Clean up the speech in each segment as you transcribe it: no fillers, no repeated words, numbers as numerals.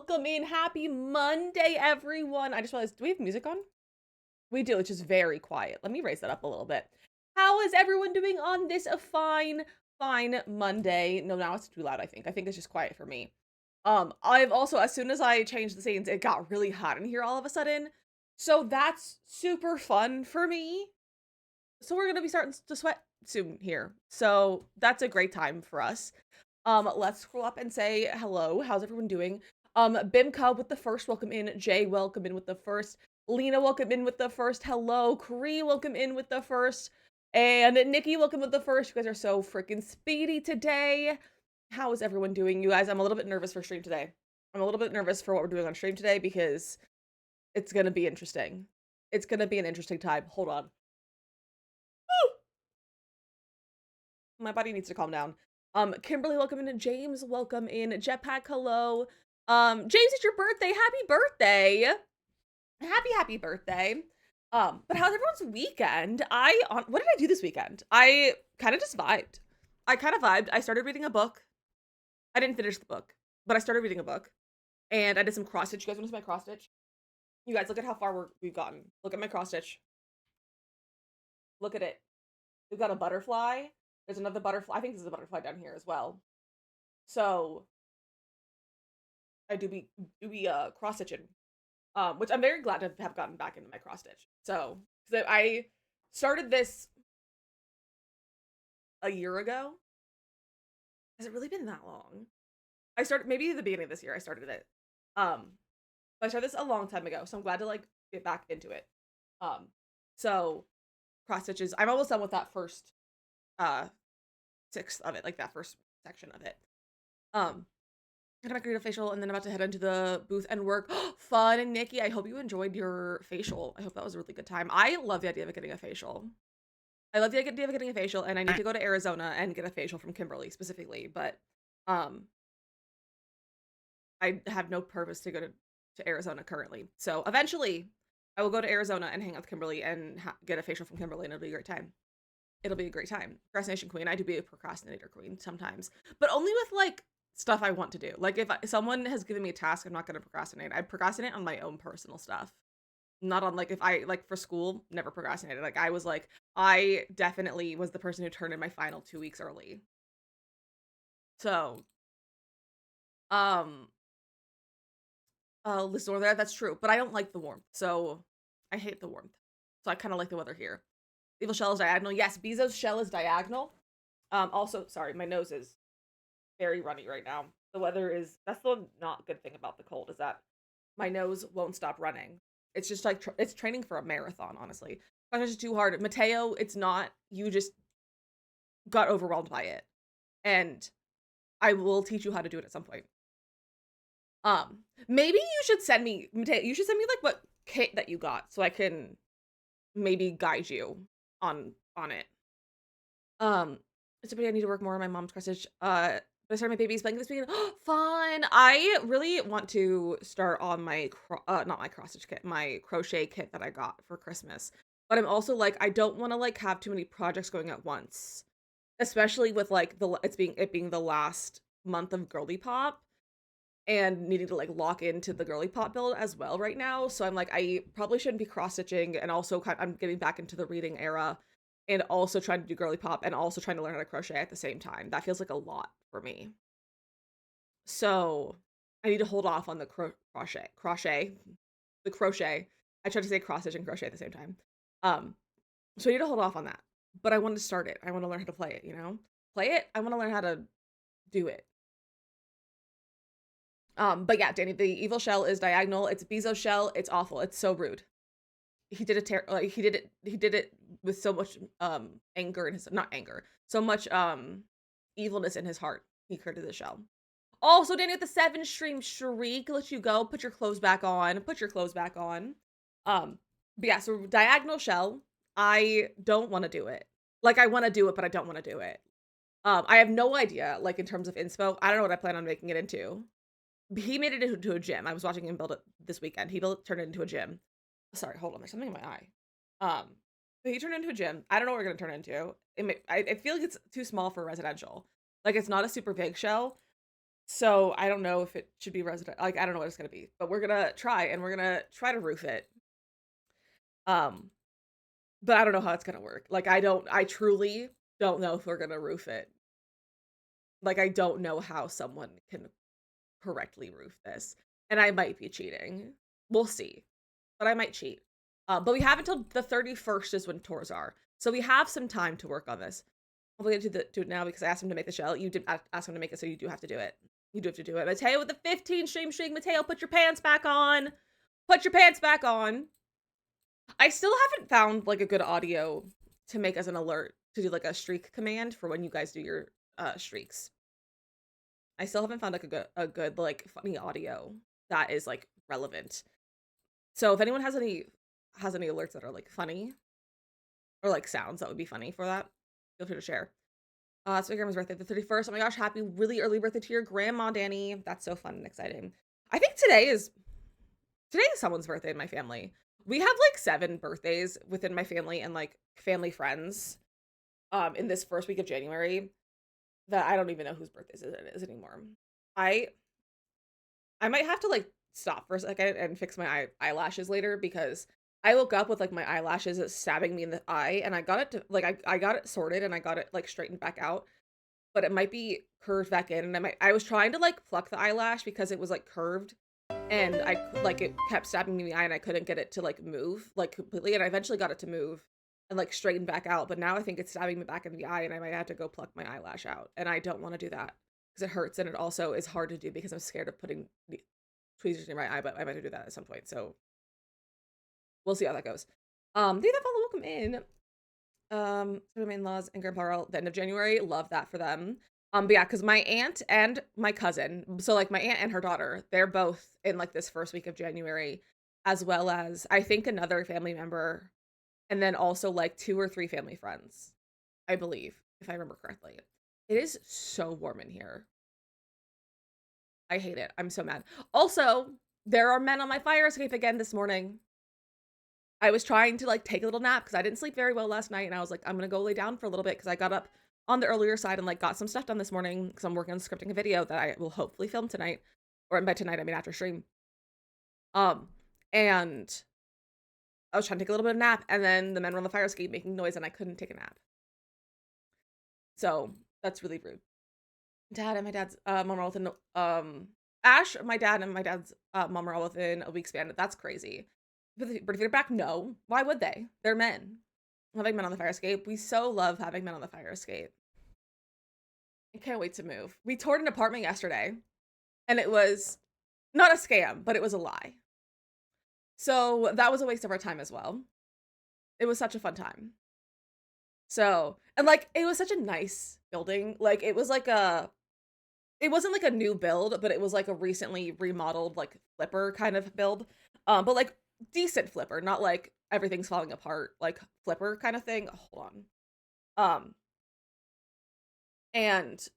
welcome in. Happy Monday, everyone. I just realized, do we have music on? We do, it's just very quiet. Let me raise that up a little bit. How is everyone doing on this a fine Monday? No, now it's too loud, I think. I think it's just quiet for me. I've also, as soon as I changed the scenes, it got really hot in here all of a sudden. So that's super fun for me. So we're gonna be starting to sweat soon here. So that's a great time for us. Let's scroll up and say hello. How's everyone doing? Bimka with the first, welcome in. Jay, welcome in with the first. Lena, welcome in with the first. Hello. Kree, welcome in with the first. And Nikki, welcome with the first. You guys are so freaking speedy today. How is everyone doing? You guys, I'm a little bit nervous for stream today. I'm a little bit nervous for what we're doing on stream today because it's gonna be interesting. It's gonna be an interesting time. Hold on. My body needs to calm down. Kimberly, welcome in. James, welcome in. Jetpack, hello. James, it's your birthday. Happy birthday. Happy birthday. But how's everyone's weekend? What did I do this weekend? I kind of just vibed. I started reading a book. I didn't finish the book, but I started reading a book. And I did some cross stitch. You guys want to see my cross stitch? You guys, look at how far we've gotten. Look at my cross stitch. Look at it. We've got a butterfly. There's another butterfly. I think this is a butterfly down here as well. So I do be cross stitching, which I'm very glad to have gotten back into my cross stitch. So because I started this a year ago. Has it really been that long? I started maybe the beginning of this year. I started it. But I started this a long time ago, so I'm glad to like get back into it. Um, so cross stitches. I'm almost done with that first sixth of it, like that first section of it. Gonna create a facial and then about to head into the booth and work. Fun. And Nikki, I hope you enjoyed your facial. I hope that was a really good time. I love the idea of getting a facial. I love the idea of getting a facial, and I need to go to Arizona and get a facial from Kimberly specifically, but um I have no purpose to go to Arizona currently. So eventually I will go to Arizona and hang out with Kimberly and get a facial from Kimberly, and it'll be a great time. It'll be a great time. Procrastination queen. I do be a procrastinator queen sometimes, but only with like stuff I want to do. Like if someone has given me a task, I'm not going to procrastinate. I procrastinate on my own personal stuff. Not on like if I like for school, never procrastinated. Like I definitely was the person who turned in my final 2 weeks early. So, um, Lizor there, that's true, but I don't like the warmth. So I hate the warmth. So I kind of like the weather here. Evil shell is diagonal. Yes, Bezo's shell is diagonal. Also, sorry, my nose is very runny right now. The weather is that's the not good thing about the cold is that my nose won't stop running. It's just like it's training for a marathon, honestly. It's just too hard. Mateo, it's not. You just got overwhelmed by it, and I will teach you how to do it at some point. Maybe you should send me Mateo. You should send me like what kit that you got so I can maybe guide you on it. It's a I need to work more on my mom's cross stitch. But I started my baby's blanket this weekend. Fun! I really want to start on my not my cross stitch kit, my crochet kit that I got for Christmas. But I'm also like, I don't want to like have too many projects going at once, especially with like it being the last month of Girly Pop and needing to like lock into the Girly Pop build as well right now. So I'm like, I probably shouldn't be cross stitching, and also I'm getting back into the reading era and also trying to do Girly Pop and also trying to learn how to crochet at the same time. That feels like a lot for me. So I need to hold off on the the crochet. I tried to say cross stitch and crochet at the same time. So I need to hold off on that. But I want to start it. I want to learn how to play it, you know? Play it. I want to learn how to do it. But yeah, Danny, the evil shell is diagonal. It's Bezo shell. It's awful. It's so rude. He did he did it with so much anger in his not anger, so much evilness in his heart. He created the shell. Also, Danny with the 7 stream shriek, let you go. Put your clothes back on. Put your clothes back on. But yeah, so diagonal shell. I don't want to do it. Like I want to do it, but I don't want to do it. I have no idea, like in terms of inspo. I don't know what I plan on making it into. He made it into a gym. I was watching him build it this weekend. Turned it into a gym. Sorry, hold on. There's something in my eye. But he turned it into a gym. I don't know what we're gonna turn it into. I feel like it's too small for residential. Like it's not a super big shell. So I don't know if it should be resident. Like I don't know what it's gonna be, but we're gonna try and we're gonna try to roof it. Um, but I don't know how it's gonna work. Like I truly don't know if we're gonna roof it. Like I don't know how someone can correctly roof this, and I might be cheating. We'll see, but I might cheat. But we have until the 31st is when tours are, so we have some time to work on this. I'm gonna do it now because I asked him to make the shell. You did ask him to make it, so you do have to do it. You do have to do it. Mateo with the 15 stream. Mateo, put your pants back on. Put your pants back on. I still haven't found like a good audio to make as an alert to do like a streak command for when you guys do your streaks. I still haven't found like a good like funny audio that is like relevant. So if anyone has any alerts that are like funny or like sounds that would be funny for that, feel free to share. It's my grandma's birthday, the 31st. Oh my gosh, happy really early birthday to your grandma, Danny. That's so fun and exciting. I think today is someone's birthday in my family. We have like 7 birthdays within my family and like family friends in this first week of January that I don't even know whose birthdays it is anymore. I I might have to like stop for a second and fix my eyelashes later because I woke up with like my eyelashes stabbing me in the eye and I got it to like I got it sorted and I got it like straightened back out, but it might be curved back in and I was trying to like pluck the eyelash because it was like curved and like it kept stabbing me in the eye and I couldn't get it to like move like completely and I eventually got it to move and like straighten back out, but now I think it's stabbing me back in the eye and I might have to go pluck my eyelash out and I don't want to do that because it hurts and it also is hard to do because I'm scared of putting the tweezers in my eye, but I might do that at some point. So we'll see how that goes. They that follow, welcome in. So my in-laws and grandpa are all the end of January. Love that for them. But yeah, because my aunt and my cousin, so like my aunt and her daughter, they're both in like this first week of January, as well as I think another family member, and then also like 2 or 3 family friends, I believe, if I remember correctly. It is so warm in here. I hate it. I'm so mad. Also, there are men on my fire escape again this morning. I was trying to like take a little nap because I didn't sleep very well last night, and I was like, I'm gonna go lay down for a little bit because I got up on the earlier side and like got some stuff done this morning because I'm working on scripting a video that I will hopefully film tonight, or by tonight I mean after stream. And I was trying to take a little bit of nap, and then the men were on the fire escape making noise, and I couldn't take a nap. So that's really rude. Dad and my dad's mom are all within Ash, my dad and my dad's mom are all within a week span. That's crazy. But if they're back, no. Why would they? They're men. Having men on the fire escape. We so love having men on the fire escape. I can't wait to move. We toured an apartment yesterday, and it was not a scam, but it was a lie. So that was a waste of our time as well. It was such a fun time. So, and like, it was such a nice building. Like, it wasn't like a new build, but it was like a recently remodeled, like, flipper kind of build. But like, decent flipper, not like everything's falling apart, like flipper kind of thing. Hold on. And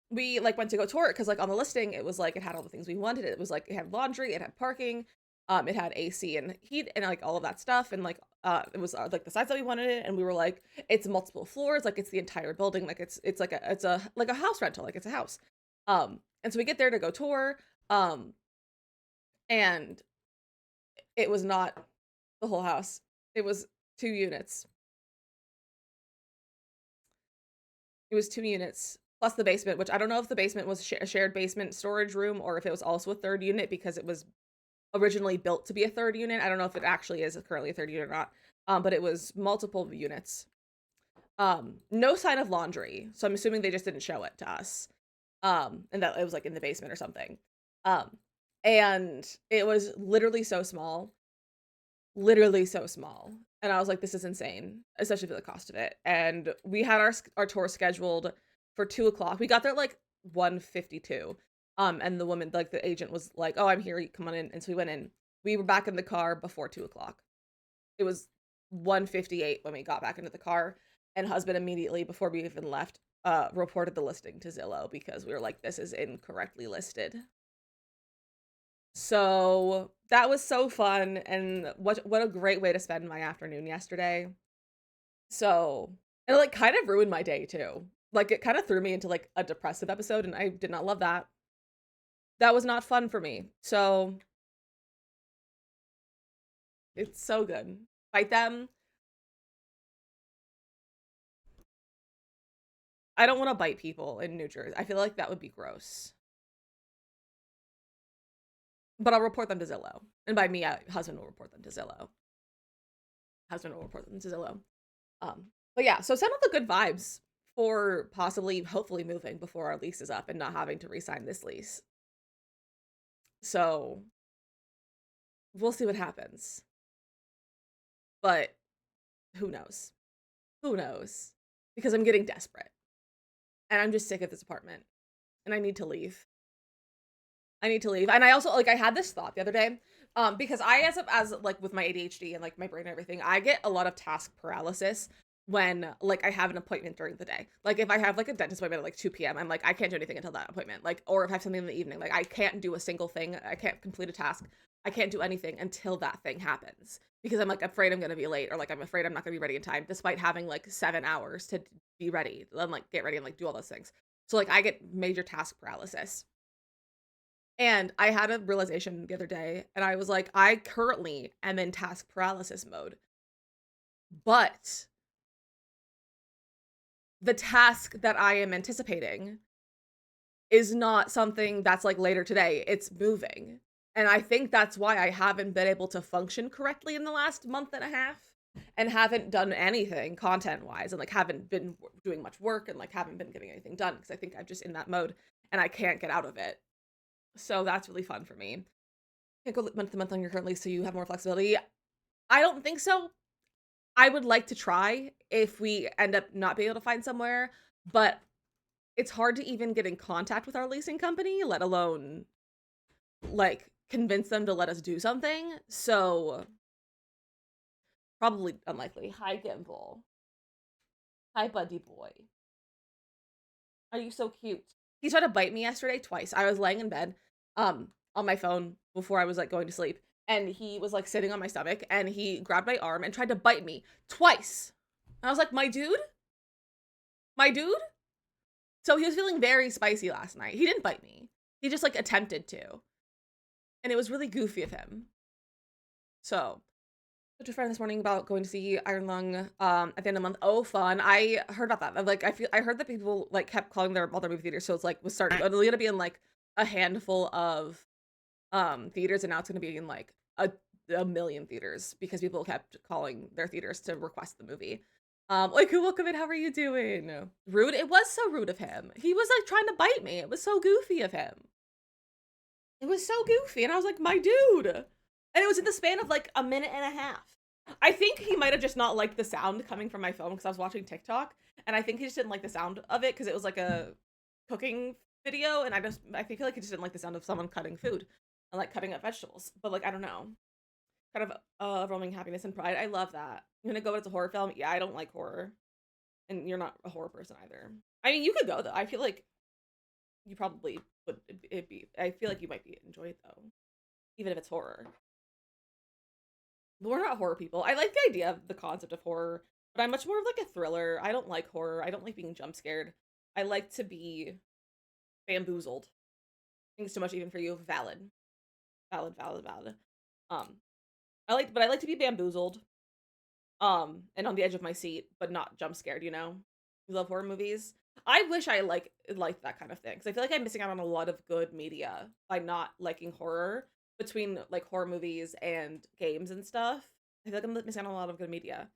we like went to go tour it because like on the listing it was like it had all the things we wanted. It was like it had laundry, it had parking, it had AC and heat and like all of that stuff, and like it was like the size that we wanted it, and we were like it's multiple floors, like it's the entire building, like it's like a like a house rental, like it's a house. And so we get there to go tour, and it was not the whole house. It was 2 units. It was 2 units plus the basement, which I don't know if the basement was a shared basement storage room or if it was also a 3rd unit because it was originally built to be a 3rd unit. I don't know if it actually is currently a 3rd unit or not. But it was multiple units. No sign of laundry, so I'm assuming they just didn't show it to us. And that it was like in the basement or something. And it was literally so small. Literally so small. And I was like, this is insane, especially for the cost of it. And we had our tour scheduled for 2 o'clock. We got there at like 1:52. And the woman, like the agent was like, oh, I'm here, come on in. And so we went in. We were back in the car before 2 o'clock. It was 1:58 when we got back into the car. And husband immediately, before we even left, reported the listing to Zillow because we were like, this is incorrectly listed. So that was so fun, and what a great way to spend my afternoon yesterday. So, and it like kind of ruined my day too. Like, it kind of threw me into like a depressive episode, and I did not love that. That was not fun for me. So it's so good. Fight them. I don't want to bite people in New Jersey. I feel like that would be gross. But I'll report them to Zillow. And by me, husband will report them to Zillow. Husband will report them to Zillow. But yeah, so send all the good vibes for possibly, hopefully moving before our lease is up and not having to re-sign this lease. So we'll see what happens. But who knows? Who knows? Because I'm getting desperate. And I'm just sick of this apartment. And I need to leave. I need to leave. And I also, like, I had this thought the other day. Because I, as like with my ADHD and like my brain and everything, I get a lot of task paralysis when like I have an appointment during the day. Like if I have like a dentist appointment at like 2 p.m., I'm like, I can't do anything until that appointment. Like, or if I have something in the evening, like I can't do a single thing. I can't complete a task. I can't do anything until that thing happens because I'm like afraid I'm gonna be late or like I'm afraid I'm not gonna be ready in time, despite having like 7 hours to be ready and like get ready and like do all those things. So like I get major task paralysis. And I had a realization the other day, and I was like, I currently am in task paralysis mode, but the task that I am anticipating is not something that's like later today. It's moving. And I think that's why I haven't been able to function correctly in the last month and a half and haven't done anything content wise and like haven't been doing much work and like haven't been getting anything done because I think I'm just in that mode and I can't get out of it. So that's really fun for me. Can't go month to month on your current lease so you have more flexibility. I don't think so. I would like to try if we end up not being able to find somewhere, but it's hard to even get in contact with our leasing company, let alone like convince them to let us do something. So probably unlikely. Hi, Gimple. Hi, buddy boy. Are you so cute? He tried to bite me yesterday twice. I was laying in bed, on my phone before I was like going to sleep, and he was like sitting on my stomach, and he grabbed my arm and tried to bite me twice. And I was like, my dude, my dude. So he was feeling very spicy last night. He didn't bite me. He just like attempted to, and it was really goofy of him. So to a friend this morning about going to see Iron Lung at the end of the month. Oh, fun. I heard about that. Like I heard that people like kept calling their all their movie theaters, so it's like was starting it's gonna be in like a handful of theaters, and now it's gonna be in like a million theaters because people kept calling their theaters to request the movie. Like welcome in, how are you doing? Rude. It was so rude of him. He was like trying to bite me. It was so goofy of him. It was so goofy, and I was like, my dude. And it was in the span of like a minute and a half. I think he might have just not liked the sound coming from my phone because I was watching TikTok, and I think he just didn't like the sound of it because it was like a cooking video, and I feel like he just didn't like the sound of someone cutting food and like cutting up vegetables. But like I don't know, kind of overwhelming happiness and pride. I love that. You're gonna go, it's a horror film. Yeah, I don't like horror, and you're not a horror person either. I mean, you could go though. I feel like you probably would. It be. I feel like you might enjoy it though, even if it's horror. But we're not horror people. I like the idea of the concept of horror, but I'm much more of like a thriller. I don't like horror. I don't like being jump scared. I like to be bamboozled. Thanks so much even for you. Valid. Valid, valid, valid. Um, but I like to be bamboozled. And on the edge of my seat, but not jump scared, you know? You love horror movies? I wish I liked that kind of thing. Because I feel like I'm missing out on a lot of good media by not liking horror between like horror movies and games and stuff. I feel like I'm missing out on a lot of good media. I'm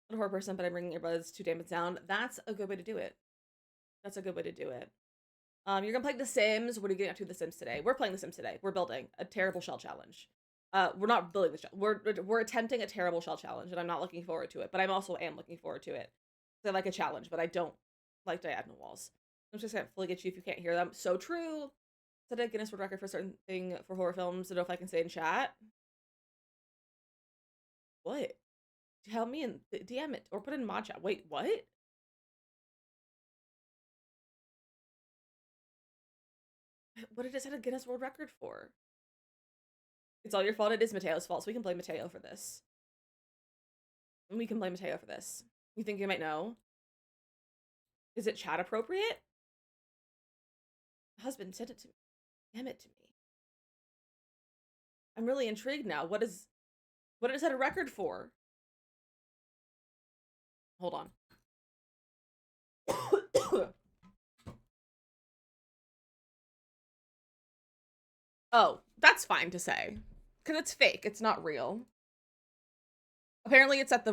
not a horror person, but I'm bringing earbuds to dampen sound. That's a good way to do it. That's a good way to do it. You're gonna play The Sims. What are you getting up to The Sims today? We're playing The Sims today. We're building a terrible shell challenge. We're not building the shell. We're attempting a terrible shell challenge, and I'm not looking forward to it. But I'm also looking forward to it. I like a challenge, but I don't like diagonal walls. I'm just gonna fully get you if you can't hear them. So true. Set a Guinness World Record for a certain thing for horror films. I don't know if I can say in chat. What? Tell me in DM it or put it in mod chat. Wait, what? What did it set a Guinness World Record for? It's all your fault. It is Mateo's fault, so we can blame Mateo for this. We can blame Mateo for this. You think you might know? Is it chat appropriate? Husband, send it to me. Damn it to me. I'm really intrigued now. What is it set a record for? Hold on. Oh, that's fine to say. Because it's fake. It's not real. Apparently, it's at the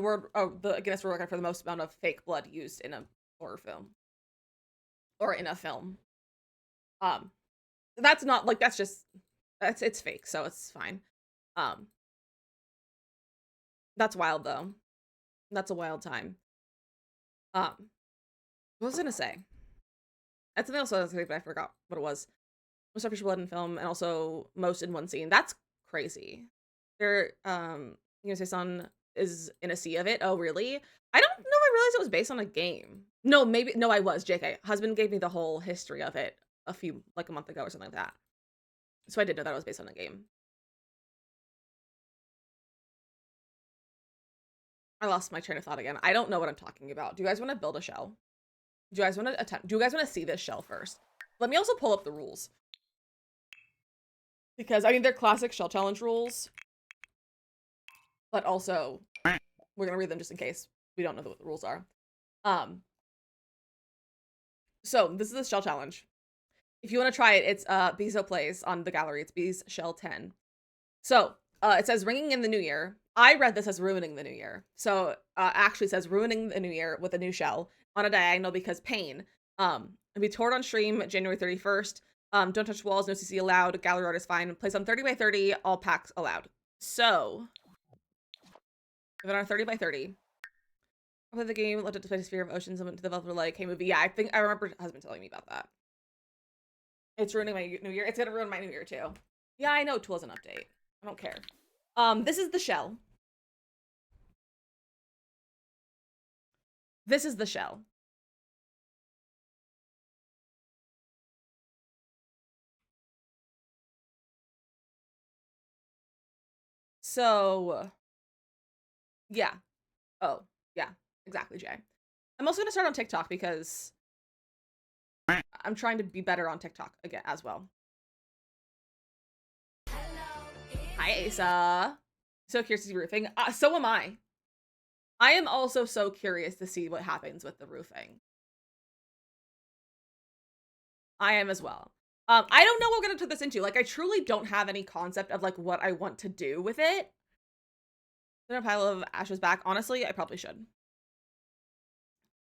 Guinness World Record for the most amount of fake blood used in a horror film. Or in a film. That's not, like, it's fake, so it's fine. That's wild, though. That's a wild time. What was I gonna say? That's something else I was gonna say, but I forgot what it was. Most feature blood in film, and also most in one scene. That's crazy. There, Son is in a sea of it. Oh, really? I don't know. I realized it was based on a game. No, maybe. No, I was. JK. Husband gave me the whole history of it a month ago or something like that. So I did know that it was based on a game. I lost my train of thought again. I don't know what I'm talking about. Do you guys want to build a shell? Do you guys want to see this shell first? Let me also pull up the rules. Because, I mean, they're classic shell challenge rules. But also, we're going to read them just in case we don't know what the rules are. So, this is the shell challenge. If you want to try it, it's Bezo Plays on the gallery. It's Bees Shell 10. So, it says ringing in the new year. I read this as ruining the new year. So, actually says ruining the new year with a new shell on a diagonal because pain. It'll be toured on stream January 31st. Don't touch walls, no CC allowed. Gallery art is fine. Place on 30 by 30, all packs allowed. So, if on 30 by 30, I'll play the game, left it to play Sphere of Oceans, and went to the developer like, hey, movie. Yeah, I remember husband telling me about that. It's ruining my new year. It's gonna ruin my new year too. Yeah, I know Tool is an update. I don't care. This is the shell. This is the shell. So, yeah. Oh, yeah, exactly, Jay. I'm also gonna start on TikTok because I'm trying to be better on TikTok again as well. Hi, Asa. So curious to see roofing. So am I. I am also so curious to see what happens with the roofing. I am as well. I don't know what we're gonna put this into. Like, I truly don't have any concept of like what I want to do with it. Put a pile of ashes back. Honestly, I probably should.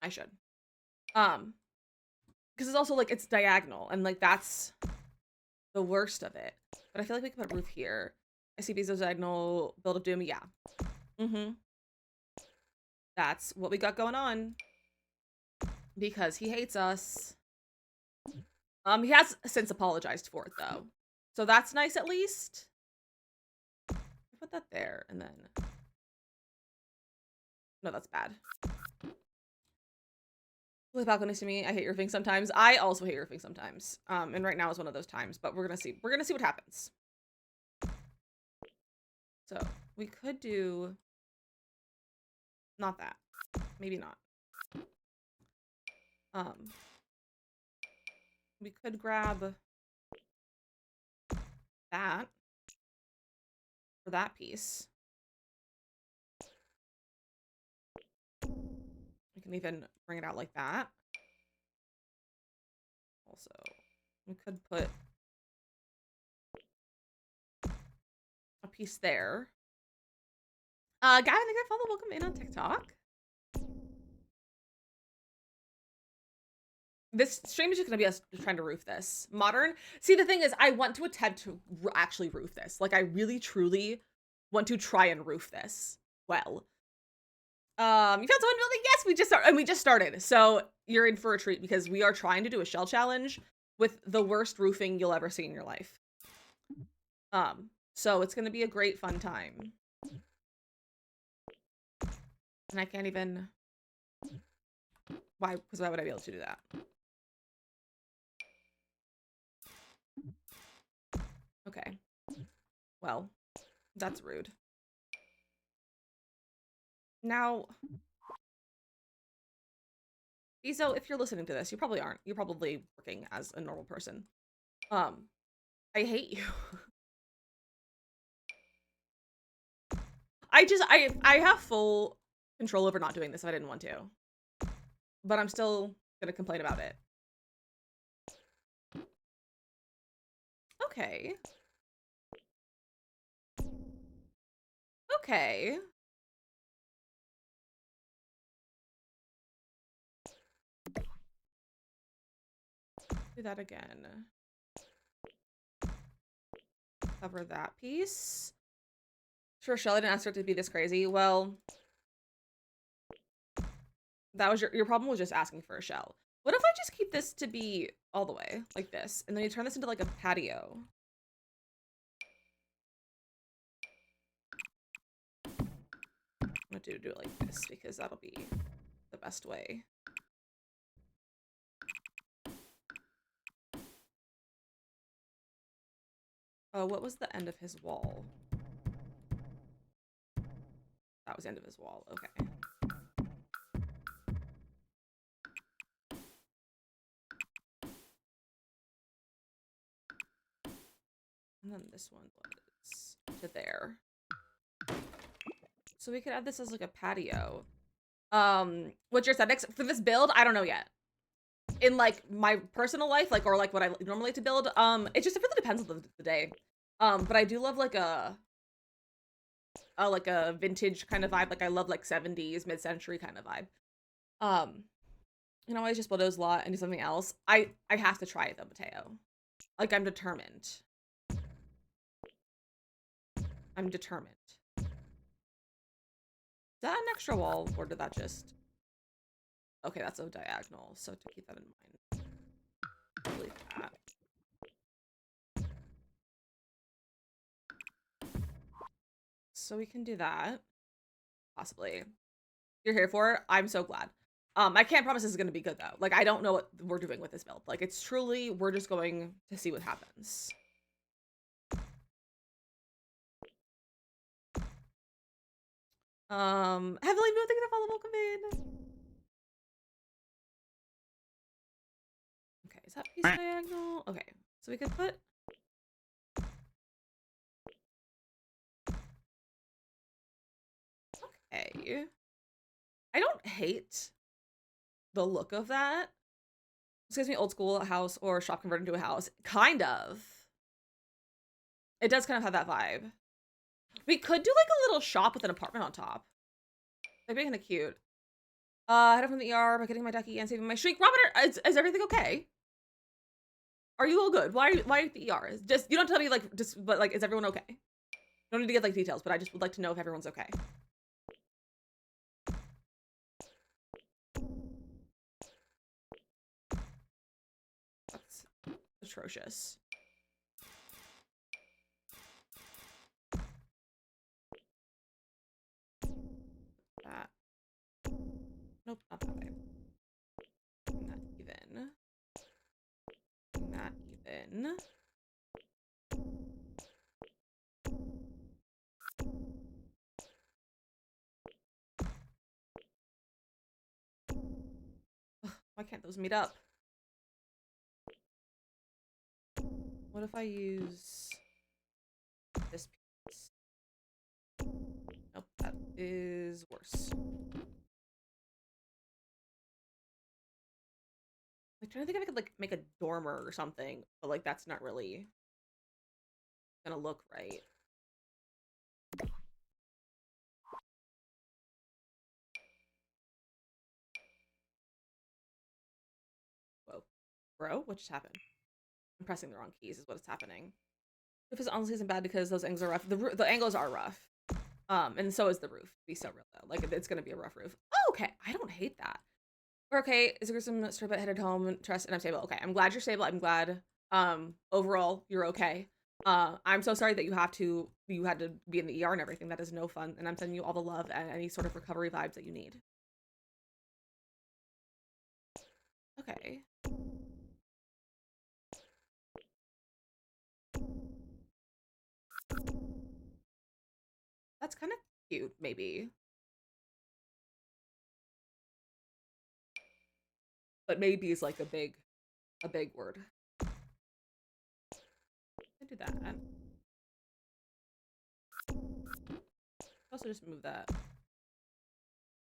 I should. Because it's also like it's diagonal, and like that's the worst of it. But I feel like we can put a roof here. I see Bezos diagonal, build of doom. Yeah. That's what we got going on. Because he hates us. He has since apologized for it though. So that's nice at least. Put that there and then. No, that's bad. Look balconies to me. I hate roofing sometimes. I also hate roofing sometimes. And right now is one of those times, but we're gonna see. We're gonna see what happens. So we could do not that. Maybe not. We could grab that for that piece. We can even bring it out like that. Also, we could put a piece there. Gavin, thank you for follow. Welcome in on TikTok. This stream is just gonna be us trying to roof this. Modern. See, the thing is, I want to attempt to actually roof this. Like, I really, truly want to try and roof this well. You found someone building? Yes, we just started. So you're in for a treat because we are trying to do a shell challenge with the worst roofing you'll ever see in your life. So it's gonna be a great fun time. And I can't even. Why? Because why would I be able to do that? Okay. Well, that's rude. Now, Fizo, if you're listening to this, you probably aren't. You're probably working as a normal person. I hate you. I have full control over not doing this if I didn't want to. But I'm still gonna complain about it. Okay. Okay. Do that again. Cover that piece. Sure, Shell, I didn't ask for it to be this crazy. Well, that was your problem was just asking for a shell. What if I just keep this to be all the way like this, and then you turn this into like a patio? I'm gonna do it like this because that'll be the best way. Oh, what was the end of his wall? That was the end of his wall. Okay. And then this one was to there. So we could add this as like a patio. What's your aesthetics for this build? I don't know yet. In like my personal life, like or like what I normally like to build, it just really depends on the day. But I do love like a vintage kind of vibe. Like I love like 70s, mid-century kind of vibe. You know, I just build those a lot and do something else. I have to try it though, Mateo. Like I'm determined. I'm determined. Is that an extra wall or did that just... Okay, that's a diagonal, so to keep that in mind. Delete that. So we can do that. Possibly. You're here for it? I'm so glad. I can't promise this is gonna be good though. Like I don't know what we're doing with this build. Like it's truly, we're just going to see what happens. Heavily moving the follow, welcome in. Okay, is that piece diagonal? Okay, so we could put... Okay. I don't hate the look of that. This gives me old school house or shop converted into a house. Kind of. It does kind of have that vibe. We could do like a little shop with an apartment on top. That'd be kind of cute. Head up from the ER by getting my ducky and saving my shriek. Robert, is everything okay? Are you all good? Why are you at the ER? Just, you don't tell me like, just, but like, is everyone okay? Don't need to get like details, but I just would like to know if everyone's okay. That's atrocious. That. Nope, not that way. Not even. Not even. Ugh, why can't those meet up? What if I use this piece? Nope, that is worse. Like trying to think if I could like make a dormer or something, but like that's not really gonna look right. Whoa, bro, what just happened? I'm pressing the wrong keys is what's happening. Roof is honestly isn't bad because those angles are rough. The angles are rough. And so is the roof. Be so real though. Like it's gonna be a rough roof. Oh, okay. I don't hate that. We're okay. Is there some strip headed home, trust, and I'm stable. Okay. I'm glad you're stable. I'm glad overall you're okay. I'm so sorry that you had to be in the ER and everything. That is no fun. And I'm sending you all the love and any sort of recovery vibes that you need. Okay. That's kind of cute, maybe. but maybe is like a big word. I do that. Also just move that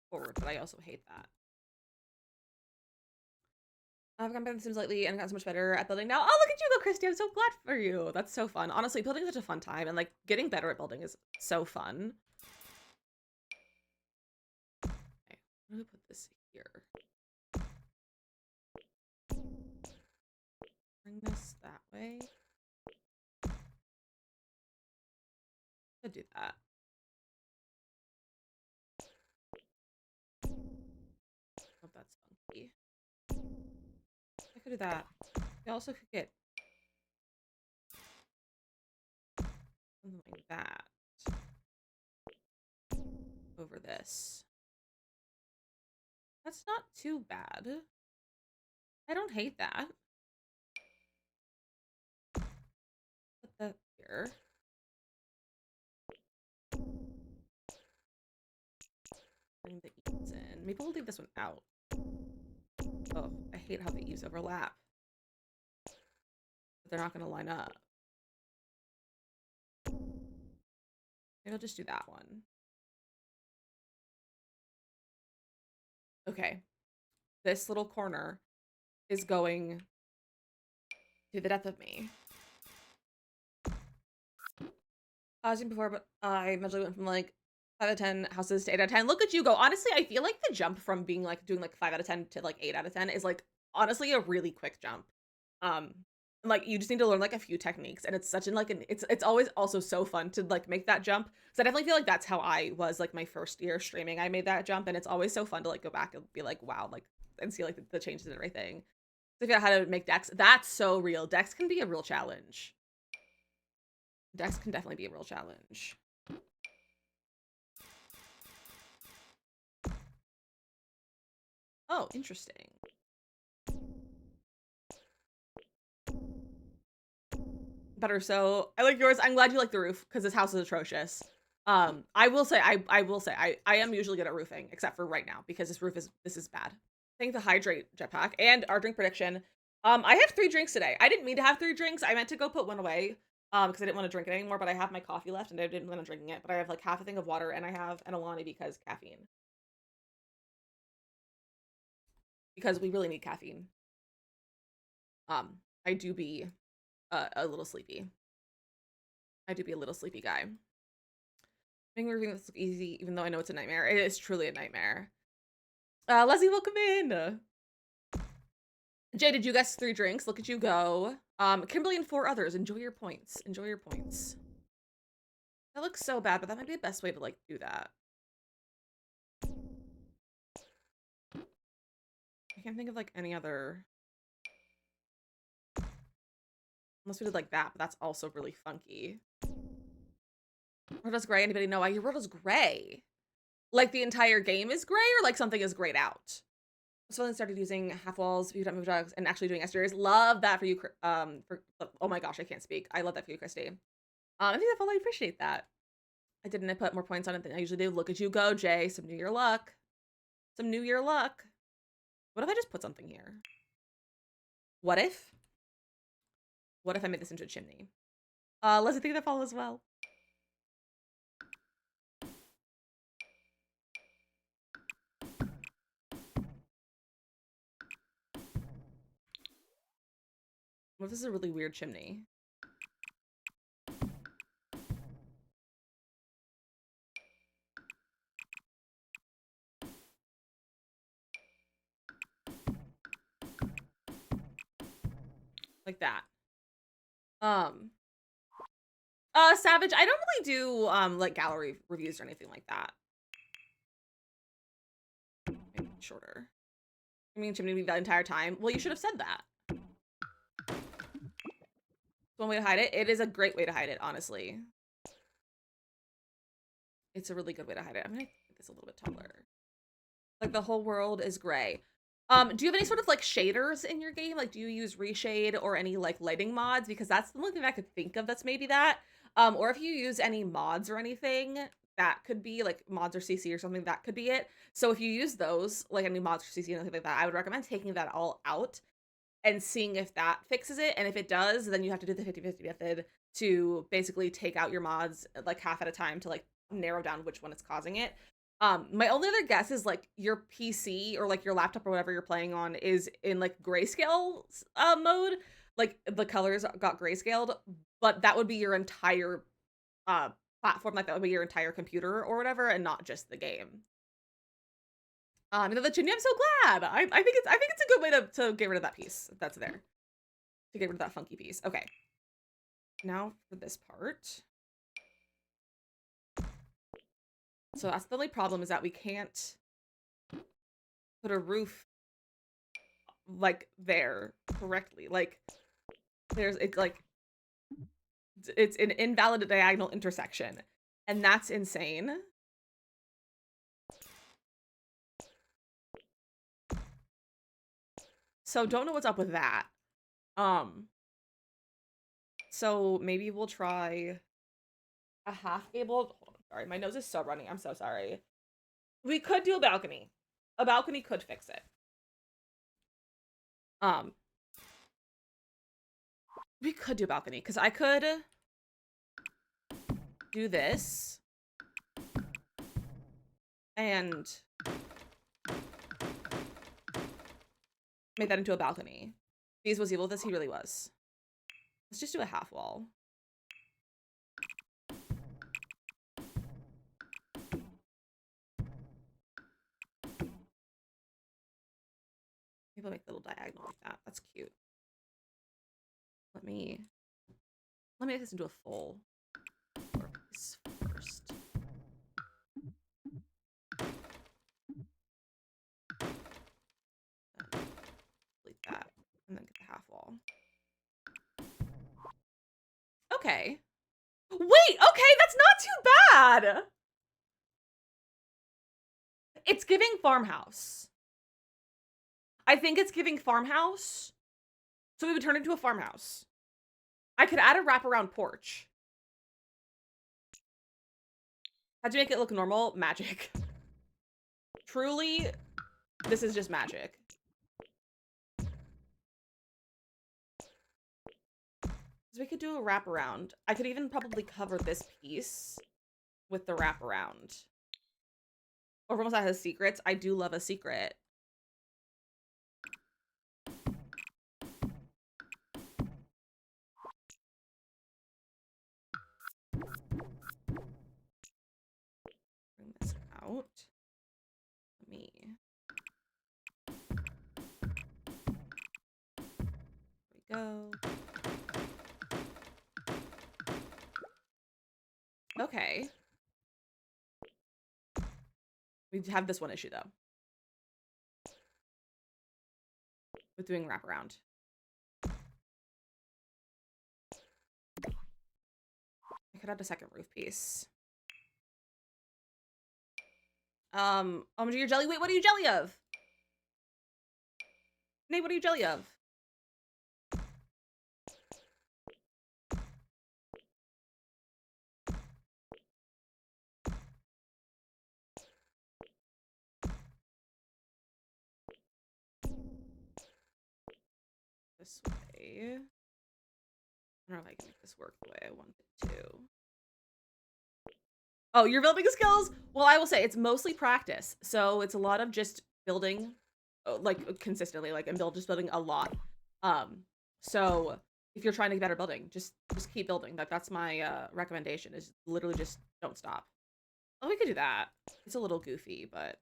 forward, but I also hate that. I've gotten better than Sims lately and gotten so much better at building now. Oh, look at you go, Christy. I'm so glad for you. That's so fun. Honestly, building is such a fun time, and like getting better at building is so fun. Okay, I'm gonna put this here. Bring this that way. Could do that. Hope that's funky. I could do that. I also could get something like that over this. That's not too bad. I don't hate that. Put that here. Bring the eaves in. Maybe we'll leave this one out. Oh, I hate how the eaves overlap. But they're not going to line up. Maybe I'll just do that one. Okay. This little corner is going to the death of me. I was before, but I eventually went from like 5 out of 10 houses to 8 out of 10. Look at you go. Honestly, I feel like the jump from being like doing like 5 out of 10 to like 8 out of 10 is like honestly a really quick jump. Like you just need to learn like a few techniques, and it's such an like it's always also so fun to like make that jump. So I definitely feel like that's how I was like my first year streaming. I made that jump, and it's always so fun to like go back and be like, wow, like and see like the changes and everything. So figure out how to make decks. That's so real. Decks can be a real challenge. Decks can definitely be a real challenge. Oh, interesting. Better. So I like yours. I'm glad you like the roof because this house is atrocious. I will say I am usually good at roofing except for right now because this is bad. Thank the hydrate jetpack and our drink prediction. I have 3 drinks today. I didn't mean to have 3 drinks. I meant to go put one away because I didn't want to drink it anymore, but I have my coffee left and I didn't plan on drinking it, but I have like half a thing of water and I have an Alani because caffeine. Because we really need caffeine. I do be a little sleepy. I do be a little sleepy guy. Making reviewing this look easy, even though I know it's a nightmare. It is truly a nightmare. Leslie, welcome in. Jay, did you guess 3 drinks? Look at you go. Kimberly and 4 others. Enjoy your points. Enjoy your points. That looks so bad, but that might be the best way to like do that. I can't think of like any other. Unless we did like that, but that's also really funky. World is gray. Anybody know why your world is gray? Like the entire game is gray, or like something is grayed out? So I started using half walls, viewed move dogs, and actually doing exteriors. Love that for you. Oh my gosh, I can't speak. I love that for you, Christy. I think I appreciate that. I didn't put more points on it than I usually do. Look at you go, Jay. Some New Year luck. Some New Year luck. What if I just put something here? What if? What if I made this into a chimney? Leslie, think that follow as well. What if this is a really weird chimney? Like that. Savage, I don't really do like gallery reviews or anything like that. Maybe shorter. I mean, chimney the entire time. Well, you should have said that. One way to hide it. It is a great way to hide it, honestly. It's a really good way to hide it. I'm gonna make this a little bit taller. Like the whole world is gray. Do you have any sort of like shaders in your game? Like, do you use Reshade or any like lighting mods? Because that's the only thing I could think of that's maybe that. Or if you use any mods or anything that could be like mods or CC or something, that could be it. So if you use those, like any mods or CC and anything like that, I would recommend taking that all out and seeing if that fixes it. And if it does, then you have to do the 50/50 method to basically take out your mods like half at a time to like narrow down which one is causing it. My only other guess is like your PC or like your laptop or whatever you're playing on is in like grayscale mode, like the colors got grayscaled, but that would be your entire platform, like that would be your entire computer or whatever, and not just the game. The chimney, I'm so glad. I think it's a good way to get rid of that piece that's there. To get rid of that funky piece. Okay. Now for this part. So that's the only problem, is that we can't put a roof like there correctly. Like it's an invalid diagonal intersection, and that's insane. So don't know what's up with that. So maybe we'll try a half gabled. Hold on, sorry, my nose is so runny. I'm so sorry. We could do a balcony. A balcony could fix it. We could do a balcony because I could do this and make that into a balcony. Bees was evil with this, he really was. Let's just do a half wall. Maybe I'll make a little diagonal like that. That's cute. Let me make this into a full piece first. Delete that, and then get the half wall. Okay. Wait, okay, that's not too bad. It's giving farmhouse. I think it's giving farmhouse. So we would turn it into a farmhouse. I could add a wraparound porch. How'd you make it look normal? Magic. Truly, this is just magic. So we could do a wraparound. I could even probably cover this piece with the wraparound. Or almost that has secrets. I do love a secret. Bring this out. Let me. There we go. Okay. We have this one issue though. With doing wraparound. I could add a second roof piece. You're jelly. Wait, what are you jelly of? Nate, what are you jelly of? This way. I don't know if I can make this work the way I want it to. Oh, your building skills? Well, I will say it's mostly practice. So it's a lot of just building like consistently, like and just building a lot. So if you're trying to get better building, just keep building. That's my recommendation, is literally just don't stop. Oh, we could do that. It's a little goofy, but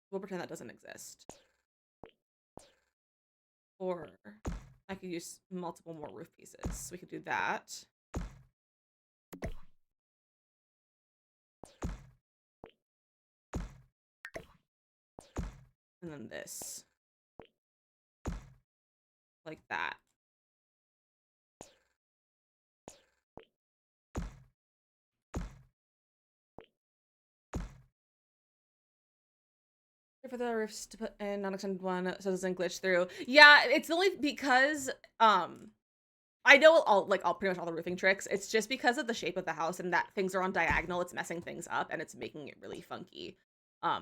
we'll pretend that doesn't exist. Or I could use multiple more roof pieces. So we could do that. And then this. Like that. For the roofs to put in non-extended one so it doesn't glitch through. Yeah, it's only because I know all pretty much all the roofing tricks. It's just because of the shape of the house and that things are on diagonal, it's messing things up and it's making it really funky.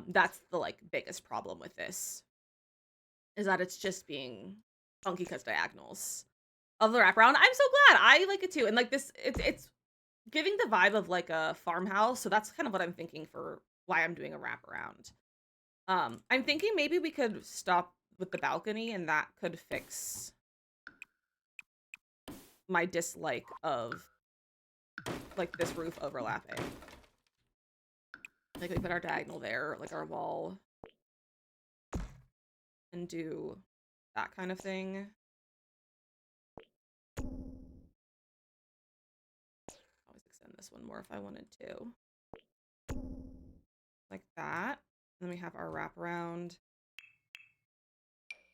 That's the like biggest problem with this. Is that it's just being funky because diagonals of the wraparound. I'm so glad. I like it too. And like this, it's giving the vibe of like a farmhouse. So that's kind of what I'm thinking for why I'm doing a wraparound. I'm thinking maybe we could stop with the balcony and that could fix my dislike of like this roof overlapping. Like we put our diagonal there, like our wall, and do that kind of thing. Always extend this one more if I wanted to. Like that. And then we have our wraparound.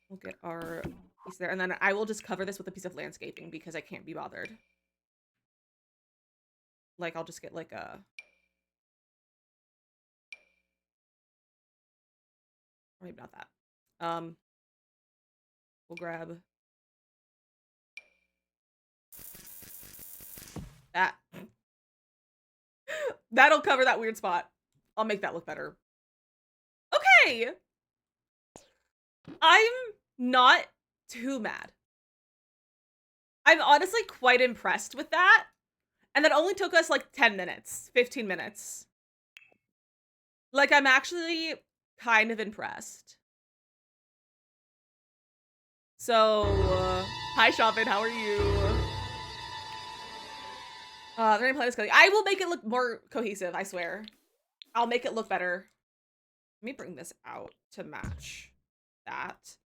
We'll get our piece there. And then I will just cover this with a piece of landscaping because I can't be bothered. Like, I'll just get like a... Or maybe not that. We'll grab... that. That'll cover that weird spot. I'll make that look better. Okay! I'm not too mad. I'm honestly quite impressed with that. And that only took us like 10 minutes, 15 minutes. Like, I'm actually kind of impressed. So, hi, Shopping, how are you? They're gonna play this coding. I will make it look more cohesive, I swear. I'll make it look better. Let me bring this out to match that.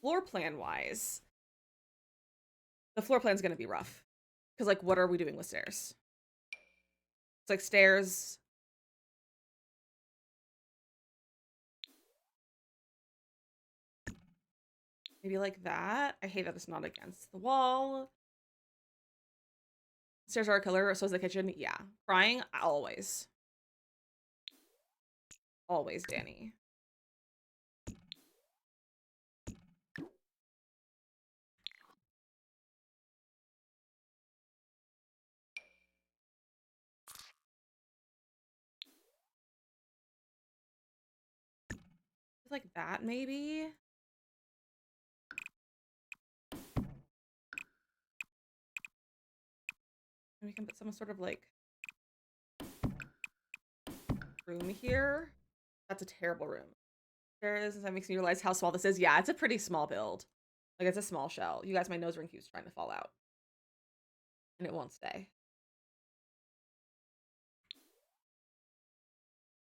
Floor plan wise, the floor plan's gonna be rough. Because, like, what are we doing with stairs? It's like stairs. Maybe like that. I hate that it's not against the wall. Stairs are a color, so is the kitchen. Yeah. Frying, always. Always, Danny. Like that, maybe? And we can put some sort of, like, room here. That's a terrible room. There is, that makes me realize how small this is. Yeah, it's a pretty small build. Like, it's a small shell. You guys, my nose ring keeps trying to fall out. And it won't stay.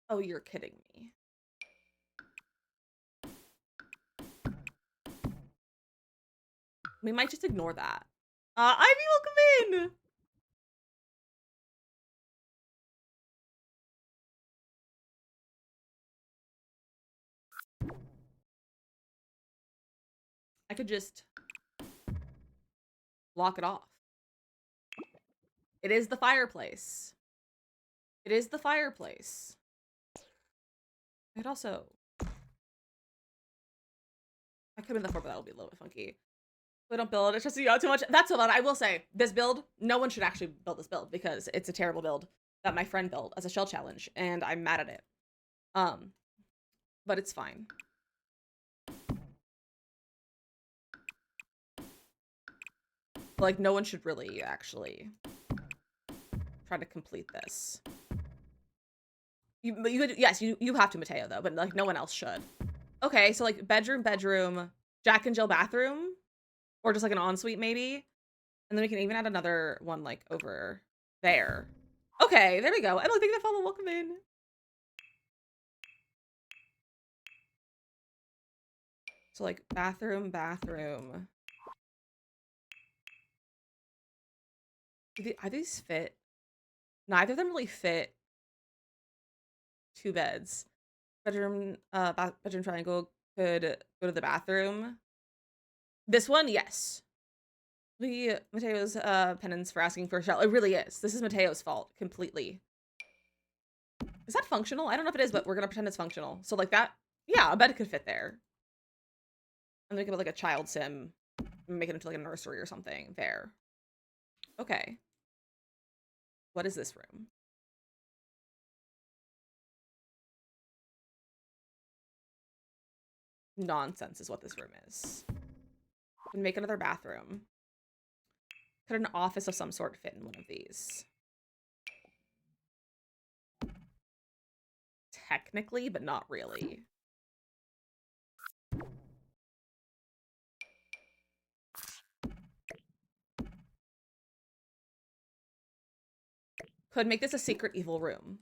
Oh, you're kidding me. We might just ignore that. Ivy, welcome in! I could just block it off. It is the fireplace. It is the fireplace. It also... I could have been the floor, but that would be a little bit funky. We don't build, it's just, you know, too much. That's a lot. I will say, this build, no one should actually build this build because it's a terrible build that my friend built as a shell challenge, and I'm mad at it. But it's fine. Like, no one should really actually try to complete this. Yes, you have to, Mateo, though, but like no one else should. Okay, so like bedroom, Jack and Jill bathroom, or just like an ensuite maybe, and then we can even add another one like over there. Okay, there we go. And look, thank you for the follow. Welcome in. So like bathroom. Are these fit? Neither of them really fit. Two beds. Bedroom triangle could go to the bathroom. This one, yes. Mateo's penance for asking for a shell. It really is. This is Mateo's fault completely. Is that functional? I don't know if it is, but we're gonna pretend it's functional. So like that, yeah, a bed could fit there. And then we can put like a child sim make it into like a nursery or something. There. Okay. What is this room? Nonsense is what this room is. And make another bathroom. Could an office of some sort fit in one of these? Technically, but not really. Could make this a secret evil room.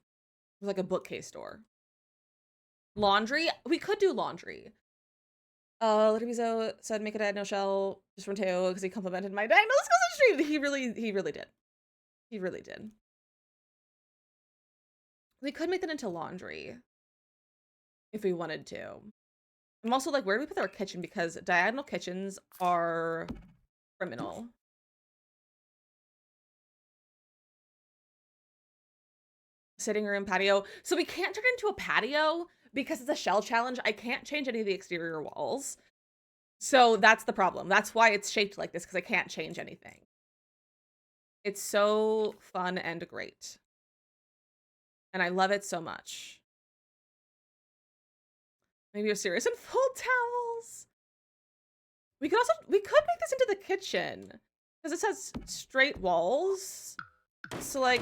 Like a bookcase door. Laundry? We could do laundry. Litibizo said make it a no shell just from Teo because he complimented my diagnosis on stream. He really did. He really did. We could make that into laundry if we wanted to. I'm also like, where do we put our kitchen? Because diagonal kitchens are criminal. Sitting room, patio. So we can't turn it into a patio because it's a shell challenge. I can't change any of the exterior walls. So that's the problem. That's why it's shaped like this, because I can't change anything. It's so fun and great. And I love it so much. Maybe a serious and full towels. We could make this into the kitchen. Because it has straight walls. So like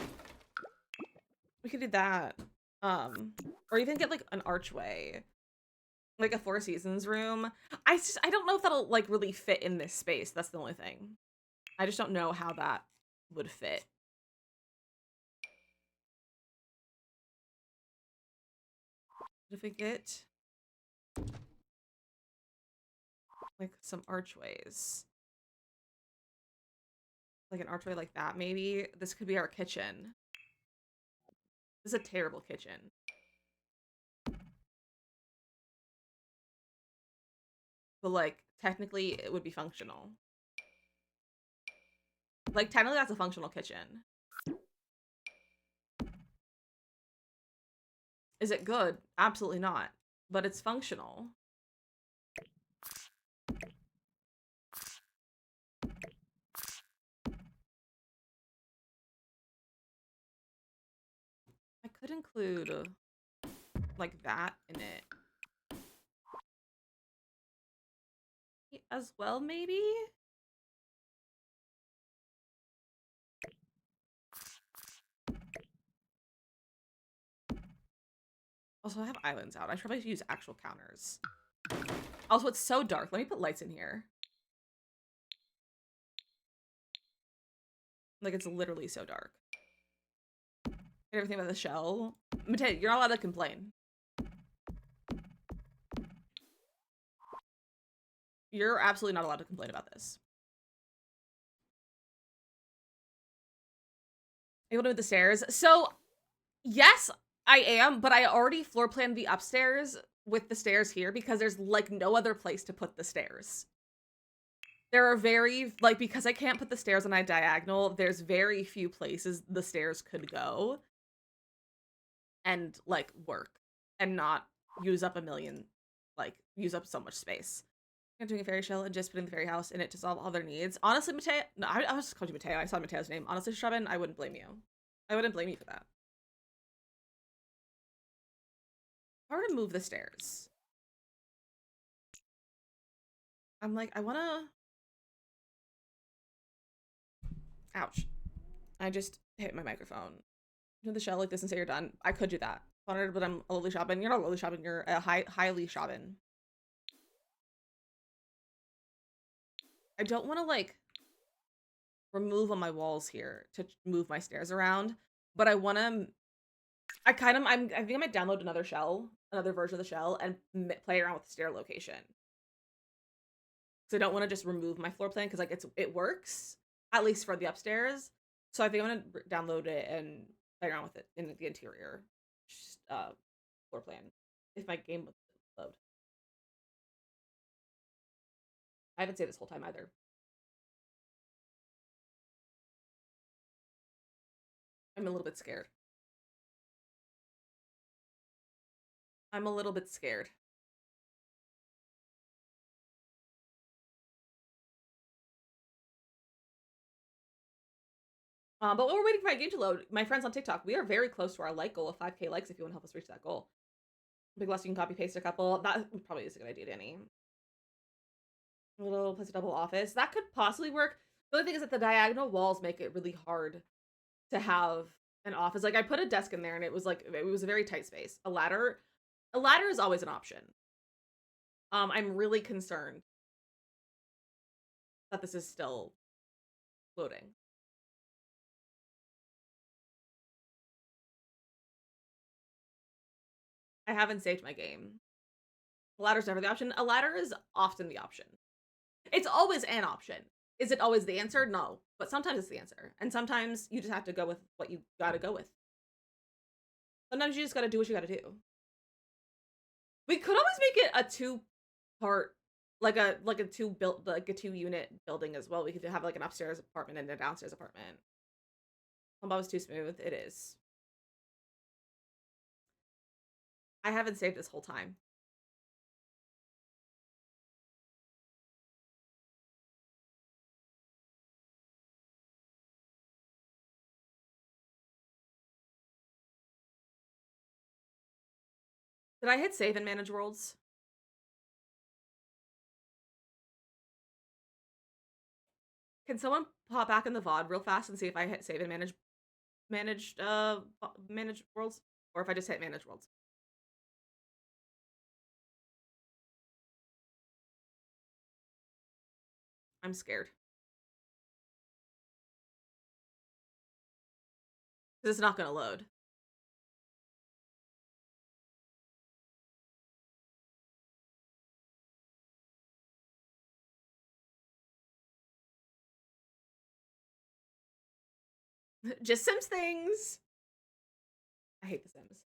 we could do that. Or even get like an archway. Like a Four Seasons room. I don't know if that'll like really fit in this space. That's the only thing. I just don't know how that would fit. If we get like some archways. Like an archway like that, maybe. This could be our kitchen. This is a terrible kitchen. But like, technically it would be functional. Like, technically that's a functional kitchen. Is it good? Absolutely not. But it's functional. I could include like that in it as well, maybe? Also, I have islands out. I should probably use actual counters. Also, it's so dark. Let me put lights in here. Like, it's literally so dark. Everything about the shell. Mateo, you're not allowed to complain. You're absolutely not allowed to complain about this. Able to move the stairs. So, yes, I am, but I already floor planned the upstairs with the stairs here because there's like no other place to put the stairs. There are very, like, because I can't put the stairs on a diagonal, there's very few places the stairs could go and like work and not use up use up so much space. I'm doing a fairy shell and just putting the fairy house in it to solve all their needs. Honestly, Mateo, no, I was just calling you Mateo. I saw Mateo's name. Honestly, Shrubin, I wouldn't blame you. I wouldn't blame you for that. How to move the stairs? I'm like, I wanna... Ouch. I just hit my microphone. Do the shell like this and say you're done. I could do that. Honored, but I'm a lowly shopping. You're not a lowly shopping, you're a highly shopping. I don't want to like remove on my walls here to move my stairs around, but I want to I think I might download another version of the shell and play around with the stair location. So I don't want to just remove my floor plan because like it works at least for the upstairs. So I think I'm gonna download it and play around with it in the interior floor plan if my game would load. I haven't saved this whole time either. I'm a little bit scared. I'm a little bit scared. But while we're waiting for my game to load, my friends on TikTok, we are very close to our like goal of 5K likes if you want to help us reach that goal. Big less you can copy paste a couple. That probably is a good idea, Danny. A little place a double office. That could possibly work. The only thing is that the diagonal walls make it really hard to have an office. Like I put a desk in there and it was a very tight space. A ladder is always an option. I'm really concerned that this is still loading. I haven't saved my game. A ladder's never the option. A ladder is often the option. It's always an option. Is it always the answer? No. But sometimes it's the answer. And sometimes you just have to go with what you gotta go with. Sometimes you just gotta do what you gotta do. We could always make it a two-part, like a two-unit building as well. We could have like an upstairs apartment and a downstairs apartment. That was too smooth. It is. I haven't saved this whole time. Did I hit save and manage worlds? Can someone pop back in the VOD real fast and see if I hit save and manage worlds? Or if I just hit manage worlds? I'm scared. Because it's not gonna load. Just Sims things. I hate The Sims.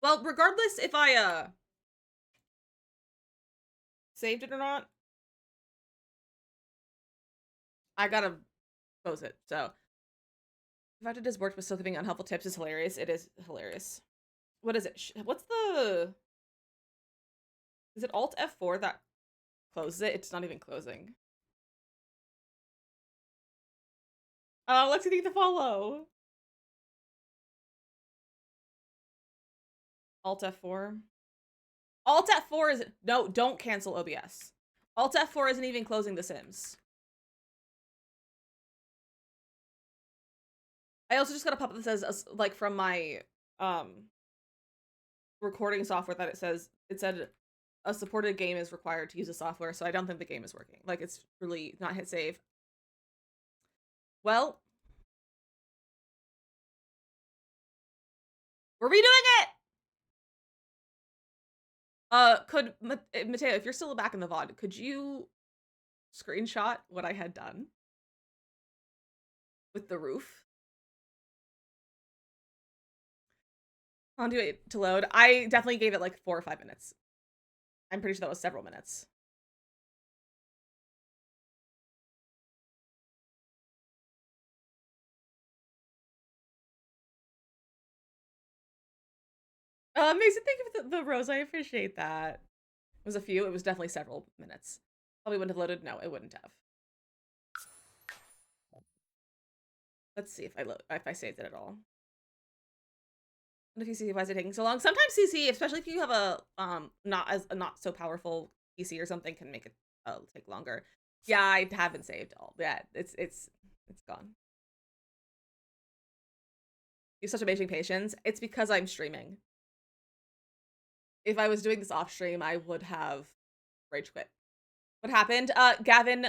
Well, regardless if I saved it or not, I gotta close it. So the fact it has worked with still giving unhelpful tips is hilarious. It is hilarious. What is it? What's the? Is it Alt F4 that closes it? It's not even closing. Oh, let's see the follow. Alt F4. Alt F4 is no. Don't cancel OBS. Alt F4 isn't even closing The Sims. I also just got a pop-up that says, like, from my recording software that it said a supported game is required to use the software, so I don't think the game is working. Like, it's really not hit save. Well, we're redoing it! Could Mateo, if you're still back in the VOD, could you screenshot what I had done with the roof? I'll do it to load. I definitely gave it like 4 or 5 minutes. I'm pretty sure that was several minutes. Mason, thank you for the rose. I appreciate that. It was a few. It was definitely several minutes. Probably wouldn't have loaded. No, it wouldn't have. Let's see if I saved it at all. What if you see why is it taking so long? Sometimes CC, especially if you have a not so powerful PC or something, can make it take longer. Yeah, I haven't saved all. Yeah, it's gone. You have such amazing patience. It's because I'm streaming. If I was doing this off stream, I would have rage quit. What happened? Gavin,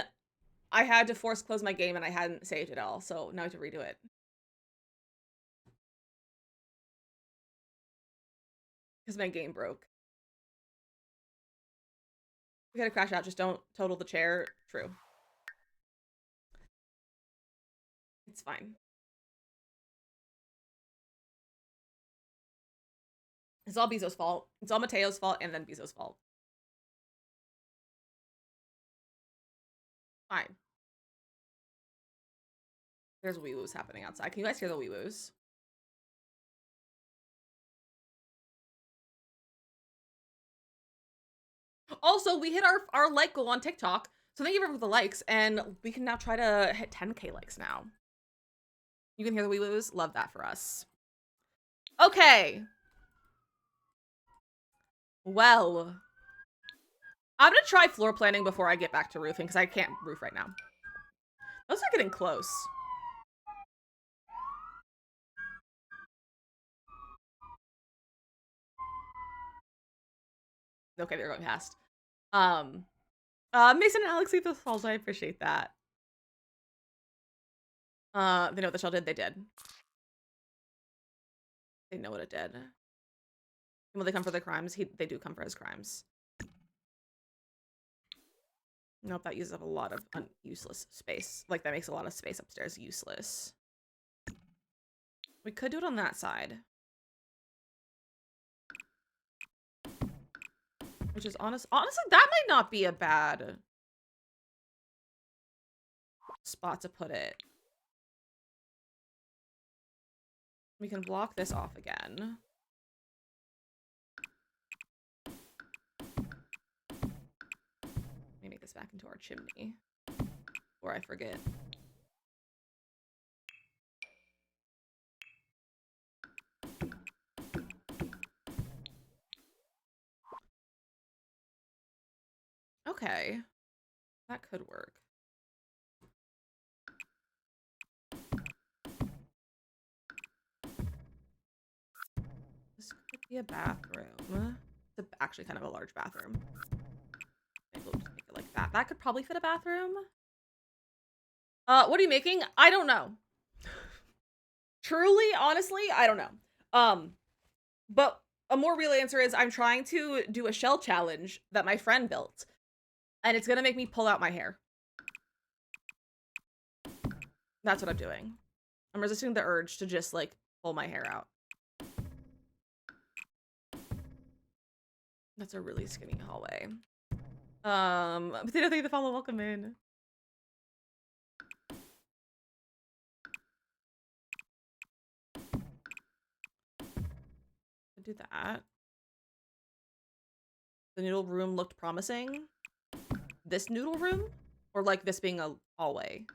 I had to force close my game and I hadn't saved it all, so now I have to redo it. Because my game broke. We gotta crash out, just don't total the chair. True. It's fine. It's all Bezo's fault. It's all Mateo's fault and then Bezo's fault. Fine. There's wee woos happening outside. Can you guys hear the wee woos? Also, we hit our like goal on TikTok. So thank you everyone for the likes, and we can now try to hit 10K likes now. You can hear the wee woos. Love that for us. Okay. Well, I'm gonna try floor planning before I get back to roofing because I can't roof right now. Those are getting close. Okay, they're going past. Mason and Alex leave the falls. I appreciate that. They know what the shell did. They did. They know what it did. And will they come for the crimes? They do come for his crimes. Nope, that uses up a lot of useless space. Like, that makes a lot of space upstairs useless. We could do it on that side. Which is honestly, that might not be a bad spot to put it. We can block this off again. Let me make this back into our chimney. Before I forget. Okay. That could work. This could be a bathroom. It's actually kind of a large bathroom. Maybe we'll just make it like that. That could probably fit a bathroom. What are you making? I don't know. Truly, honestly, I don't know. But a more real answer is I'm trying to do a shell challenge that my friend built. And it's gonna make me pull out my hair. That's what I'm doing. I'm resisting the urge to just, like, pull my hair out. That's a really skinny hallway. Potato, thank you for the follow. Welcome in. Do that. The noodle room looked promising. This noodle room? Or, like, this being a hallway?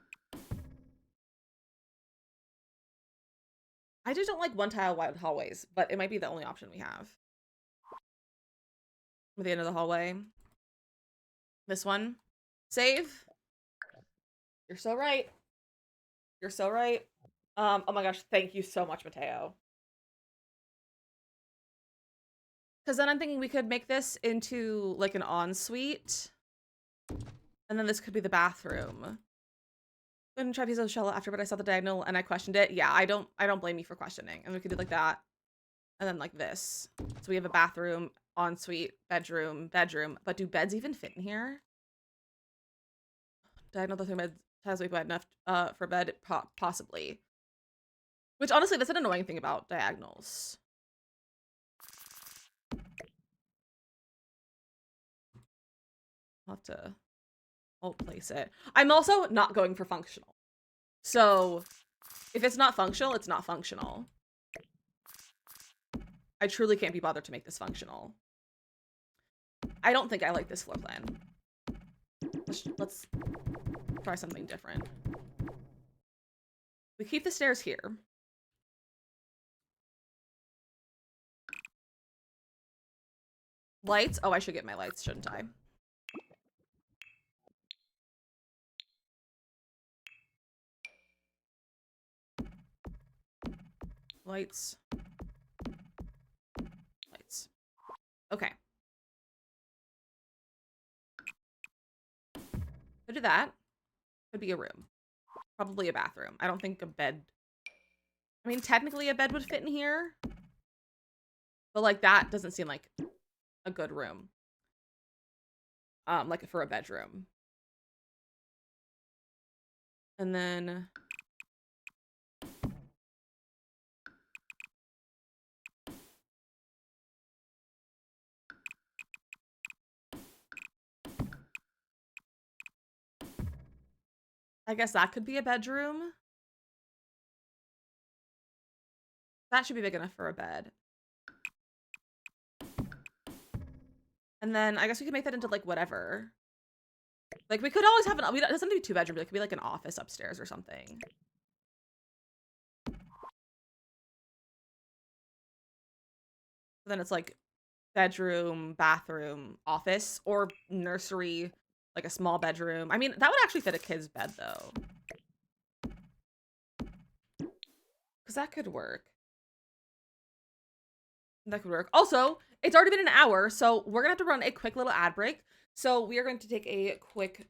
I just don't like one-tile wide hallways, but it might be the only option we have. At the end of the hallway. This one. Save. You're so right. You're so right. Oh my gosh, thank you so much, Mateo. Because then I'm thinking we could make this into, like, an ensuite. And then this could be the bathroom. Couldn't try Pizza Shell after, but I saw the diagonal and I questioned it. Yeah, I don't blame you for questioning. And we could do like that. And then like this. So we have a bathroom, ensuite, bedroom. But do beds even fit in here? Diagonal the 3 beds has wide enough for a bed, possibly. Which honestly, that's an annoying thing about diagonals. I'll have to place it. I'm also not going for functional. So if it's not functional, it's not functional. I truly can't be bothered to make this functional. I don't think I like this floor plan. Let's try something different. We keep the stairs here. Lights? Oh, I should get my lights, shouldn't I? Lights. Lights. Okay. Could do that. Could be a room. Probably a bathroom. I don't think a bed... I mean, technically a bed would fit in here. But, like, that doesn't seem like a good room. Like, for a bedroom. And then... I guess that could be a bedroom. That should be big enough for a bed. And then I guess we could make that into like whatever. Like we could always have it doesn't have to be 2 bedrooms. It could be like an office upstairs or something. Then it's like bedroom, bathroom, office, or nursery, like a small bedroom. I mean, that would actually fit a kid's bed though. Because that could work. That could work. Also, it's already been an hour, so we're gonna have to run a quick little ad break. So we are going to take a quick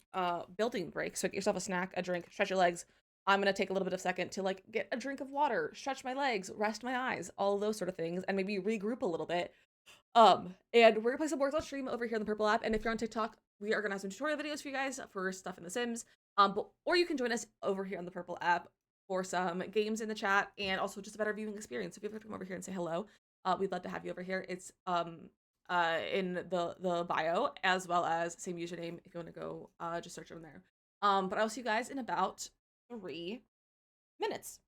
building break. So get yourself a snack, a drink, stretch your legs. I'm gonna take a little bit of second to like get a drink of water, stretch my legs, rest my eyes, all those sort of things, and maybe regroup a little bit. And we're gonna play some Words on Stream over here on the Purple app. And if you're on TikTok, we are gonna have some tutorial videos for you guys for stuff in The Sims. Or you can join us over here on the Purple app for some games in the chat and also just a better viewing experience. If you ever come over here and say hello, we'd love to have you over here. It's in the bio as well as same username if you want to go just search on there. But I'll see you guys in about 3 minutes.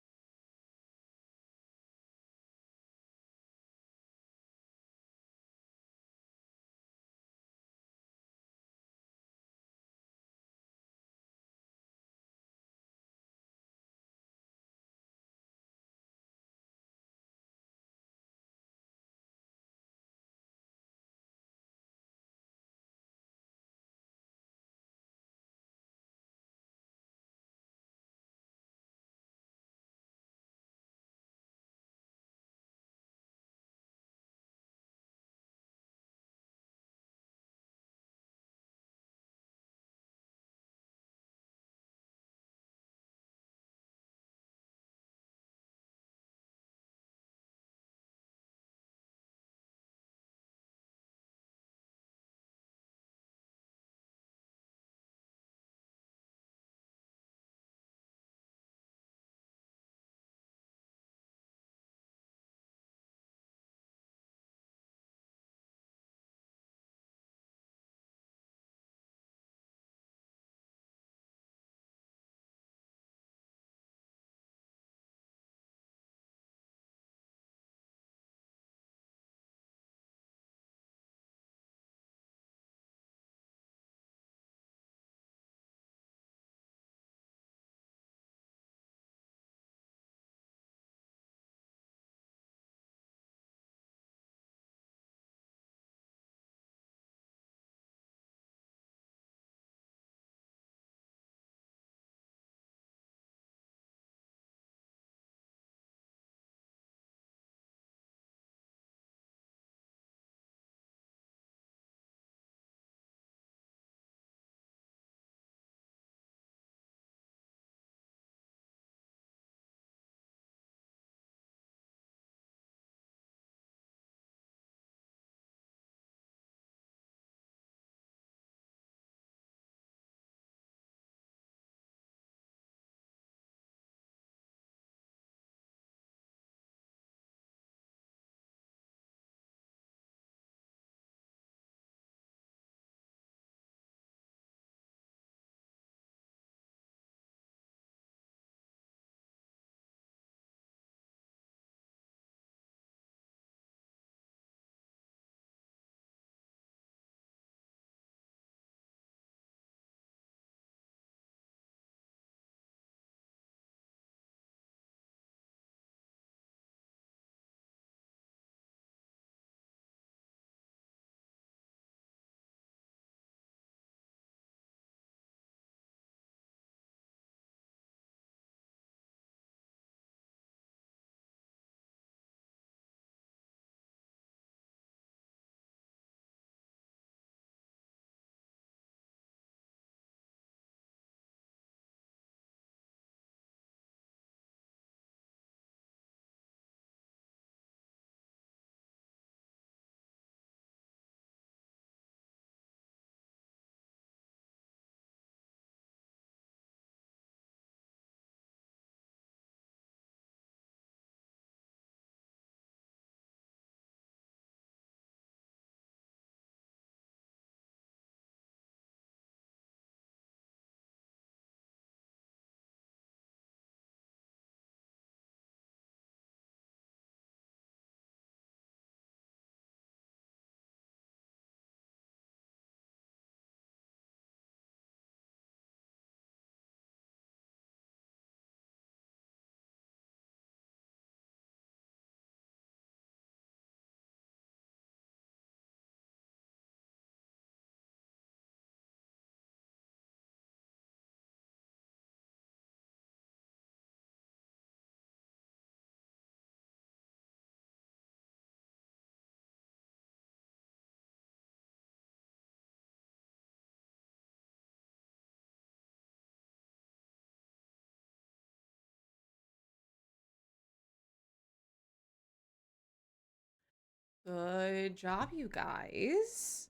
Good job, you guys.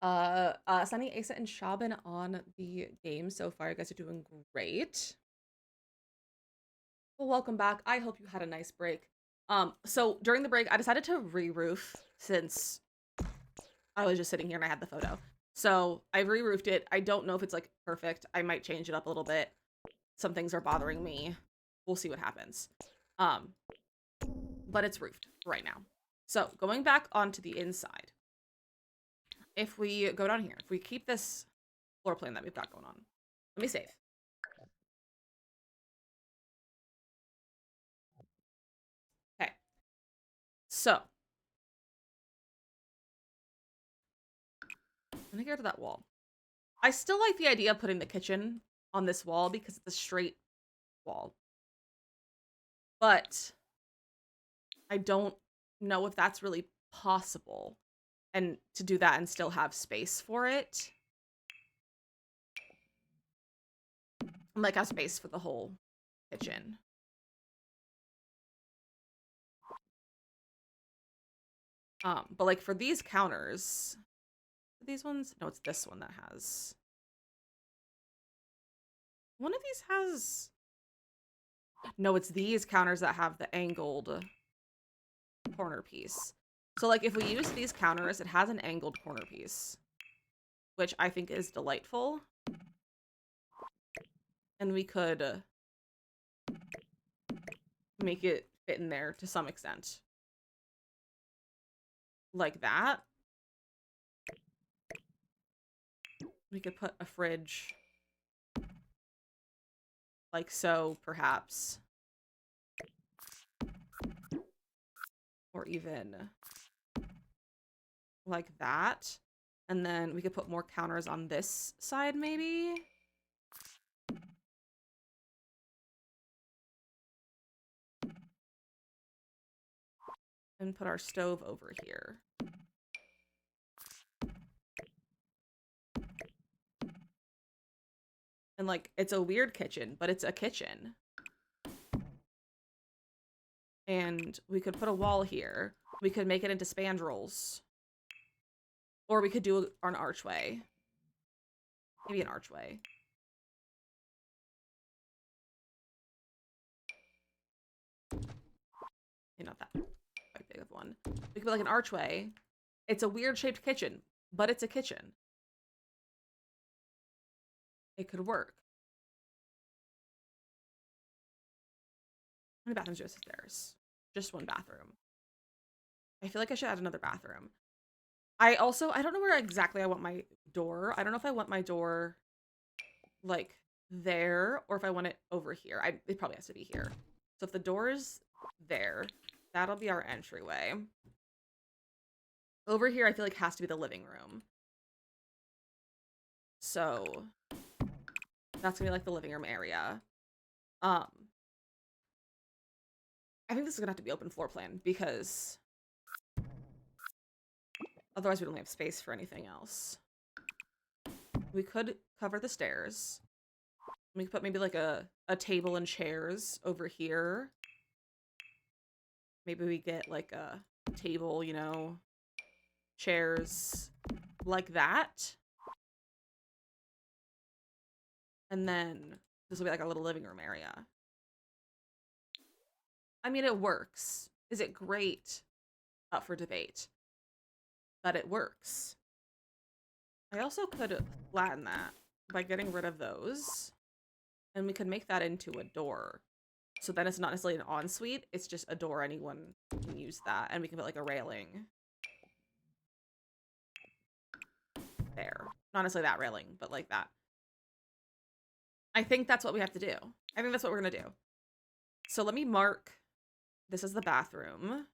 Sunny, Asa, and Shaban on the game so far. You guys are doing great. Well, welcome back. I hope you had a nice break. So during the break, I decided to re-roof since I was just sitting here and I had the photo. So I re-roofed it. I don't know if it's like perfect. I might change it up a little bit. Some things are bothering me. We'll see what happens. But it's roofed right now. So going back onto the inside, if we go down here, if we keep this floor plan that we've got going on, let me save. Okay. So I'm gonna get to that wall. I still like the idea of putting the kitchen on this wall because it's a straight wall. But I don't know if that's really possible. And to do that and still have space for it. Like, have space for the whole kitchen. But like for these counters, these ones, no, it's this one that has. One of these has. No, it's these counters that have the angled corner piece. So like if we use these counters, it has an angled corner piece, which I think is delightful. And we could make it fit in there to some extent. Like that. We could put a fridge like so, perhaps. Or even like that. And then we could put more counters on this side, maybe. And put our stove over here. And like, it's a weird kitchen, but it's a kitchen. And we could put a wall here. We could make it into spandrels. Or we could do an archway. Maybe an archway. Not that quite big of one. We could put like an archway. It's a weird shaped kitchen, but it's a kitchen. It could work. How many bathrooms do I have upstairs? Just one bathroom. I feel like I should add another bathroom. I don't know where exactly I want my door. I don't know if I want my door like there or if I want it over here. It probably has to be here. So if the door is there, that'll be our entryway. Over here, I feel like has to be the living room. So that's gonna be like the living room area. I think this is gonna have to be open floor plan because otherwise we don't have space for anything else. We could cover the stairs. We could put maybe like a table and chairs over here. Maybe we get like a table, you know, chairs like that. And then this will be like a little living room area. I mean, it works. Is it great? Up for debate. But it works. I also could flatten that by getting rid of those. And we could make that into a door. So then it's not necessarily an ensuite. It's just a door. Anyone can use that. And we can put like a railing. There. Not necessarily that railing, but like that. I think that's what we have to do. I think that's what we're going to do. So let me mark. This is the bathroom.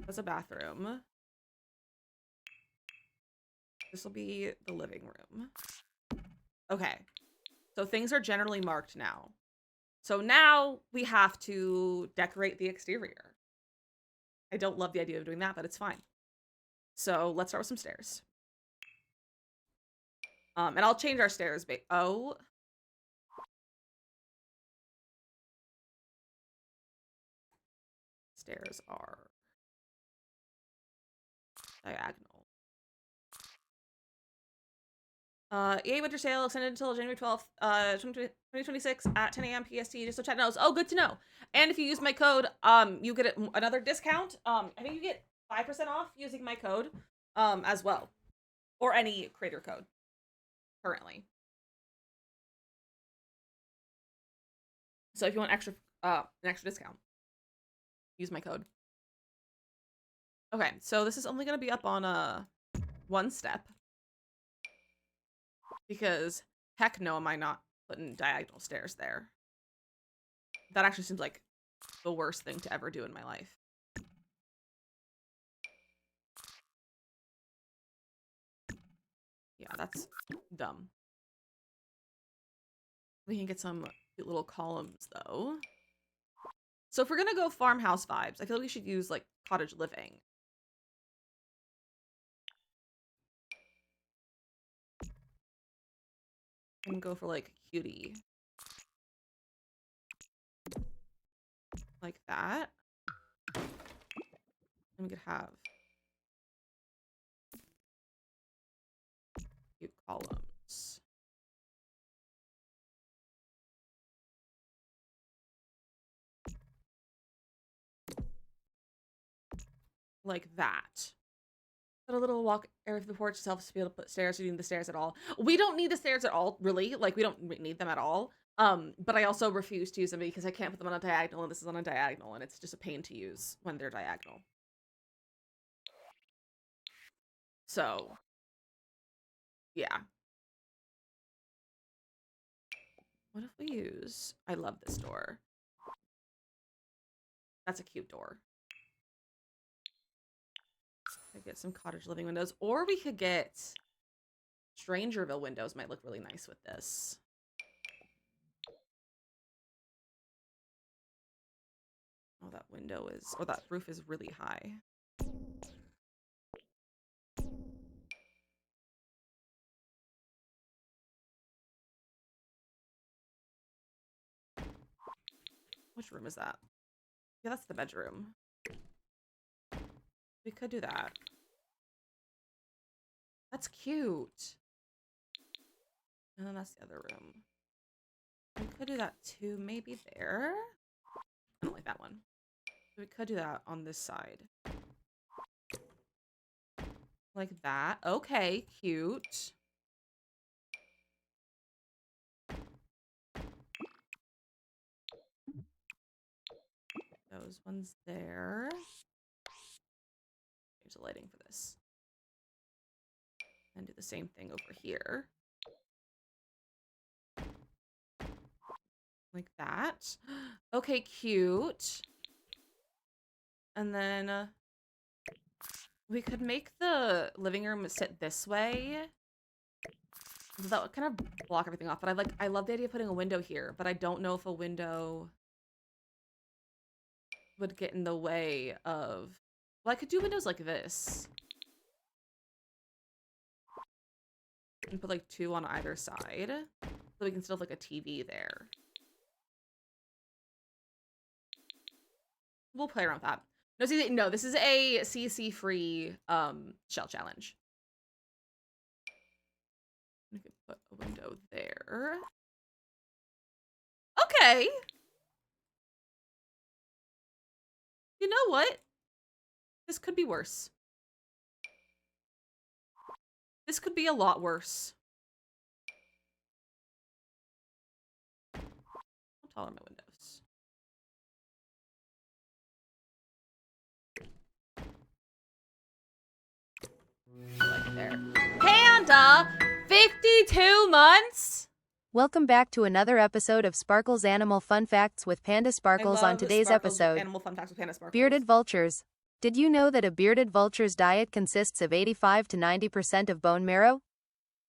That's a bathroom. This will be the living room. Okay. So things are generally marked now. So now we have to decorate the exterior. I don't love the idea of doing that, but it's fine. So let's start with some stairs. And I'll change our stairs. Oh. stairs are diagonal. EA Winter Sale extended until January 12th, 2026 at 10 a.m. PST, just so chat knows. Oh, good to know. And if you use my code, you get another discount. I think you get 5% off using my code, as well. Or any creator code, currently. So if you want an extra discount, use my code. Okay, so this is only gonna be up on, one step. Because heck no am I not putting diagonal stairs there. That actually seems like the worst thing to ever do in my life. Yeah, that's dumb. We can get some cute little columns though. So if we're gonna go farmhouse vibes, I feel like we should use like cottage living. And go for like cutie. Like that. And we could have cute columns. Like that. Put a little walk area for the porch itself to be able to put stairs. You need the stairs at all. We don't need the stairs at all, really. Like, we don't need them at all. But I also refuse to use them because I can't put them on a diagonal, and this is on a diagonal, and it's just a pain to use when they're diagonal. So, yeah. What if we use... I love this door. That's a cute door. I get some cottage living windows, or we could get Strangerville windows. Might look really nice with this. Oh, that window is, or that roof is really high. Which room is that? Yeah, that's the bedroom. We could do that. That's cute. And then that's the other room. We could do that too, maybe there. I don't like that one. We could do that on this side. Like that. Okay, cute. Those ones there. Here's the lighting for this. And do the same thing over here. Like that. Okay, cute. And then we could make the living room sit this way. That would kind of block everything off. But I love the idea of putting a window here, but I don't know if a window would get in the way of... Well, I could do windows like this. And put like 2 on either side. So we can still have like a TV there. We'll play around with that. No, this is a CC-free shell challenge. We could put a window there. Okay. You know what? This could be worse. This could be a lot worse. How tall are my windows? Like there. Panda! 52 months? Welcome back to another episode of Sparkle's Animal Fun Facts with Panda Sparkles. On today's episode, Animal Fun Facts with Panda Sparkles. Bearded vultures. Did you know that a bearded vulture's diet consists of 85 to 90% of bone marrow?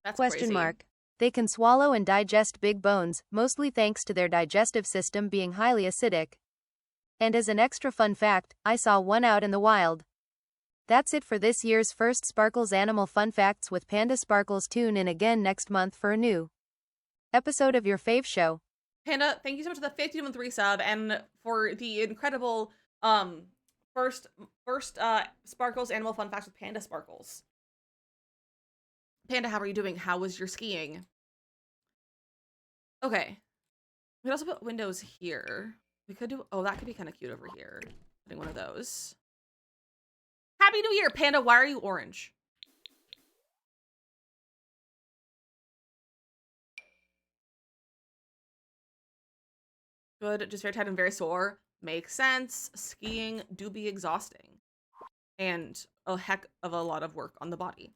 That's Question crazy. mark. They can swallow and digest big bones, mostly thanks to their digestive system being highly acidic. And as an extra fun fact, I saw one out in the wild. That's it for this year's first Sparkles Animal Fun Facts with Panda Sparkles. Tune in again next month for a new episode of your fave show. Panda, thank you so much for the 52-month resub and for the incredible First, Sparkles animal fun facts with Panda Sparkles. Panda, how are you doing? How was your skiing? Okay. We could also put windows here. We could do, oh, that could be kind of cute over here. Putting one of those. Happy New Year, Panda. Why are you orange? Good, just very tired and very sore. Makes sense. Skiing do be exhausting. And a heck of a lot of work on the body.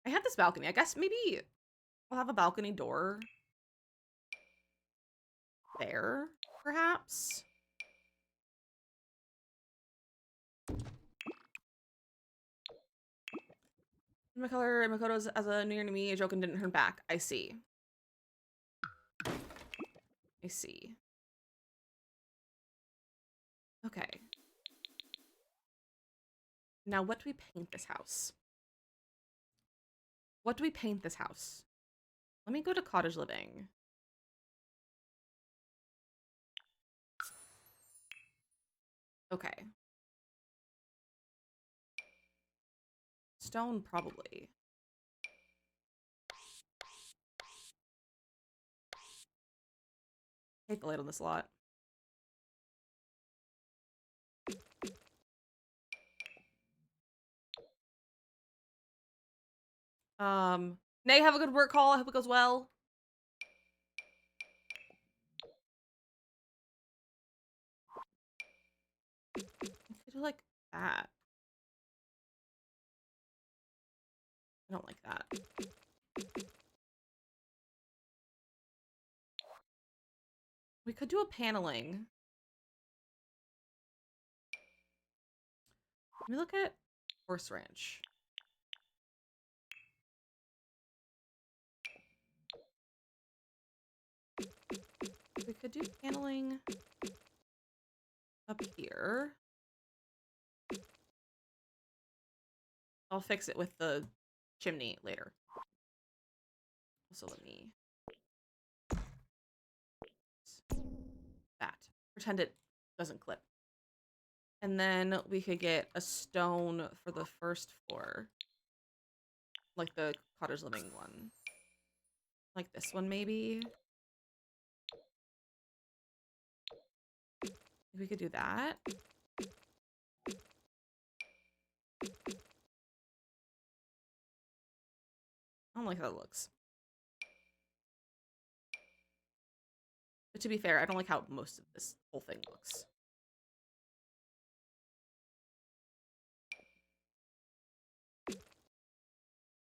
I have this balcony. I guess maybe I'll have a balcony door there, perhaps. My color, Makoto's as a New Year to me, a joke and didn't turn back. I see. I see. Okay. Now, what do we paint this house? What do we paint this house? Let me go to cottage living. Okay. Stone, probably. Take the light on this lot. Nay, have a good work call. I hope it goes well. I could do like that. I don't like that. We could do a paneling. Let me look at Horse Ranch. We could do paneling up here. I'll fix it with the chimney later. Also, let me... that. Pretend it doesn't clip. And then we could get a stone for the first floor. Like the cottage living one. Like this one, maybe. We could do that. I don't like how it looks. But to be fair, I don't like how most of this whole thing looks.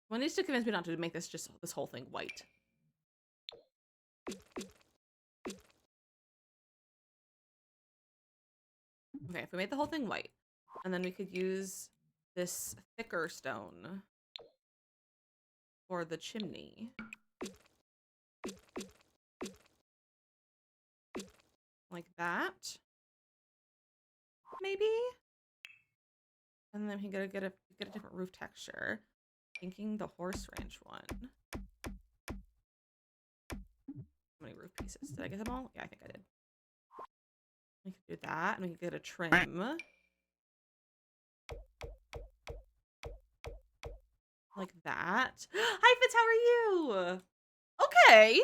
One needs to convince me not to make this whole thing white. Okay, if we made the whole thing white, and then we could use this thicker stone for the chimney. Like that. Maybe? And then we can get a different roof texture. Thinking the Horse Ranch one. How many roof pieces? Did I get them all? Yeah, I think I did. We could do that, and we could get a trim. Like that. Hi, Fitz, how are you? Okay.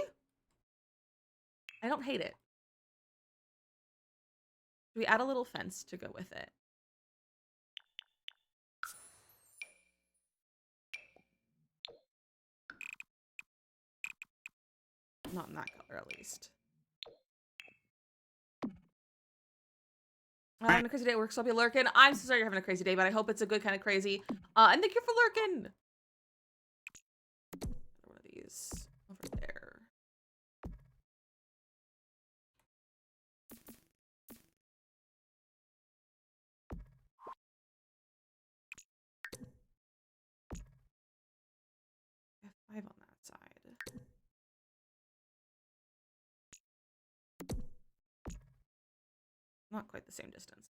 I don't hate it. Do we add a little fence to go with it? Not in that color, at least. On a crazy day at work, so I'll be lurking. I'm so sorry you're having a crazy day, but I hope it's a good kind of crazy. And thank you for lurking. One of these over there. I have 5 on that side. Not quite the same distance.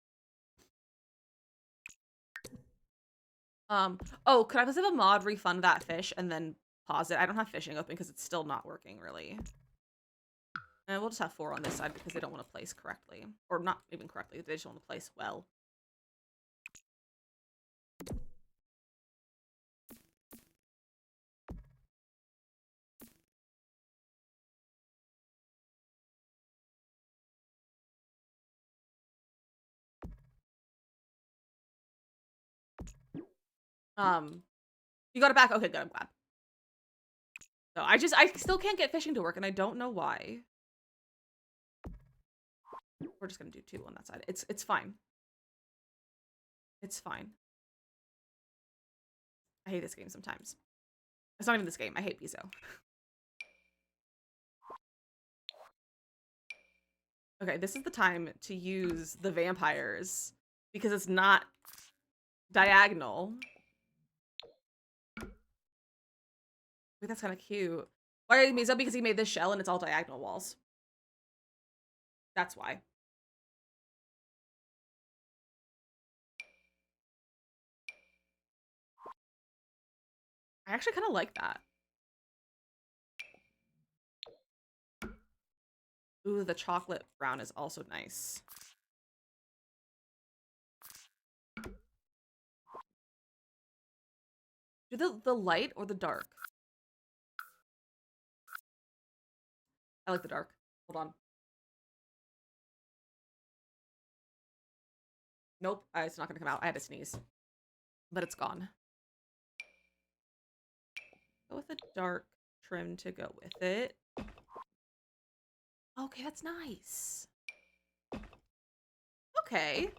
Oh, could I please have a mod refund that fish and then pause it? I don't have fishing open because it's still not working really. And we'll just have 4 on this side because they don't want to place correctly. Or not even correctly, they just want to place well. You got it back? Okay, good, I'm glad. So I still can't get fishing to work, and I don't know why. We're just gonna do 2 on that side. It's fine. It's fine. I hate this game sometimes. It's not even this game. I hate Piso. Okay, this is the time to use the vampires because it's not diagonal. Wait, that's kind of cute. Why are you Miso? Because he made this shell and it's all diagonal walls. That's why. I actually kind of like that. Ooh, the chocolate brown is also nice. Do the light or the dark? I like the dark. Hold on. Nope, it's not gonna come out. I had to sneeze. But it's gone. Go with a dark trim to go with it. Okay, that's nice. Okay.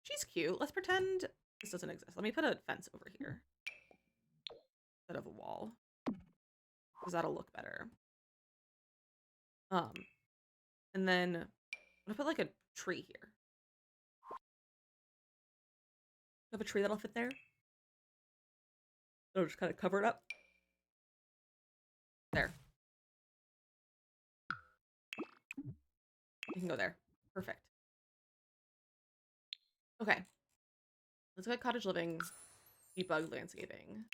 She's cute. Let's pretend this doesn't exist. Let me put a fence over here instead of a wall, because that'll look better. And then I'm gonna put like a tree here. Have a tree that'll fit there. I'll just kind of cover it up. There. You can go there. Perfect. Okay. Let's go at cottage living, debug landscaping.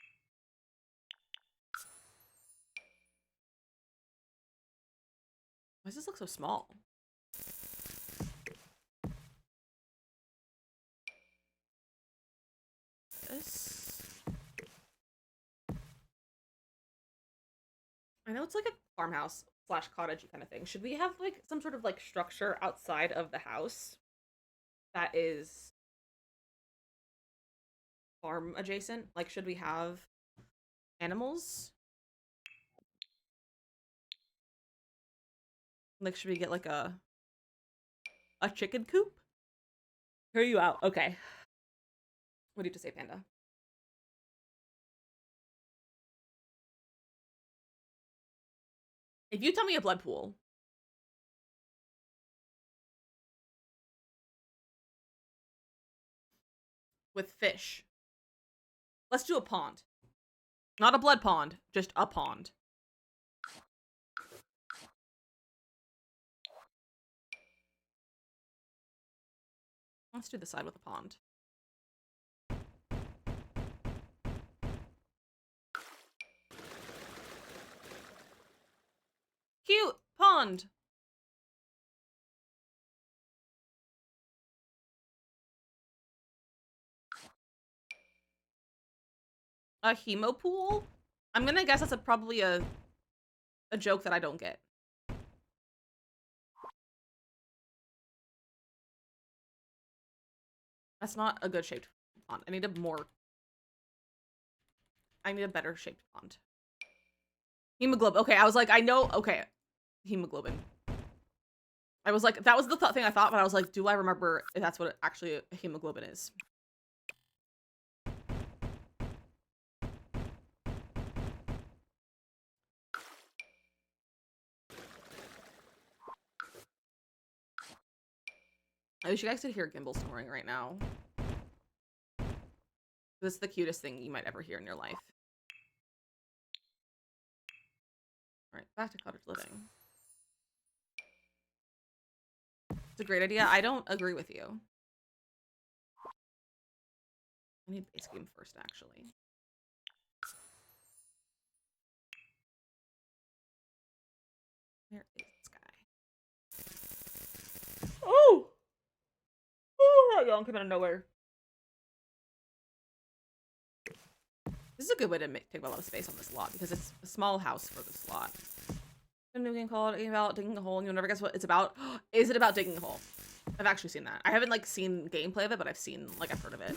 Why does this look so small? This. I know it's like a farmhouse slash cottage kind of thing. Should we have like some sort of like structure outside of the house that is farm adjacent? Like, should we have animals? Like, should we get like a chicken coop? Hear you out. Okay. What do you have to say, Panda? If you tell me a blood pool with fish, let's do a pond. Not a blood pond, just a pond. Let's do the side with a pond. Cute pond. A hemo pool? I'm gonna guess that's probably a joke that I don't get. That's not a good shaped pond. I need a better shaped pond. Hemoglobin. Okay, I was like, I know. Okay, hemoglobin. I was like, that was the thing I thought, but I was like, do I remember if that's what actually a hemoglobin is? I wish you guys could hear Gimbal snoring right now. This is the cutest thing you might ever hear in your life. Alright, back to cottage living. It's a great idea. I don't agree with you. I need base game first, actually. Where is this guy? Oh! Oh, that yawn came out of nowhere. This is a good way to take a lot of space on this lot because it's a small house for this lot. A new game called about digging a hole, and you'll never guess what it's about. Is it about digging a hole? I've actually seen that. I haven't like seen gameplay of it, but I've heard of it.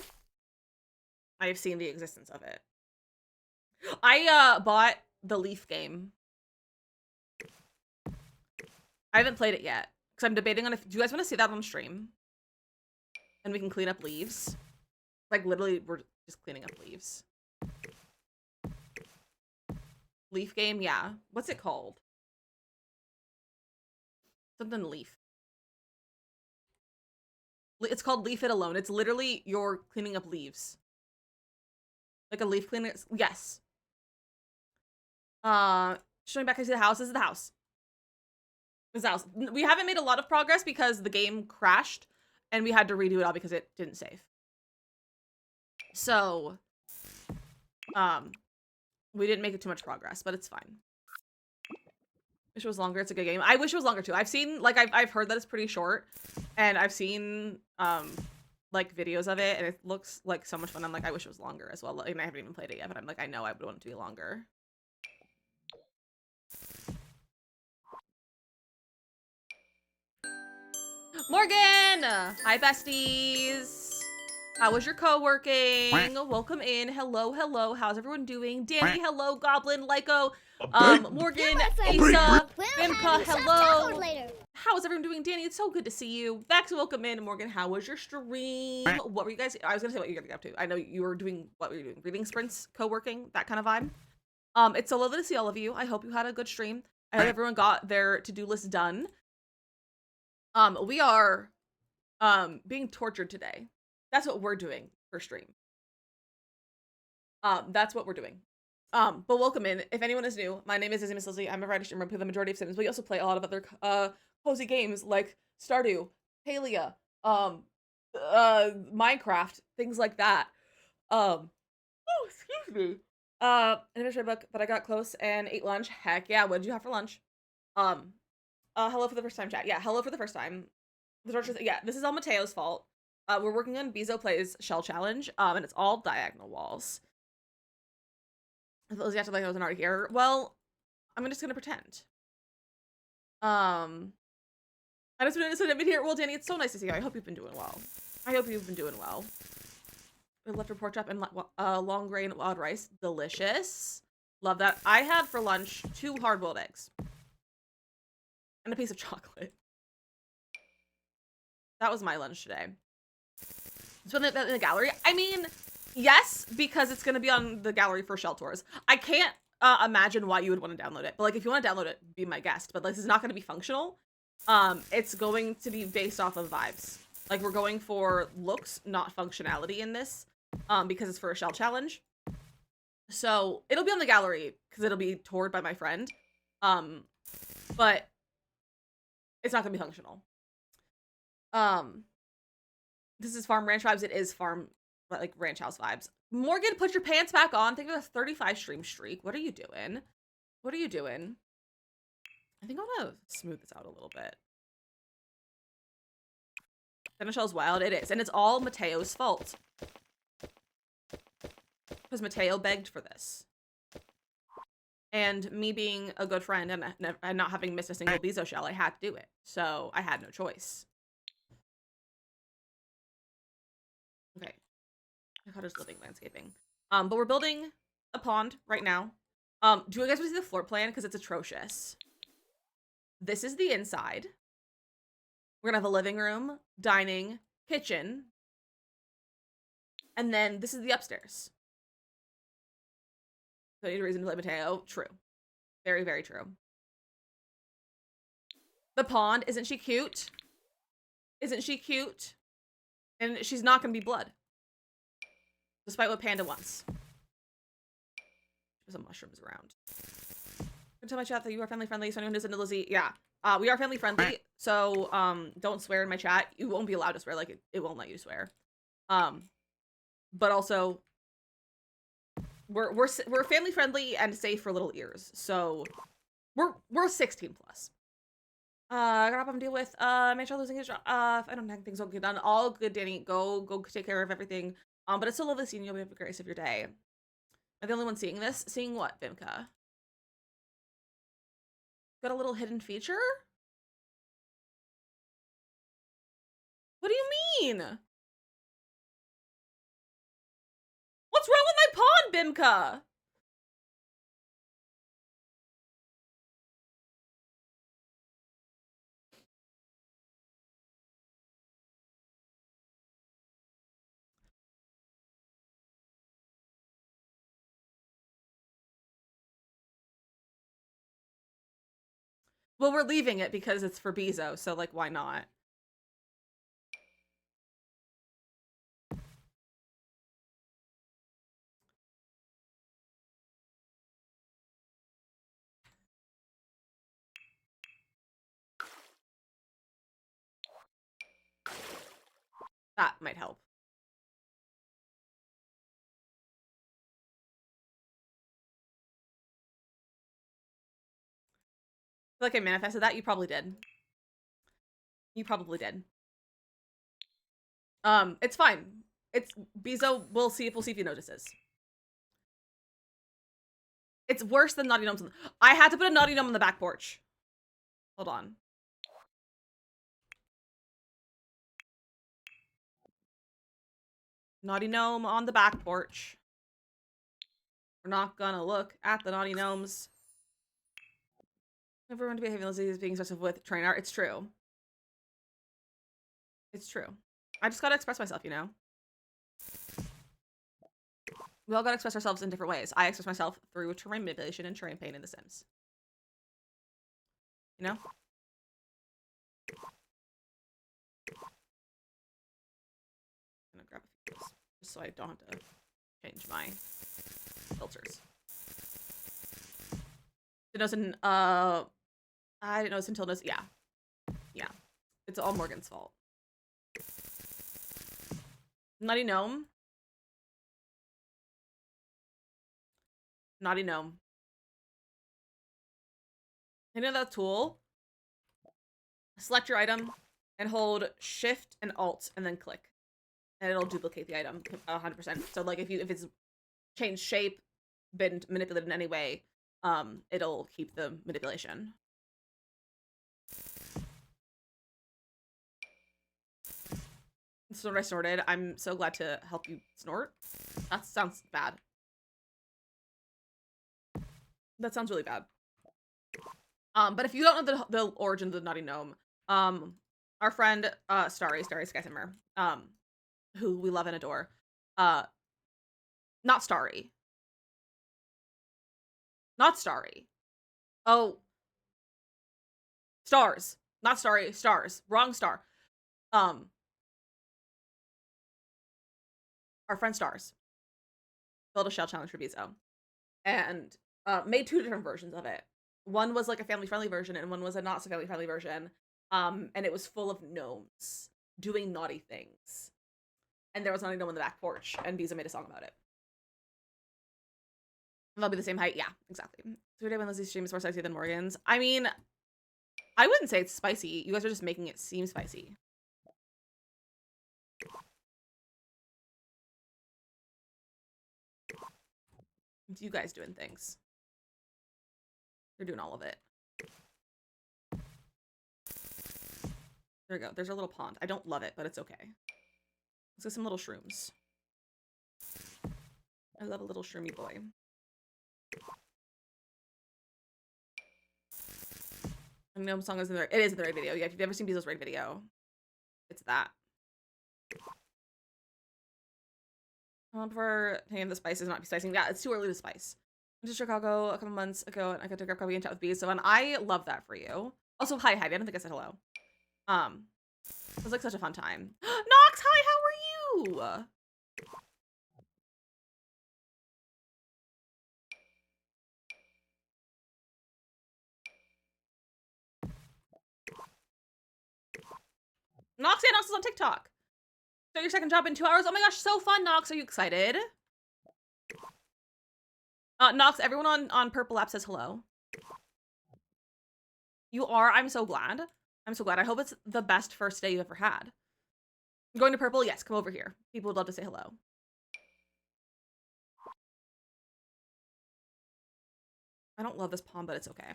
I have seen the existence of it. I bought the Leaf game. I haven't played it yet because I'm debating on if do you guys want to see that on stream, and we can clean up leaves. Like literally, we're just cleaning up leaves. Leaf game, yeah. What's it called? Something Leaf. It's called Leave It Alone. It's literally you're cleaning up leaves. Like a leaf cleaner. Yes. Showing back into the house. This is the house. This is the house. We haven't made a lot of progress because the game crashed and we had to redo it all because it didn't save. So, we didn't make it too much progress, but it's fine. Wish it was longer. It's a good game. I wish it was longer too. I've seen, like, I've heard that it's pretty short, and I've seen, like, videos of it, and it looks like so much fun. I'm like, I wish it was longer as well. And I haven't even played it yet, but I'm like, I know I would want it to be longer. Morgan! Hi, besties! How was your co-working? Welcome in. Hello, hello. How's everyone doing? Danny, hello. Goblin, Lyco, Morgan, Asa, Vimka, hello. How is everyone doing? Danny, it's so good to see you. Vex, welcome in. Morgan, how was your stream? What were you guys... I was gonna say what you're getting up to. I know you were doing... What were you doing? Reading sprints? Co-working? That kind of vibe? It's so lovely to see all of you. I hope you had a good stream. I hope everyone got their to-do list done. We are, being tortured today. That's what we're doing for stream. That's what we're doing. But welcome in. If anyone is new, my name is Izzy Miss Lizzie. I'm a writer streamer. We play the majority of Sims. We also play a lot of other cozy games like Stardew, Palia, Minecraft, things like that. Oh, excuse me. An adventure book, but I got close and ate lunch. Heck yeah, what did you have for lunch? Hello for the first time, chat. Yeah, hello for the first time. The torture, yeah, this is all Mateo's fault. We're working on Bezo Plays Shell Challenge, and it's all diagonal walls. I thought you acted like I wasn't already here. Well, I'm just gonna pretend. I just wanted to be here. Well, Danny, it's so nice to see you. I hope you've been doing well. I hope you've been doing well. We left pork chop and long grain wild rice. Delicious. Love that. I had for lunch 2 hard-boiled eggs. And a piece of chocolate. That was my lunch today. It's been in the gallery. I mean, yes, because it's going to be on the gallery for Shell Tours. I can't imagine why you would want to download it. But, like, if you want to download it, be my guest. But this is not going to be functional. It's going to be based off of vibes. Like, we're going for looks, not functionality in this. Because it's for a Shell Challenge. So, it'll be on the gallery. Because it'll be toured by my friend. But it's not going to be functional. This is farm ranch vibes. It is farm, like, ranch house vibes. Morgan, put your pants back on. Think of a 35 stream streak. What are you doing? What are you doing? I think I want to smooth this out a little bit. Senechal wild. It is. And it's all Mateo's fault. Because Mateo begged for this. And me being a good friend and not having missed a single Bezo shell, I had to do it. So I had no choice. Okay. Cottage living landscaping. But we're building a pond right now. Do you guys want to see the floor plan? Because it's atrocious. This is the inside. We're gonna have a living room, dining, kitchen. And then this is the upstairs. So I need a reason to play Mateo. True. Very, very true. The pond, isn't she cute? Isn't she cute? And she's not gonna be blood. Despite what Panda wants. There's some mushrooms around. I'm tell my chat that you are family friendly, so anyone who's into Lizzie, yeah. We are family friendly, so don't swear in my chat. You won't be allowed to swear, like it won't let you swear. But also we're family friendly and safe for little ears, so we're 16 plus. I got up and deal with make sure losing his job. If I don't think things will get done. All good, Danny. Go take care of everything. But it's so lovely seeing you. Have a great rest of your day. Am I the only one seeing this? Seeing what, Vimka? Got a little hidden feature? What do you mean? wrong with my pawn, Bimka? Well, we're leaving it because it's for Bizo, so, like, why not? That might help. I feel like I manifested that. You probably did. You probably did. It's fine. It's Bizo. We'll see if he notices. It's worse than Naughty Gnomes. I had to put a Naughty Gnome on the back porch. Hold on. Naughty Gnome on the back porch. We're not gonna look at the Naughty Gnomes. Everyone to behave as being excessive with trainer. It's true. It's true. I just gotta express myself, you know? We all gotta express ourselves in different ways. I express myself through terrain manipulation and terrain paint in The Sims. You know? I'm gonna grab a few of those, just so I don't have to change my filters. I didn't notice until this. Yeah. Yeah. It's all Morgan's fault. Naughty Gnome. Naughty Gnome. You know that tool? Select your item and hold Shift and Alt and then click. And it'll duplicate the item 100%. So like if it's changed shape, been manipulated in any way, it'll keep the manipulation. So I snorted. I'm so glad to help you snort. That sounds bad. That sounds really bad. But if you don't know the origin of the Naughty Gnome, our friend Starry Skysimmer, who we love and adore, not Starry. Not Starry. Oh. Stars. Not Starry, Stars. Wrong star. Our friend Stars built a shell challenge for Bizo and made 2 different versions of it. One was like a family-friendly version and one was a not so family-friendly version. And it was full of gnomes doing naughty things. And there was Naughty Gnome on the back porch, and Bizo made a song about it. And they'll be the same height. Yeah, exactly. So today when Lizzie's stream is more spicy than Morgan's. I mean, I wouldn't say it's spicy. You guys are just making it seem spicy. It's you guys doing things. You're doing all of it. There we go. There's our little pond. I don't love it, but it's okay. Let's get some little shrooms. I love a little shroomy boy. I know song is in there. It is in the right video. Yeah, if you've ever seen Bizo's right video, it's that. I prefer taking the spices, not spicing. Yeah, it's too early to spice. I went to Chicago a couple months ago, and I got to grab coffee and chat with Bizo, and I love that for you. Also, hi, Heidi. I don't think I said hello. It was like such a fun time. Nox, hi, how are you? Nox, yeah, Nox is on TikTok. So your second job in 2 hours. Oh my gosh, so fun, Nox. Are you excited? Nox, everyone on Purple App says hello. You are? I'm so glad. I'm so glad. I hope it's the best first day you ever had. Going to Purple? Yes, come over here. People would love to say hello. I don't love this palm, but it's okay.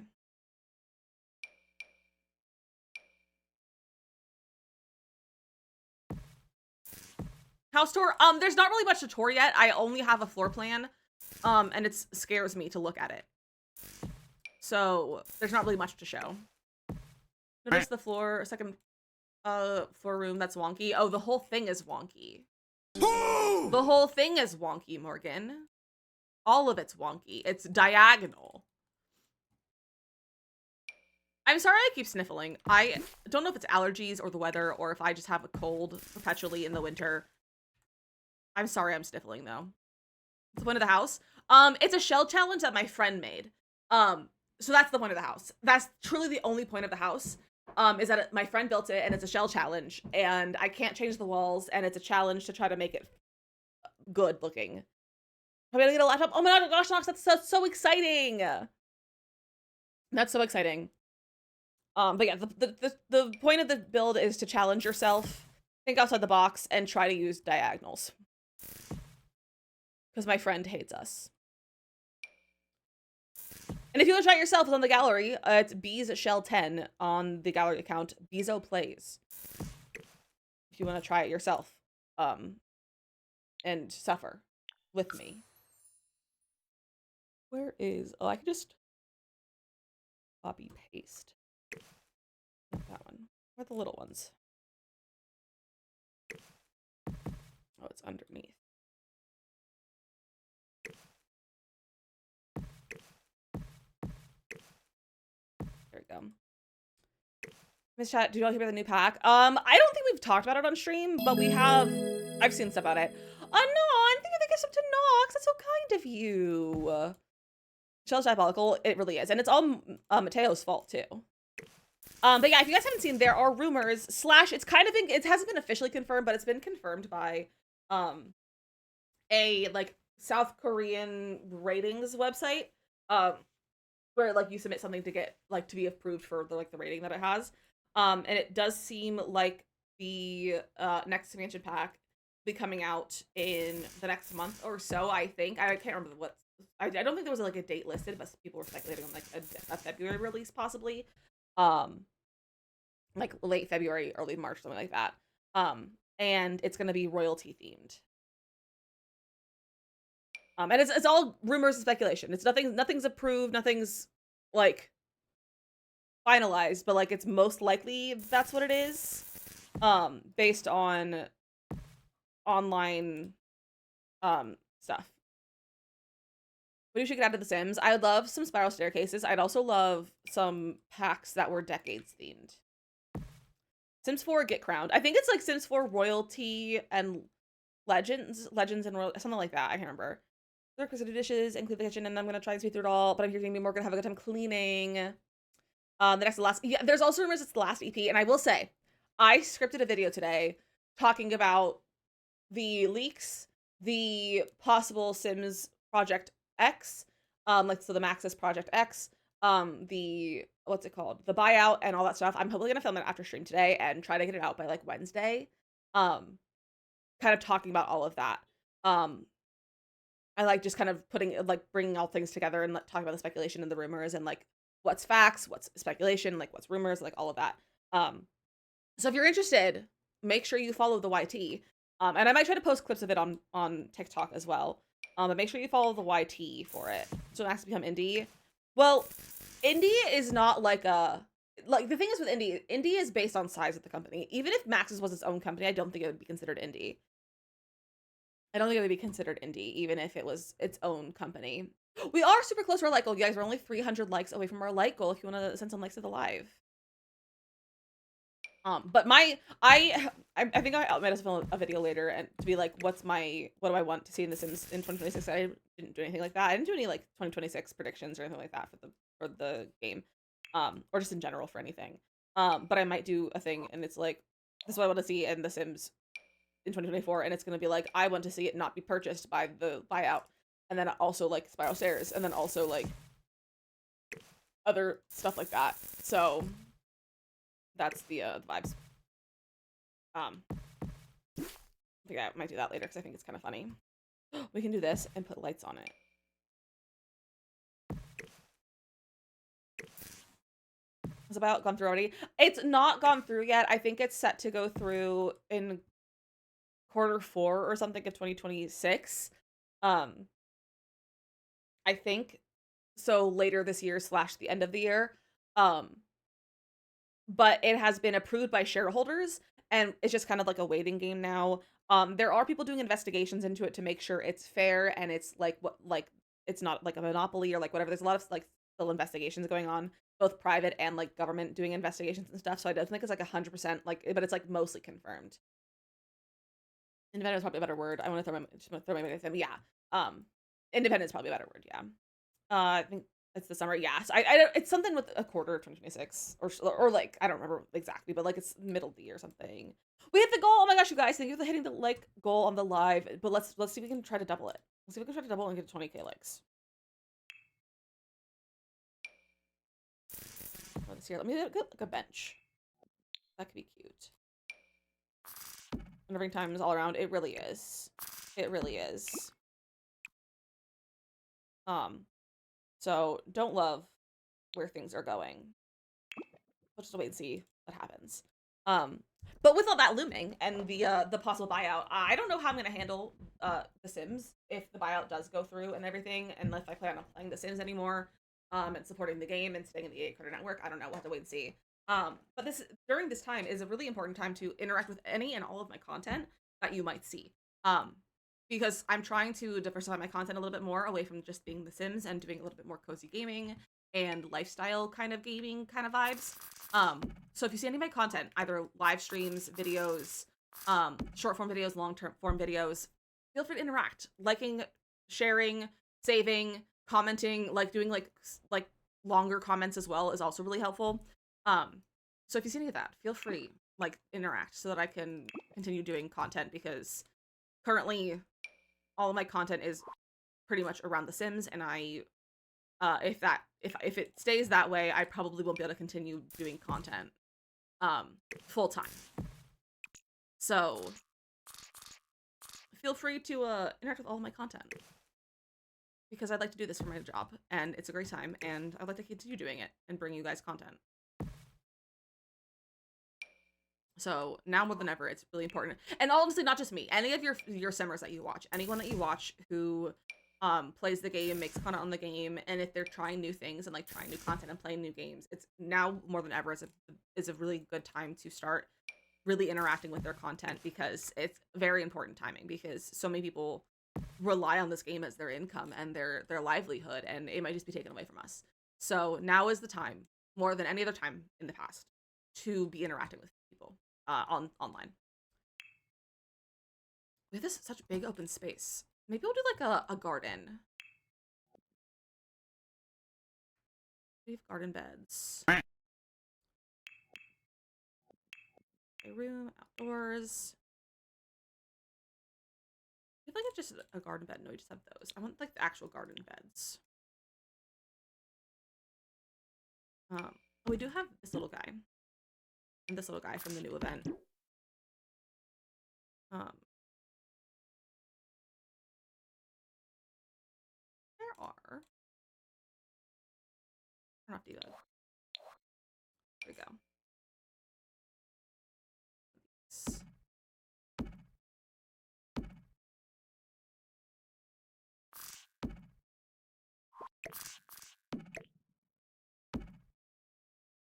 House tour. There's not really much to tour yet. I only have a floor plan. And it scares me to look at it. So there's not really much to show. Notice the second floor room that's wonky. Oh, the whole thing is wonky. The whole thing is wonky, Morgan. All of it's wonky. It's diagonal. I'm sorry I keep sniffling. I don't know if it's allergies or the weather or if I just have a cold perpetually in the winter. I'm sorry I'm sniffling though. What's the point of the house? It's a shell challenge that my friend made. So that's the point of the house. That's truly the only point of the house. Is that my friend built it and it's a shell challenge and I can't change the walls and it's a challenge to try to make it good looking. I'm gonna get a laptop. Oh my gosh, Nox, that's so exciting. That's so exciting. But yeah, the point of the build is to challenge yourself, think outside the box, and try to use diagonals. Because my friend hates us. And if you want to try it yourself, it's on the gallery. It's Bees Shell 10 on the gallery account, Bezo Plays. If you want to try it yourself, and suffer with me. Where is? Oh, I can just copy paste. That one. Where are the little ones? Oh, it's underneath. There we go. Miss Chat, do you all hear about the new pack? I don't think we've talked about it on stream, but we have. I've seen stuff about it. No, I think I guess up to Nox. That's so kind of you. Shell's diabolical. It really is, and it's all Mateo's fault too. But yeah, if you guys haven't seen, there are rumors / it's kind of been, it hasn't been officially confirmed, but it's been confirmed by a like South Korean ratings website where like you submit something to get like to be approved for the rating that it has. And it does seem like the next expansion pack will be coming out in the next month or so, I think. I can't remember what. I don't think there was like a date listed, but people were speculating on like a February release possibly. Like late February, early March, something like that. And it's gonna be royalty themed. And it's all rumors and speculation. It's nothing's approved, nothing's like finalized, but like it's most likely that's what it is. Based on online stuff. What do you should get out of The Sims? I would love some spiral staircases. I'd also love some packs that were decades themed. Sims 4 Get Crowned. I think it's like Sims 4 Royalty and Legends and Royalty, something like that. I can't remember. There are dishes and clean the kitchen, and I'm gonna try and sweep through it all. But I'm hearing more gonna have a good time cleaning. The next to last. Yeah, there's also rumors it's the last EP, and I will say, I scripted a video today talking about the leaks, the possible Sims Project X, like so the Maxis Project X, the what's it called, the buyout and all that stuff. I'm probably gonna film it after stream today and try to get it out by like Wednesday. Kind of talking about all of that. I like just kind of putting like bringing all things together and talking about the speculation and the rumors and like what's facts, what's speculation, like what's rumors, like all of that. So if you're interested, make sure you follow the YT. And I might try to post clips of it on TikTok as well. But make sure you follow the YT for it. So Max become indie. Well, indie is not like the thing is with indie is based on size of the company. Even if Max's was its own company, I don't think it would be considered indie. I don't think it would be considered indie, even if it was its own company. We are super close to our like goal, you guys. We're only 300 likes away from our like goal if you want to send some likes to the live. But I think I might have a video later and to be like, what do I want to see in The Sims in 2026? I didn't do anything like that. I didn't do any like 2026 predictions or anything like that for the game, or just in general for anything. But I might do a thing, and it's like, this is what I want to see in The Sims in 2024, and it's gonna be like, I want to see it not be purchased by the buyout, and then also like Spiral Stairs, and then also like other stuff like that. So that's the vibes. I think I might do that later because I think it's kind of funny. We can do this and put lights on it. It's about gone through already. It's not gone through yet. I think it's set to go through in Q4 or something of 2026. Um, I think so later this year slash the end of the year. Um, but it has been approved by shareholders and it's just kind of like a waiting game now. There are people doing investigations into it to make sure it's fair and it's like what like it's not like a monopoly or like whatever. There's a lot of like still investigations going on, both private and like government doing investigations and stuff. So I don't think it's like 100% like, but it's like mostly confirmed. Independent is probably a better word. I want to throw my money at them. Yeah. Independent is probably a better word. Yeah. I think it's the summer. Yeah. So I don't, it's something with a quarter of 2026 or like I don't remember exactly, but like it's middle of the year or something. We hit the goal. Oh my gosh, you guys! Thank you for hitting the like goal on the live. But let's see if we can try to double it. Let's see if we can try to double it and get to 20K likes. Let's see. Let me get like a bench. That could be cute. And every time is all around. It really is. It really is. So don't love where things are going. We'll just wait and see what happens. But with all that looming and the possible buyout, I don't know how I'm gonna handle The Sims if the buyout does go through and everything, and if I plan on playing The Sims anymore, and supporting the game and staying in the 8 Carter Network. I don't know. We'll have to wait and see. But during this time is a really important time to interact with any and all of my content that you might see. Because I'm trying to diversify my content a little bit more away from just being The Sims and doing a little bit more cozy gaming and lifestyle kind of gaming kind of vibes. So if you see any of my content, either live streams, videos, short form videos, long term form videos, feel free to interact, liking, sharing, saving, commenting, like doing like longer comments as well is also really helpful. So if you see any of that, feel free, like interact so that I can continue doing content because currently all of my content is pretty much around The Sims, and if it stays that way, I probably won't be able to continue doing content full time. So feel free to interact with all of my content because I'd like to do this for my job and it's a great time and I'd like to continue doing it and bring you guys content. So now more than ever, it's really important. And honestly, not just me. Any of your simmers that you watch, anyone that you watch who plays the game, makes content on the game, and if they're trying new things and like trying new content and playing new games, it's now more than ever is a really good time to start really interacting with their content because it's very important timing because so many people rely on this game as their income and their livelihood, and it might just be taken away from us. So now is the time, more than any other time in the past, to be interacting with people online. We have this such big open space. Maybe we'll do like a garden. We have garden beds. A room, outdoors. I feel like it's just a garden bed. No, we just have those. I want like the actual garden beds. We do have this little guy. And this little guy from the new event. There are. Not do that. There we go.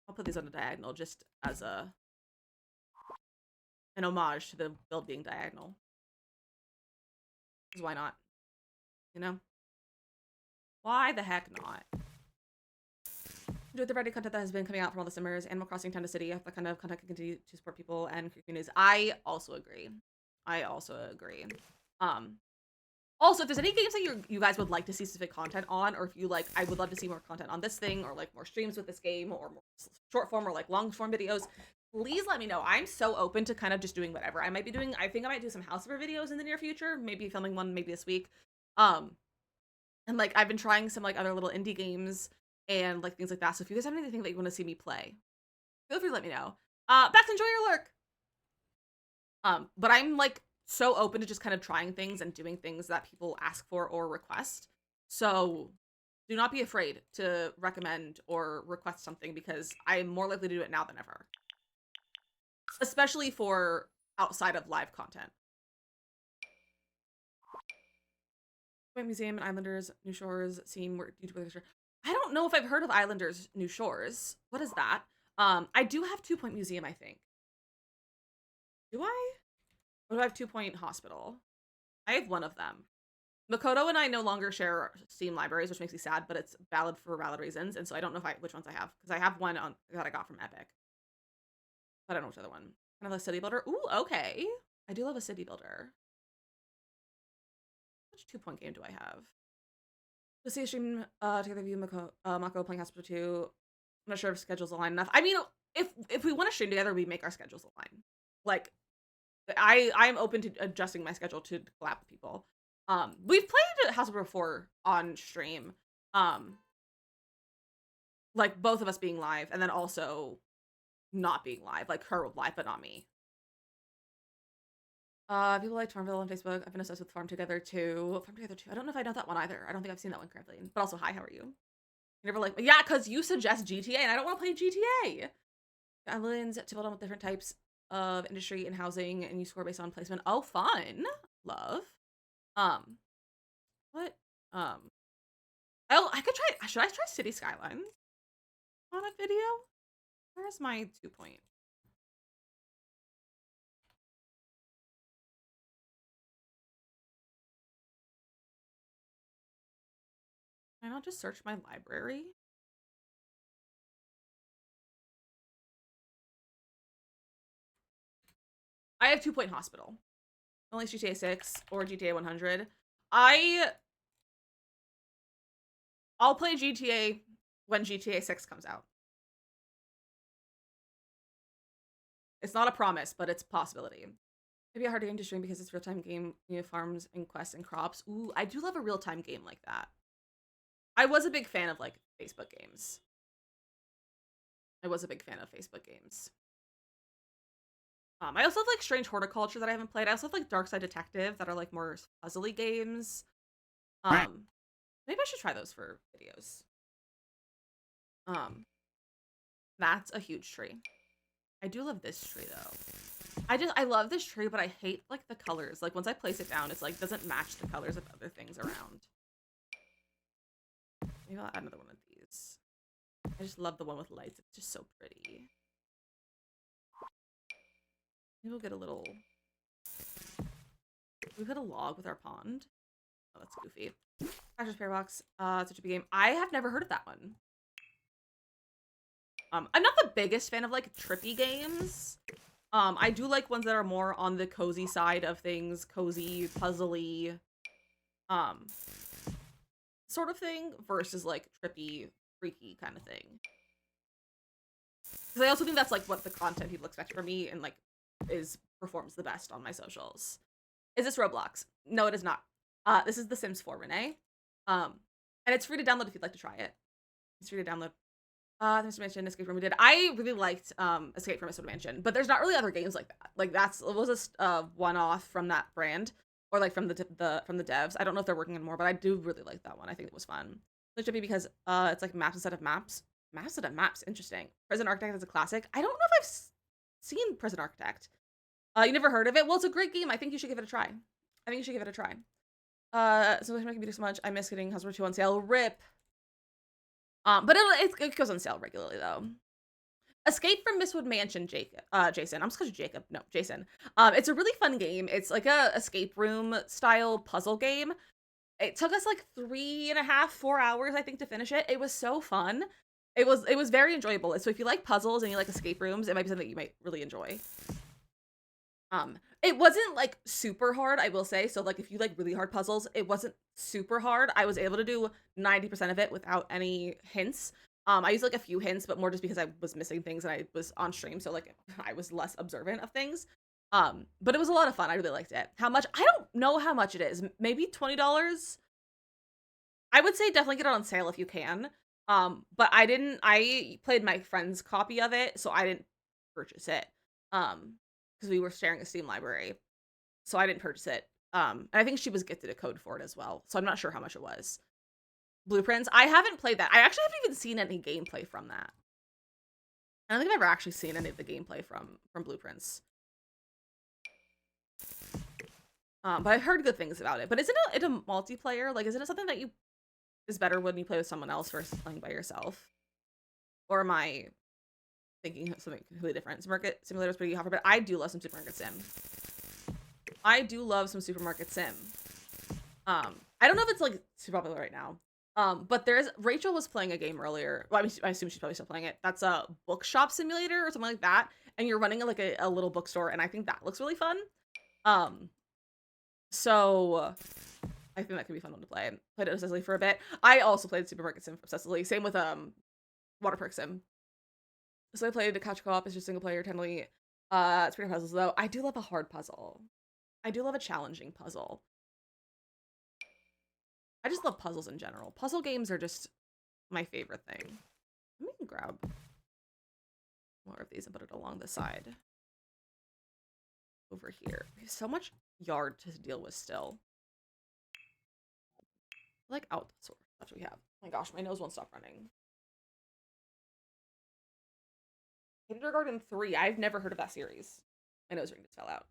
I'll put these on a diagonal just as an homage to the build being diagonal. Because why not? You know? Why the heck not? Enjoy the variety of content that has been coming out from all the simmers. Animal Crossing Town to City. That kind of content can continue to support people and communities. I also agree. Also, if there's any games that you guys would like to see specific content on, or if you like, I would love to see more content on this thing, or like more streams with this game, or more short form or like long form videos, please let me know. I'm so open to kind of just doing whatever. I think I might do some house of videos in the near future, maybe filming one maybe this week. And like I've been trying some like other little indie games and like things like that. So if you guys have anything that you want to see me play, feel free to let me know. Bex, enjoy your lurk. But I'm like so open to just kind of trying things and doing things that people ask for or request. So do not be afraid to recommend or request something because I'm more likely to do it now than ever. Especially for outside of live content. Point Museum and Islanders New Shores scene where YouTube. I don't know if I've heard of Islanders New Shores. What is that? I do have 2 Point Museum, I think. Do I? Or do I have 2 Point Hospital? I have one of them. Makoto and I no longer share Steam libraries, which makes me sad, but it's valid for valid reasons, and so I don't know which ones I have, because I have one that I got from Epic. But I don't know which other one. Kind of a city builder. Ooh, okay. I do love a city builder. Which 2 Point game do I have? Let's see a stream together view Mako playing Hospital 2. I'm not sure if schedules align enough. I mean, if we want to stream together, we make our schedules align. Like, I'm open to adjusting my schedule to collab with people. We've played Hospital before on stream. Like both of us being live, and then also not being live, like her live, but not me. People like Farmville on Facebook. I've been obsessed with Farm Together too. Farm Together 2. I don't know if I know that one either. I don't think I've seen that one correctly. But also, hi, how are you? You never like, yeah, because you suggest GTA, and I don't want to play GTA. Islands to build on with different types of industry and housing, and you score based on placement. Oh, fun. Love. What? I could try. Should I try City Skylines on a video? Where's my 2 Point? Can I not just search my library? I have 2 Point Hospital. Only GTA 6 or GTA 100. I'll play GTA when GTA 6 comes out. It's not a promise, but it's a possibility. Maybe a harder game to stream because it's real-time game, you know, farms and quests and crops. Ooh, I do love a real-time game like that. I was a big fan of, like, Facebook games. I also have, like, Strange Horticulture that I haven't played. I also have, like, Darkside Detective that are, like, more puzzly games. Maybe I should try those for videos. That's a huge tree. I do love this tree, though. I love this tree, but I hate, like, the colors. Like, once I place it down, it's, like, doesn't match the colors of other things around. Maybe I'll add another one of these. I just love the one with lights. It's just so pretty. Maybe we'll get a little... We put a log with our pond. Oh, that's goofy. Crashers Parabox. It's such a big game. I have never heard of that one. I'm not the biggest fan of, like, trippy games. I do like ones that are more on the cozy side of things. Cozy, puzzly, sort of thing. Versus, like, trippy, freaky kind of thing. Because I also think that's, like, what the content people expect from me and, like, performs the best on my socials. Is this Roblox? No, it is not. This is The Sims 4, Renee. And it's free to download if you'd like to try it. It's free to download. Mr. Mansion, Escape from we did. I really liked Escape from Mr. Mansion, but there's not really other games like that. Like it was a one-off from that brand, or like from the devs. I don't know if they're working on more, but I do really like that one. I think it was fun. It should be because it's like maps instead of maps. Maps instead of maps. Interesting. Prison Architect is a classic. I don't know if I've seen Prison Architect. You never heard of it? Well, it's a great game. I think you should give it a try. So much my computer so much. I miss getting Hospital 2 on sale. RIP. But it goes on sale regularly though. Escape from Mistwood Mansion, Jason. I'm just calling you Jacob. No, Jason. It's a really fun game. It's like a escape room style puzzle game. It took us like 3.5, 4 hours, I think, to finish it. It was so fun. It was very enjoyable. So if you like puzzles and you like escape rooms, it might be something that you might really enjoy. It wasn't like super hard, I will say. So like if you like really hard puzzles, it wasn't super hard. I was able to do 90% of it without any hints. I used like a few hints, but more just because I was missing things and I was on stream, so like I was less observant of things. But it was a lot of fun. I really liked it. How much? I don't know how much it is. Maybe $20. I would say definitely get it on sale if you can. But I played my friend's copy of it, so I didn't purchase it. Because we were sharing a Steam library. So I didn't purchase it. And I think she was gifted a code for it as well. So I'm not sure how much it was. Blueprints. I haven't played that. I actually haven't even seen any gameplay from that. I don't think I've ever actually seen any of the gameplay from Blueprints. But I heard good things about it. But isn't it a multiplayer? Like, isn't it something that you is better when you play with someone else versus playing by yourself? Or am I thinking of something completely different? Supermarket Simulator is pretty offer, but I do love some Supermarket Sim. I do love some Supermarket Sim. I don't know if it's like super popular right now. But Rachel was playing a game earlier. Well, I mean, I assume she's probably still playing it. That's a bookshop simulator or something like that. And you're running like a little bookstore, and I think that looks really fun. So I think that could be fun one to play. Played it obsessively for a bit. I also played Supermarket Sim obsessively. Same with Water Park Sim. So I played the couch co-op. It's just single player, totally. It's pretty puzzles though. I do love a hard puzzle. I do love a challenging puzzle. I just love puzzles in general. Puzzle games are just my favorite thing. Let me grab more of these and put it along the side. Over here. We have so much yard to deal with still. Like outdoor. That's what we have. Oh my gosh, my nose won't stop running. Kindergarten 3. I've never heard of that series. My nose ring just fell out.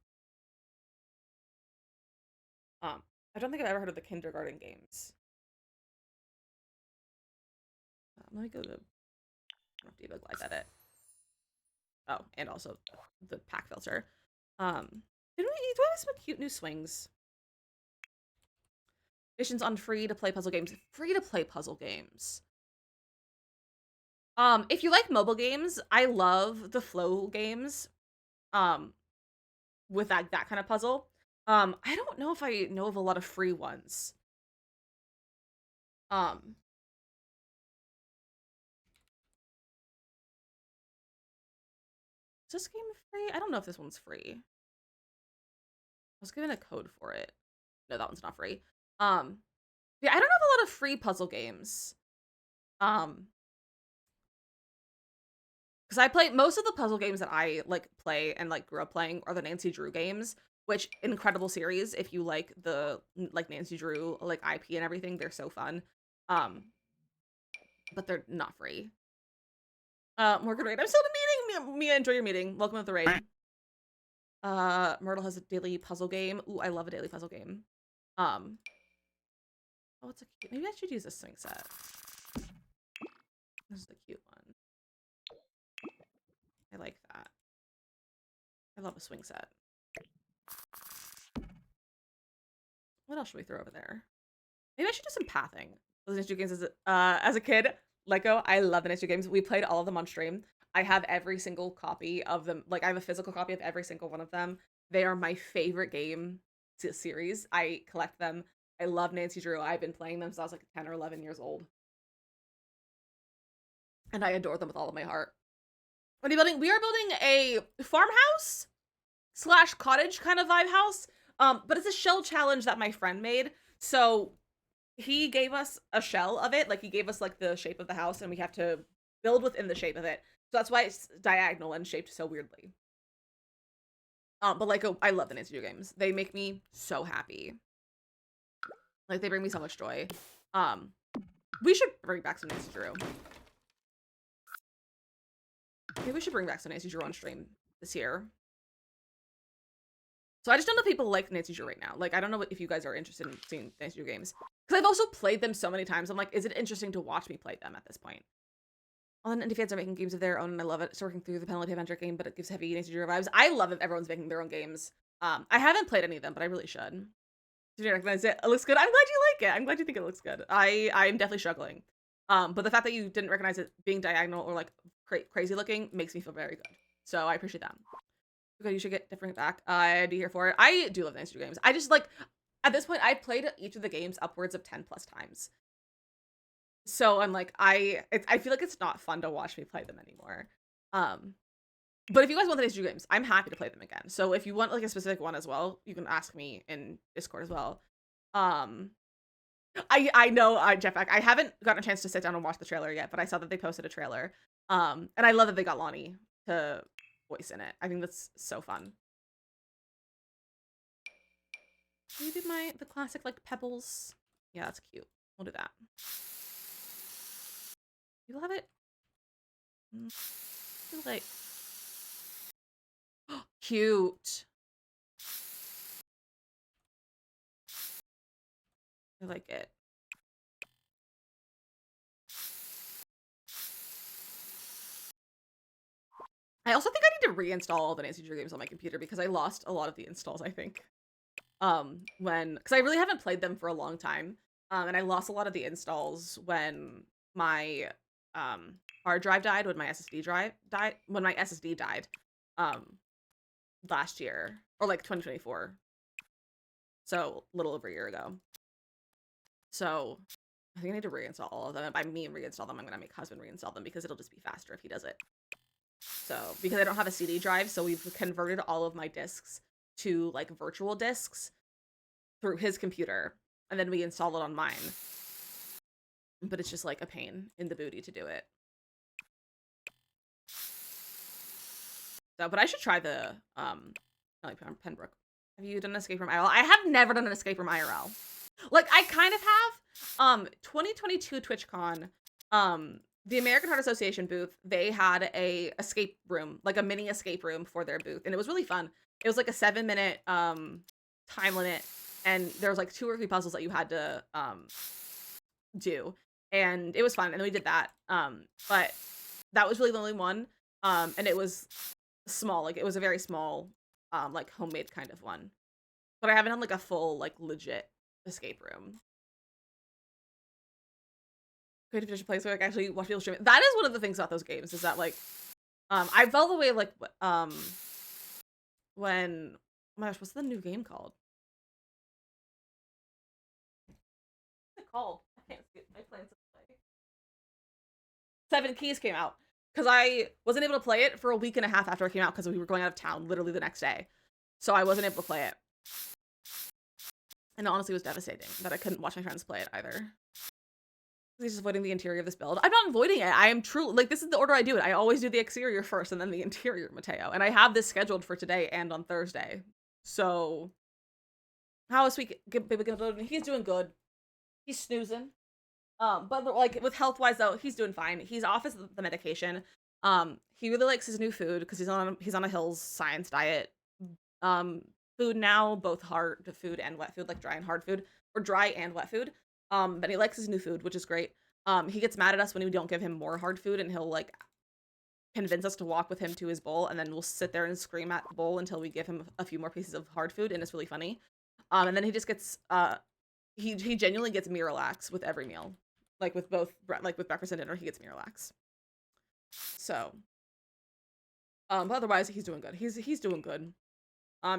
I don't think I've ever heard of the kindergarten games. Let me go to Diva Glide Edit. Oh, and also the pack filter. Do we have some cute new swings? Missions on free-to-play puzzle games. Free-to-play puzzle games. If you like mobile games, I love the Flow games. With that kind of puzzle. I don't know if I know of a lot of free ones. Is this game free? I don't know if this one's free. I was given a code for it. No, that one's not free. Yeah, I don't have a lot of free puzzle games. Because I play most of the puzzle games that I like play and like grew up playing are the Nancy Drew games, which incredible series. If you like the Nancy Drew like IP and everything, they're so fun. But they're not free. Morgan Raid. I'm still in a meeting. Mia, enjoy your meeting. Welcome to the raid. Myrtle has a daily puzzle game. Ooh, I love a daily puzzle game. Oh, it's a cute. Maybe I should use this swing set. This is a cute one. I like that. I love a swing set. What else should we throw over there? Maybe I should do some pathing. Those Ninja games as a kid. Lego, I love the Ninja games. We played all of them on stream. I have every single copy of them. Like, I have a physical copy of every single one of them. They are my favorite game series. I collect them. I love Nancy Drew. I've been playing them since I was like 10 or 11 years old. And I adore them with all of my heart. What are you building? We are building a farmhouse / cottage kind of vibe house. But it's a shell challenge that my friend made. So he gave us a shell of it. Like, he gave us like the shape of the house, and we have to build within the shape of it. So that's why it's diagonal and shaped so weirdly. But like, I love the Nancy Drew games. They make me so happy. Like, they bring me so much joy. We should bring back some Nancy Drew. Maybe we should bring back some Nancy Drew on stream this year. So I just don't know if people like Nancy Drew right now. Like, I don't know if you guys are interested in seeing Nancy Drew games. Because I've also played them so many times. I'm like, is it interesting to watch me play them at this point? All the indie fans are making games of their own, and I love it. It's working through the penalty adventure game, but it gives heavy Nancy Drew vibes. I love it. Everyone's making their own games. I haven't played any of them, but I really should. Did you recognize it? It looks good. I'm glad you like it. I'm glad you think it looks good. I'm definitely struggling. But the fact that you didn't recognize it being diagonal or like crazy looking makes me feel very good. So I appreciate that. Okay, you should get different back. I'd be here for it. I do love the Nancy Drew games. I just like, at this point, I've played each of the games upwards of 10 plus times. So I'm like, I feel like it's not fun to watch me play them anymore. But if you guys want the Nancy Drew games, I'm happy to play them again. So if you want like a specific one as well, you can ask me in Discord as well. I know, Jeff, I haven't gotten a chance to sit down and watch the trailer yet, but I saw that they posted a trailer. And I love that they got Lonnie to voice in it. I think that's so fun. Can you do the classic like pebbles? Yeah, that's cute. We'll do that. You love it? Like cute. I like it. I also think I need to reinstall all the Nancy Drew games on my computer because I lost a lot of the installs, I think. Because I really haven't played them for a long time. And I lost a lot of the installs when my hard drive died, when my SSD died um last year, or like 2024. So a little over a year ago. So I think I need to reinstall all of them. And by me reinstall them, I'm gonna make husband reinstall them because it'll just be faster if he does it. So because I don't have a CD drive, so we've converted all of my discs to like virtual discs through his computer, and then we install it on mine. But it's just like a pain in the booty to do it. So, but I should try the Pembroke. Have you done an escape from IRL? I have never done an escape from IRL. Like I kind of have. 2022 TwitchCon, the American Heart Association booth, they had a escape room, like a mini escape room for their booth, and it was really fun. It was like a 7-minute time limit, and there was like 2 or 3 puzzles that you had to do, and it was fun, and we did that. But that was really the only one, and it was small, like it was a very small, like homemade kind of one. But I haven't done like a full, like legit escape room. Creative Edition place where I actually watch people stream it. That is one of the things about those games, is that like, I felt the way like, when, oh my gosh, what's the new game called? What's it called? I can't see it. My plans. 7 Keys came out, because I wasn't able to play it for a week and a half after it came out because we were going out of town literally the next day, so I wasn't able to play it, and it honestly was devastating that I couldn't watch my friends play it either. He's just avoiding the interior of this build. I'm not avoiding it. I am truly, like, this is the order I do it. I always do the exterior first and then the interior, Mateo. And I have this scheduled for today and on Thursday. So, how is Baby gonna? He's doing good. He's snoozing. But like with health wise though, he's doing fine. He's off the medication. He really likes his new food because he's on a Hills Science diet. Food now, both hard food and wet food, like dry and hard food, or dry and wet food. But he likes his new food, which is great. He gets mad at us when we don't give him more hard food, and he'll like convince us to walk with him to his bowl, and then we'll sit there and scream at the bowl until we give him a few more pieces of hard food, and it's really funny. And then he just gets he genuinely gets Miralax with every meal, like with breakfast and dinner. He gets Miralax. So, but otherwise he's doing good. He's doing good.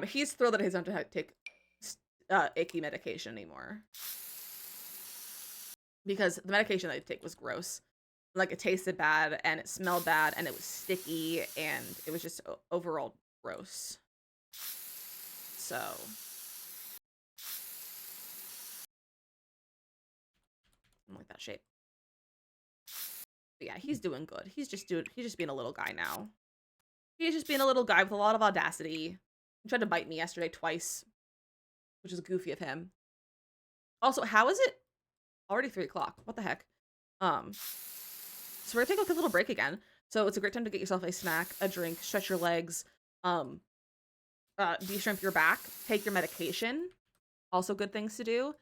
He's thrilled that he doesn't have to take icky medication anymore, because the medication that I take was gross. Like, it tasted bad, and it smelled bad, and it was sticky, and it was just overall gross. So, I don't like that shape. But yeah, he's doing good. He's just being a little guy now. He's just being a little guy with a lot of audacity. He tried to bite me yesterday twice, which is goofy of him. Also, how is it already 3 o'clock? What the heck? So we're gonna take a quick little break again. So it's a great time to get yourself a snack, a drink, stretch your legs, de-shrimp your back, take your medication. Also good things to do.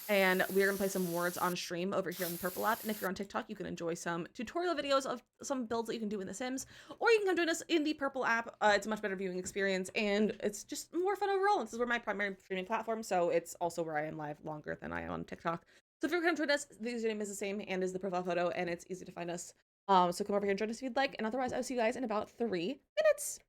And we're gonna play some words on stream over here on the Purple app. And if you're on TikTok, you can enjoy some tutorial videos of some builds that you can do in The Sims, or you can come join us in the Purple app. It's a much better viewing experience, and it's just more fun overall. This is where my primary streaming platform, so it's also where I am live longer than I am on TikTok. So if you're going to join us, the username is the same and is the profile photo, and it's easy to find us. So come over here and join us if you'd like, and otherwise I'll see you guys in about 3 minutes.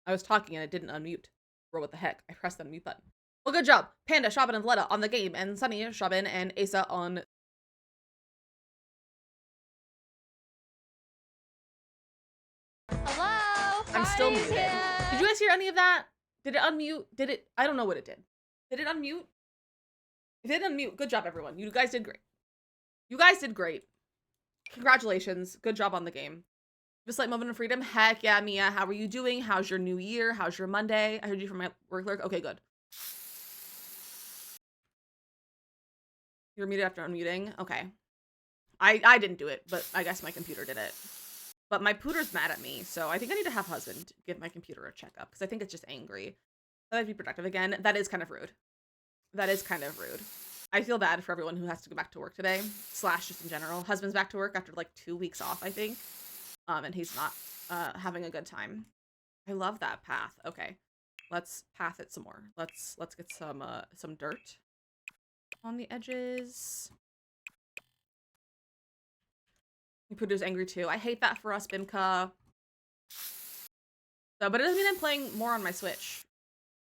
I was talking and it didn't unmute. Bro, what the heck? I pressed the unmute button. Well, good job. Panda, Shabin, and Valletta on the game, and Sunny, Shabin, and Asa on... Hello? I'm still Party's muted. here. Did you guys hear any of that? Did it unmute? Did it... I don't know what it did. Did it unmute? If it did unmute, good job, everyone. You guys did great. You guys did great. Congratulations. Good job on the game. Just like moment of freedom. Heck yeah, Mia. How are you doing? How's your new year? How's your Monday? I heard you from my work clerk. Okay, good. You're muted after unmuting? Okay. I didn't do it, but I guess my computer did it. But my pooter's mad at me, so I think I need to have husband give my computer a checkup, because I think it's just angry. I'd be productive again. That is kind of rude. That is kind of rude. I feel bad for everyone who has to go back to work today, slash just in general. Husband's back to work after like 2 weeks off, I think. And he's not having a good time. I love that path. Okay. Let's path it some more. Let's get some dirt on the edges. Pooter's angry too. I hate that for us, Bimka. So, but it doesn't mean I'm playing more on my Switch,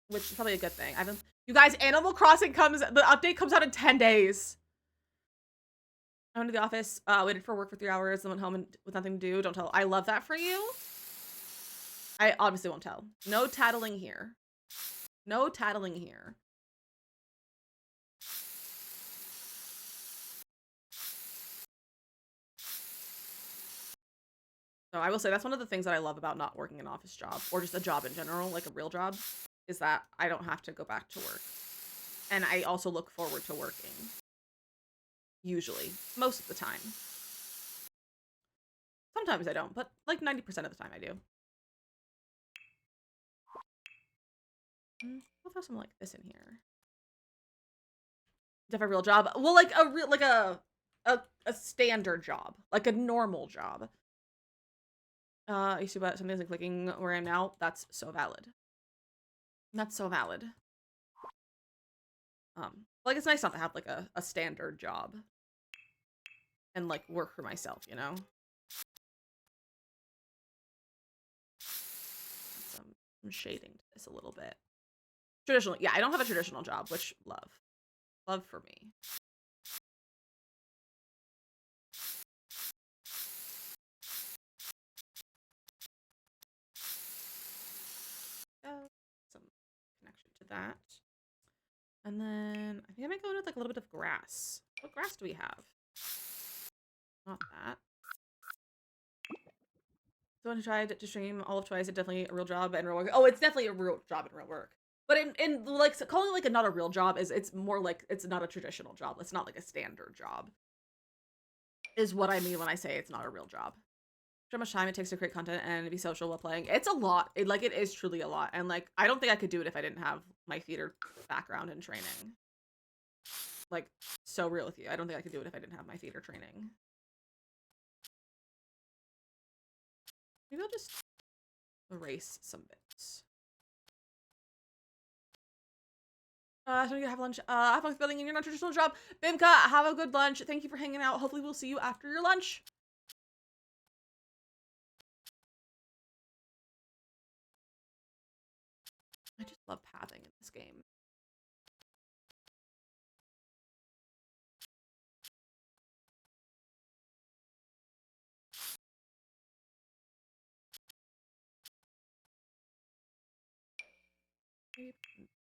which is probably a good thing. You guys, Animal Crossing the update comes out in 10 days. I went to the office, waited for work for 3 hours, then went home and with nothing to do. Don't tell. I love that for you. I obviously won't tell. No tattling here. No tattling here. So I will say that's one of the things that I love about not working an office job, or just a job in general, like a real job, is that I don't have to go back to work. And I also look forward to working. Usually. Most of the time. Sometimes I don't, but like 90% of the time I do. I'll throw some like this in here. Definitely a real job. Well, like a real, like a standard job, like a normal job. I used to about something like clicking where I am now. That's so valid. That's so valid. Like it's nice not to have like a standard job and like work for myself, you know? I'm shading this a little bit. Traditional, yeah, I don't have a traditional job, which love. Love for me. Some connection to that. And then I think I might go in with like a little bit of grass. What grass do we have? Not that. Someone who tried to stream all of twice, it's definitely a real job and real work. Oh, it's definitely a real job and real work. But in like calling it like a not a real job it's more like it's not a traditional job. It's not like a standard job. Is what I mean when I say it's not a real job. How much time it takes to create content and be social while playing. It's a lot. It is truly a lot. And like I don't think I could do it if I didn't have my theater background and training. Like, so real with you. I don't think I could do it if I didn't have my theater training. Maybe I'll just erase some bits. So you have lunch. Have fun building in your non-traditional job. Bimka, have a good lunch. Thank you for hanging out. Hopefully we'll see you after your lunch. I just love pathing in this game.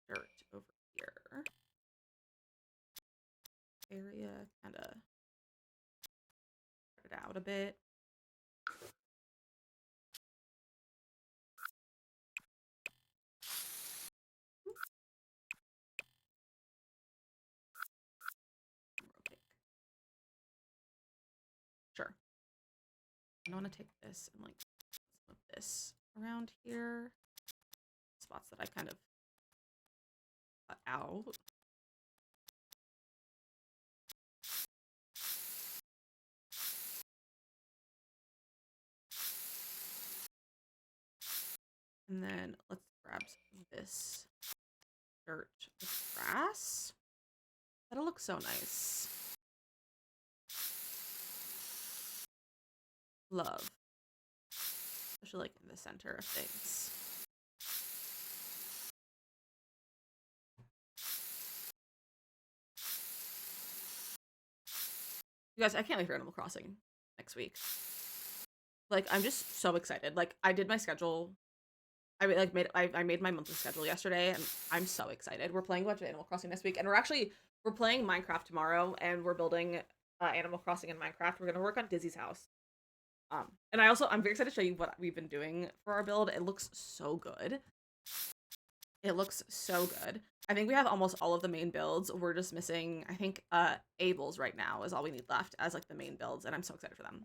Dirt over here. Area kind of spread it out a bit. Sure. I want to take this and like some of this around here. Spots that I kind of cut out. And then let's grab some of this dirt with grass. That'll look so nice. Love. Especially like in the center of things. You guys, I can't wait for Animal Crossing next week. Like, I'm just so excited. Like, I did my schedule. I made my monthly schedule yesterday, and I'm so excited. We're playing a bunch of Animal Crossing this week, and we're playing Minecraft tomorrow, and we're building Animal Crossing in Minecraft. We're gonna work on Dizzy's house. And I'm very excited to show you what we've been doing for our build. It looks so good. It looks so good. I think we have almost all of the main builds. We're just missing, I think, Abel's right now is all we need left as like the main builds, and I'm so excited for them.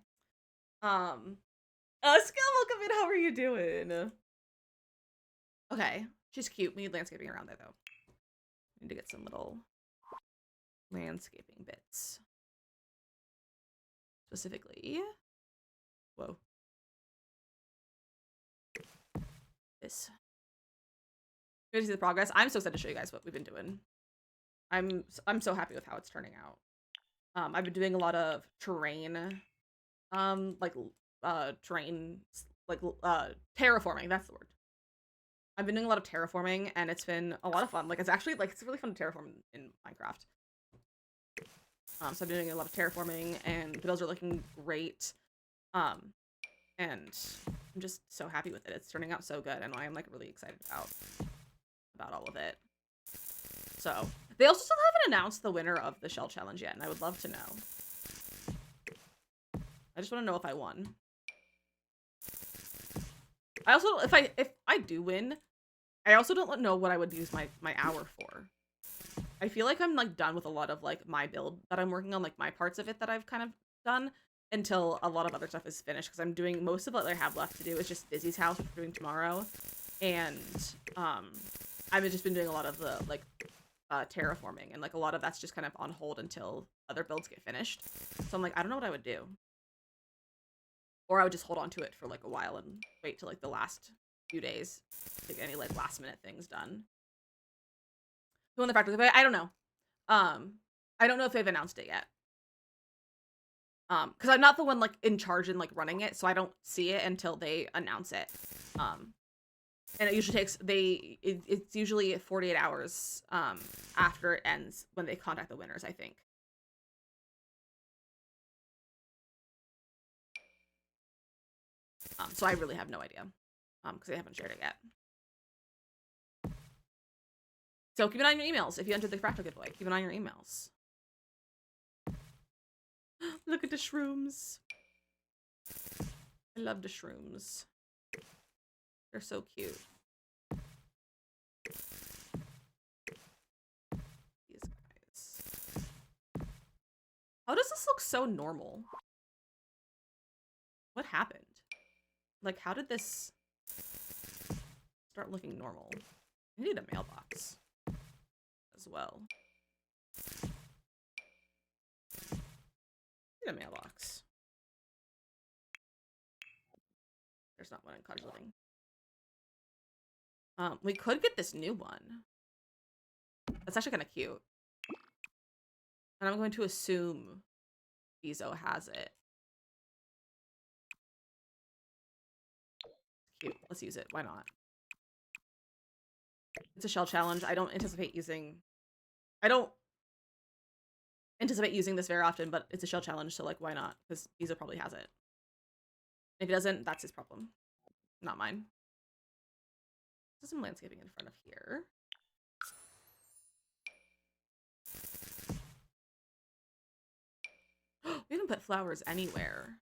Skill, welcome in. How are you doing? Okay, she's cute. We need landscaping around there though. We need to get some little landscaping bits. Specifically, whoa. This. Good to see the progress. I'm so excited to show you guys what we've been doing. I'm so happy with how it's turning out. I've been doing a lot of terrain, terrain, terraforming. That's the word. I've been doing a lot of terraforming, and it's been a lot of fun. Like, it's actually, like, it's really fun to terraform in Minecraft. So I've been doing a lot of terraforming, and the builds are looking great. And I'm just so happy with it. It's turning out so good, and I'm, like, really excited about all of it. So, they also still haven't announced the winner of the Shell Challenge yet, and I would love to know. I just want to know if I won. I also, if I do win, I also don't know what I would use my hour for. I feel like I'm, like, done with a lot of, like, my build that I'm working on, like, my parts of it that I've kind of done until a lot of other stuff is finished, because I'm doing most of what I have left to do is just Dizzy's house, which we're doing tomorrow, and, I've just been doing a lot of the, like, terraforming, and, like, a lot of that's just kind of on hold until other builds get finished. So I'm like, I don't know what I would do. Or I would just hold on to it for, like, a while and wait till, like, the last few days to get any, like, last minute things done. Who won the practical debate? I don't know. I don't know if they've announced it yet. Because I'm not the one, like, in charge and, like, running it, so I don't see it until they announce it. And it usually takes, it's usually 48 hours, after it ends when they contact the winners, I think. So I really have no idea, because they haven't shared it yet. So keep an eye on your emails if you entered the fractal giveaway. Keep an eye on your emails. Look at the shrooms. I love the shrooms. They're so cute. These guys. How does this look so normal? What happened? Like, how did this start looking normal? I need a mailbox as well. I need a mailbox. There's not one in Cottage Living. We could get this new one. That's actually kind of cute. And I'm going to assume Bezo has it. Cute. Let's use it. Why not? It's a shell challenge. I don't anticipate using this very often, but it's a shell challenge, so, like, why not? Because Bezo probably has it. If he doesn't, that's his problem. Not mine. There's some landscaping in front of here. We haven't put flowers anywhere.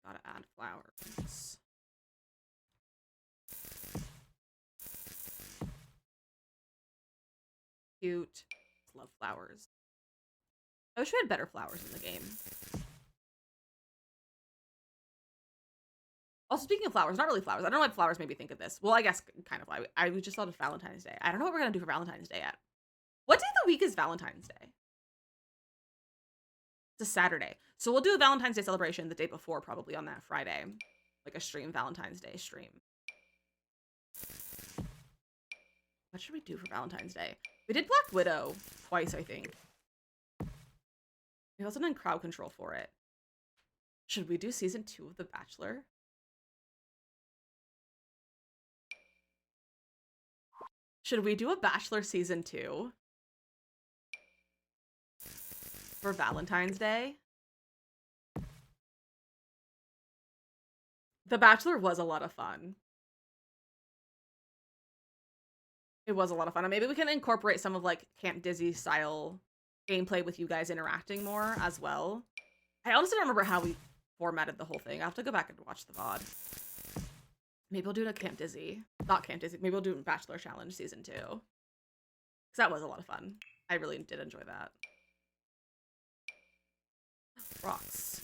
Gotta add flowers. Cute. Love flowers. I wish we had better flowers in the game. Also, speaking of flowers, not really flowers. I don't know why flowers made me think of this. Well, I guess kind of why. I just thought of Valentine's Day. I don't know what we're gonna do for Valentine's Day yet. What day of the week is Valentine's Day? It's a Saturday. So we'll do a Valentine's Day celebration the day before, probably on that Friday. Like a stream, Valentine's Day stream. What should we do for Valentine's Day? We did Black Widow twice, I think. We also done crowd control for it. Should we do season 2 of The Bachelor? Should we do a Bachelor season 2 for Valentine's Day? The Bachelor was a lot of fun. It was a lot of fun. And maybe we can incorporate some of like Camp Dizzy style gameplay with you guys interacting more as well. I honestly don't remember how we formatted the whole thing. I have to go back and watch the VOD. Maybe we'll do a Camp Dizzy. Not Camp Dizzy. Maybe we'll do Bachelor Challenge season 2. Because that was a lot of fun. I really did enjoy that. Rocks.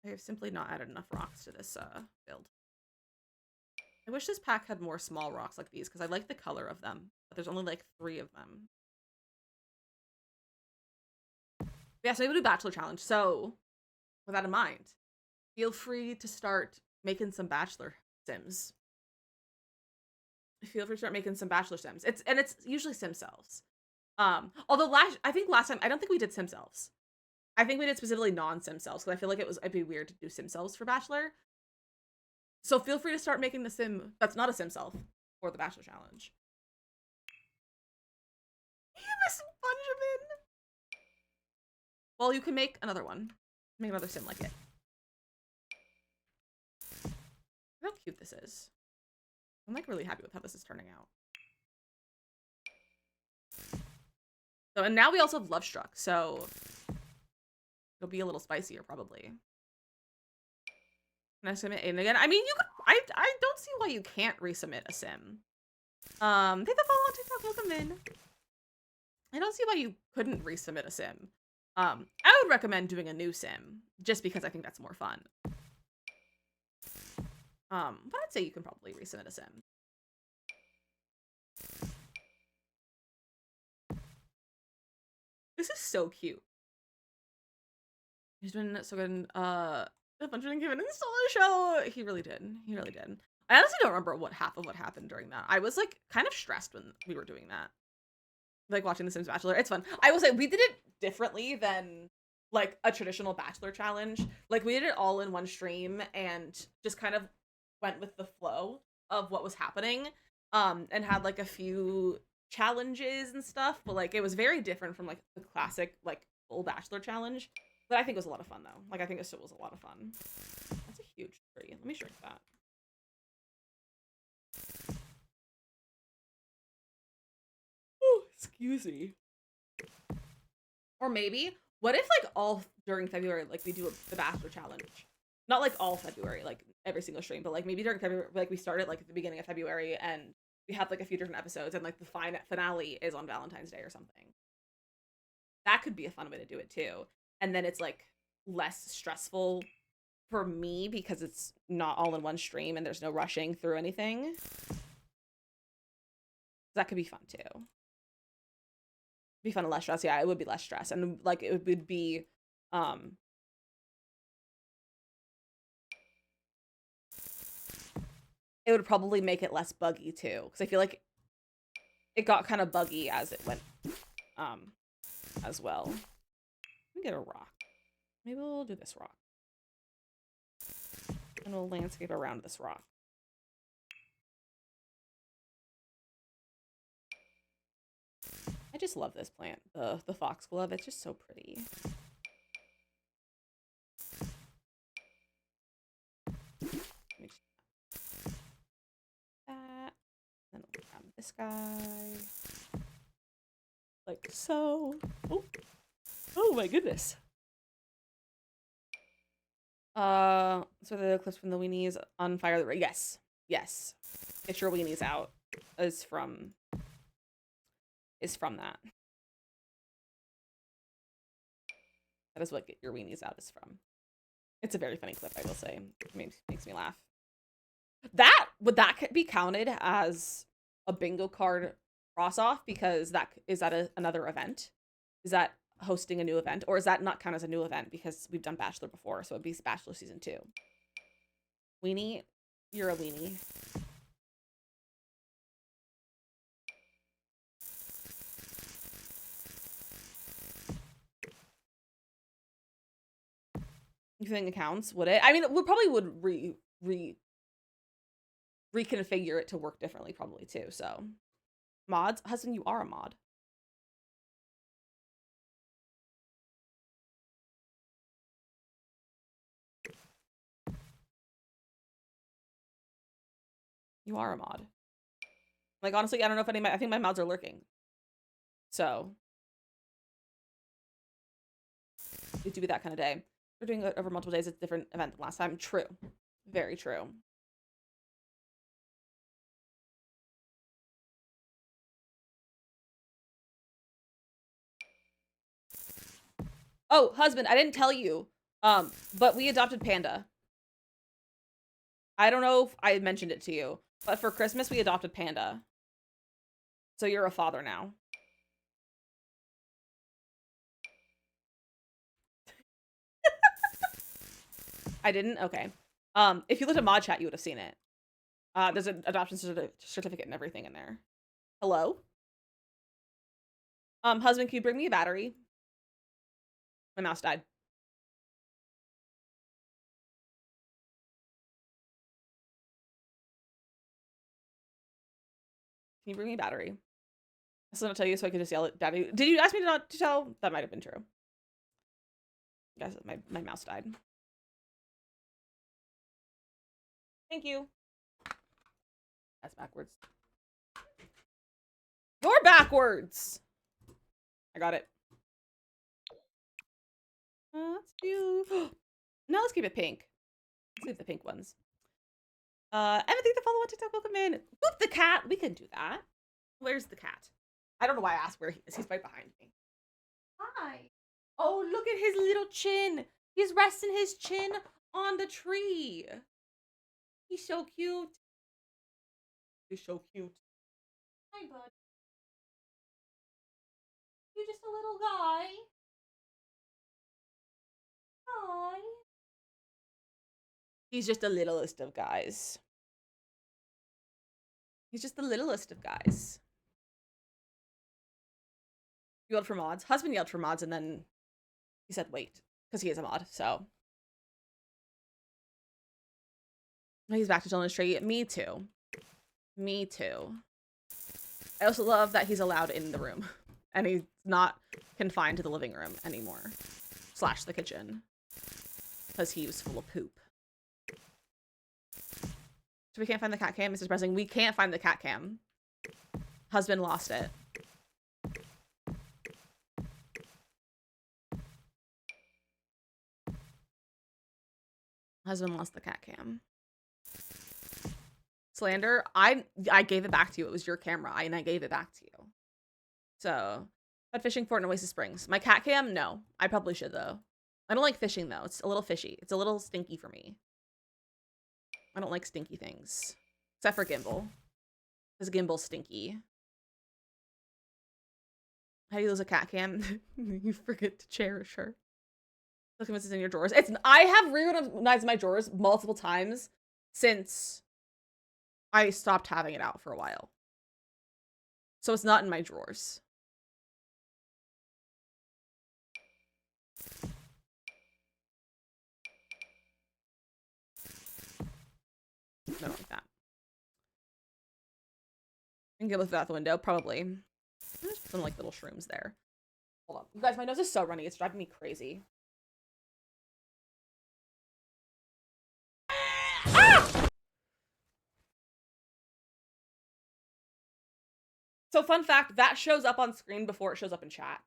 I have simply not added enough rocks to this build. I wish this pack had more small rocks like these, because I like the color of them. But there's only like 3 of them. Yeah, so maybe we'll do Bachelor Challenge. So, with that in mind, feel free to start making some Bachelor Sims. Feel free to start making some Bachelor Sims. It's usually Sim selves. Although I think last time, I don't think we did Sim selves. I think we did specifically non-Sim selves, because I feel like it'd be weird to do Sim selves for Bachelor. So feel free to start making the Sim that's not a Sim self for the Bachelor Challenge. You miss Benjamin. Well, you can make another one. Make another Sim like it. Look how cute this is. I'm like really happy with how this is turning out. So, and now we also have Love Struck, so it'll be a little spicier probably. Can I submit Aiden again? I mean, you could. I don't see why you can't resubmit a sim. Take the follow on TikTok. Welcome in. I don't see why you couldn't resubmit a sim. I would recommend doing a new sim just because I think that's more fun. But I'd say you can probably resubmit a sim. This is so cute. He's been so good. Benjamin Given install the show. He really did. He really did. I honestly don't remember half of what happened during that. I was like kind of stressed when we were doing that. Like watching The Sims Bachelor. It's fun. I will say we did it differently than like a traditional Bachelor challenge. Like we did it all in one stream and just kind of went with the flow of what was happening. And had like a few challenges and stuff, but like it was very different from like the classic like full Bachelor challenge. But I think it was a lot of fun though. Like I think it still was a lot of fun. That's a huge tree. Let me shrink that. Oh, excuse me. Or maybe, what if like all during February, like we do the Bachelor challenge? Not like all February, like every single stream, but like maybe during February, like we started like at the beginning of February and we have like a few different episodes and like the finale is on Valentine's Day or something. That could be a fun way to do it too. And then it's like less stressful for me because it's not all in one stream and there's no rushing through anything. That could be fun too. Be fun and less stress. Yeah, it would be less stress. And like it would be it would probably make it less buggy too. Because I feel like it got kind of buggy as it went as well. Let me get a rock. Maybe we'll do this rock. And we'll landscape around this rock. I just love this plant, the foxglove. It's just so pretty. That. Then we'll grab this guy. Like so. Oh, oh my goodness. So the clips from the weenies on fire. Yes, yes. Get your weenies out. Is from that. That is what Get Your Weenies Out is from. It's a very funny clip, I will say. It makes me laugh. Would that be counted as a bingo card cross off because that another event? Is that hosting a new event, or is that not count as a new event because we've done Bachelor before, so it'd be Bachelor season 2? Weenie, you're a weenie. You think it counts? Would it? I mean, we probably would reconfigure it to work differently, probably too. So Mods? Husband, you are a mod. You are a mod. Like, honestly, I don't know if any of I think my mods are lurking. So. It do be that kind of day. We're doing it over multiple days. It's a different event than last time. True. Very true. Oh, husband, I didn't tell you. But we adopted Panda. I don't know if I mentioned it to you, but for Christmas we adopted Panda. So you're a father now. I didn't? Okay. If you looked at mod chat, you would have seen it. There's an adoption certificate and everything in there. Hello? Husband, can you bring me a battery? My mouse died. Can you bring me a battery? I was gonna tell you so I could just yell at Daddy. Did you ask me not to tell? That might have been true. Guys, my mouse died. Thank you. That's backwards. You're backwards! I got it. That's cute. Now let's keep it pink. Let's leave the pink ones. Everything to follow on TikTok, welcome in. Boop the cat. We can do that. Where's the cat? I don't know why I asked where he is. He's right behind me. Hi. Oh, look at his little chin. He's resting his chin on the tree. He's so cute. He's so cute. Hi, bud. You're just a little guy. Hi. He's just the littlest of guys. He's just the littlest of guys. You yelled for mods. Husband yelled for mods, and then he said wait, because he is a mod, so. He's back to telling his tree. Me too. Me too. I also love that he's allowed in the room, and he's not confined to the living room anymore. / the kitchen. Because he was full of poop. So we can't find the cat cam, Mrs. Pressing. We can't find the cat cam. Husband lost it. Husband lost the cat cam. Slander, I gave it back to you. It was your camera, and I gave it back to you. So, but fishing for Oasis Springs. My cat cam? No. I probably should, though. I don't like fishing, though. It's a little fishy. It's a little stinky for me. I don't like stinky things. Except for Gimbal. Because Gimbal's stinky. How do you lose a cat cam? You forget to cherish her. Look at what's in your drawers. I have reorganized my drawers multiple times since I stopped having it out for a while. So it's not in my drawers. I don't like that. I can get with out the window, probably. There's some like little shrooms there. Hold on. You guys, my nose is so runny. It's driving me crazy. Ah! So fun fact, that shows up on screen before it shows up in chat.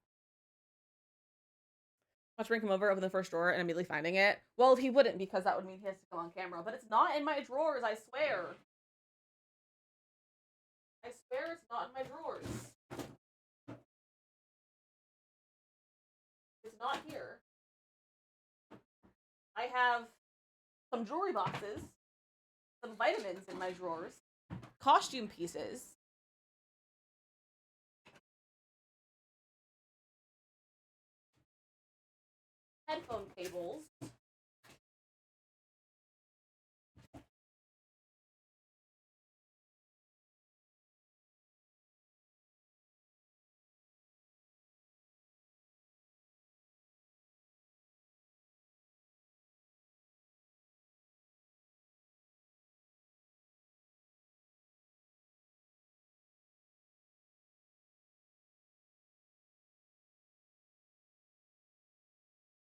Watch Ring come over, open the first drawer, and immediately finding it. Well, he wouldn't, because that would mean he has to come on camera. But it's not in my drawers, I swear. I swear it's not in my drawers. It's not here. I have some jewelry boxes, some vitamins in my drawers, costume pieces, headphone cables,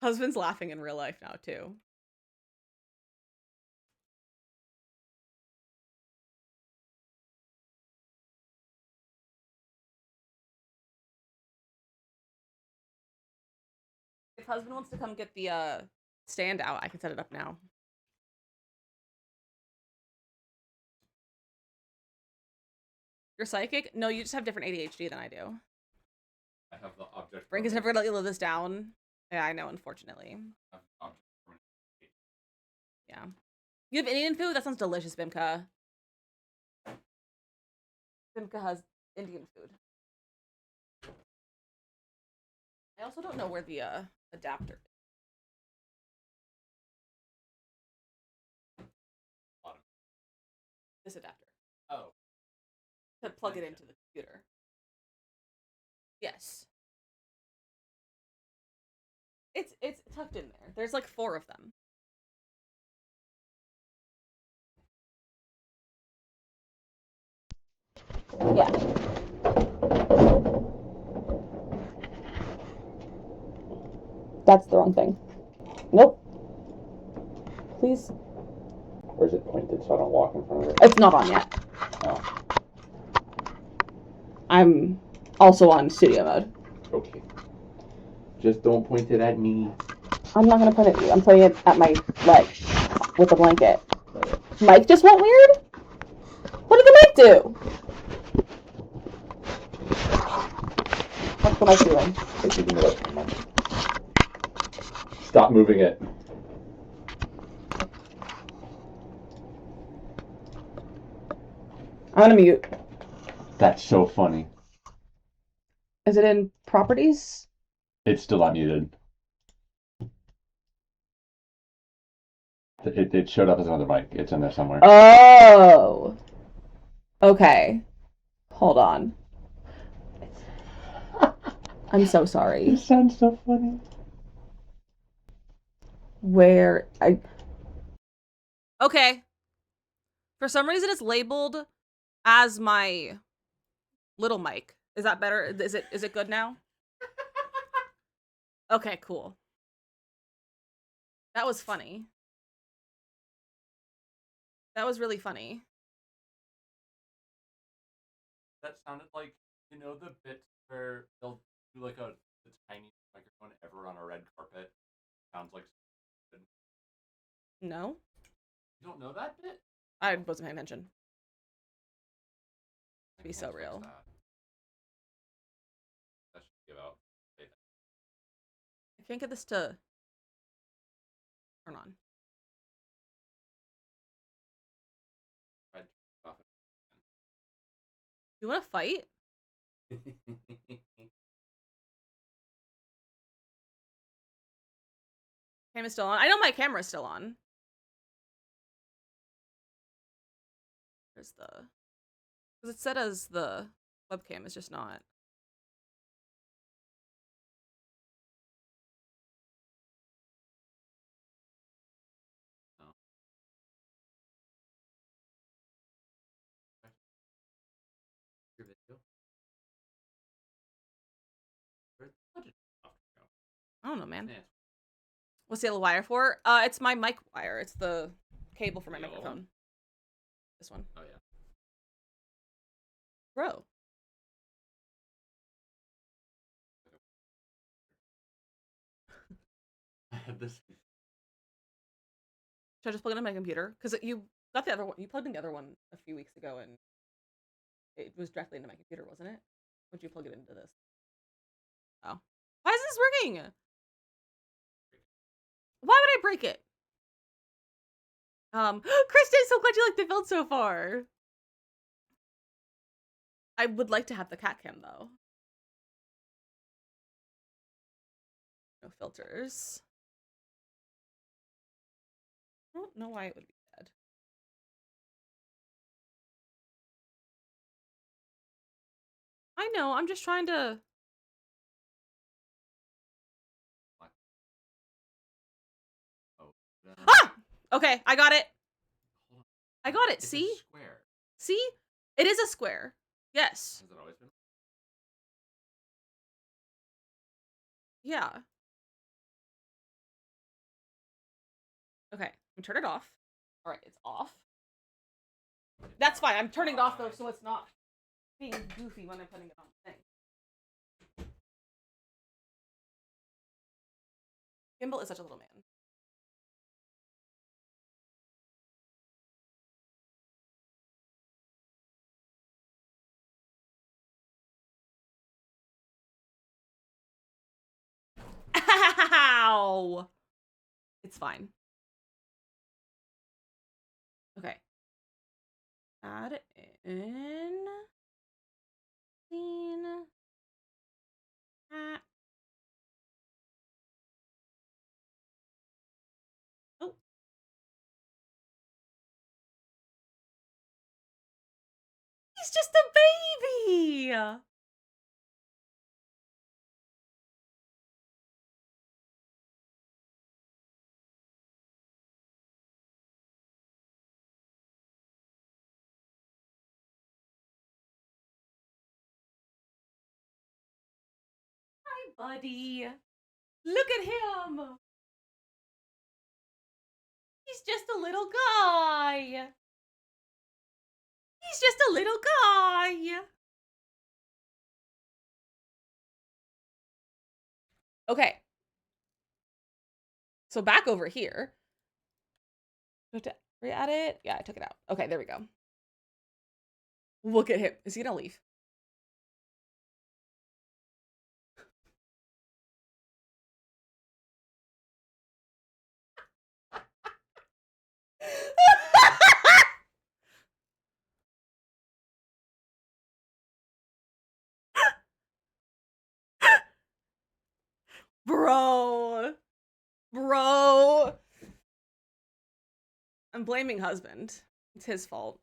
Husband's laughing in real life now, too. If husband wants to come get the stand out, I can set it up now. You're psychic? No, you just have different ADHD than I do. I have the object. Frank is never gonna let you live this down. Yeah, I know, unfortunately. Yeah. You have Indian food? That sounds delicious, Bimka. Bimka has Indian food. I also don't know where the adapter is. This adapter. Oh. To plug it into the computer. Yes. It's tucked in there. There's like 4 of them. Yeah. That's the wrong thing. Nope. Please. Or is it pointed so I don't walk in front of it? It's not on yet. Oh. I'm also on studio mode. Okay. Just don't point it at me. I'm not gonna point it at you. I'm pointing it at my leg with the blanket. Mike just went weird? What did the mic do? What's the mic doing? It's moving it up too much. Stop moving it. I'm gonna mute. That's so funny. Is it in properties? It's still unmuted. It showed up as another mic. It's in there somewhere. Oh. Okay. Hold on. I'm so sorry. It sounds so funny. Where Okay. For some reason it's labeled as my little mic. Is that better? Is it good now? Okay, cool. That was funny. That was really funny. That sounded like, you know, the bit where they'll do like the tiniest microphone ever on a red carpet. Sounds like. No? You don't know that bit? I wasn't paying attention. To be so real. That should give out. I can't get this to turn on. You want to fight? Camera's still on. I know my camera's still on. There's the... Because it's set as the webcam, it's just not. No. Your video? I don't know, man. Yeah. What's the yellow wire for? It's my mic wire. It's the cable for my microphone. This one. Oh, yeah. Bro. I had this. Should I just plug it in my computer? Because you got the other one. You plugged in the other one a few weeks ago, and it was directly into my computer, wasn't it? Would you plug it into this? Oh. Why is this working? Why would I break it? Kristen, so glad you like the build so far. I would like to have the cat cam, though. No filters. I don't know why it would be bad. I know, I'm just trying to... Ah! Okay, I got it. I got it, see? It's a square. See? It is a square. Yes. Has it always been? Yeah. Okay, turn it off. All right, it's off. That's fine. I'm turning it off though, so it's not being goofy when I'm putting it on the thing. Gimbal is such a little man. Ow! It's fine. Okay. Add in. Clean. Oh. He's just a baby! Hi, buddy. Look at him! He's just a little guy. He's just a little guy. Okay. So back over here. Do I have to re-add it? Yeah, I took it out. Okay, there we go. Look at him. Is he gonna leave? Bro. Bro. I'm blaming husband. It's his fault.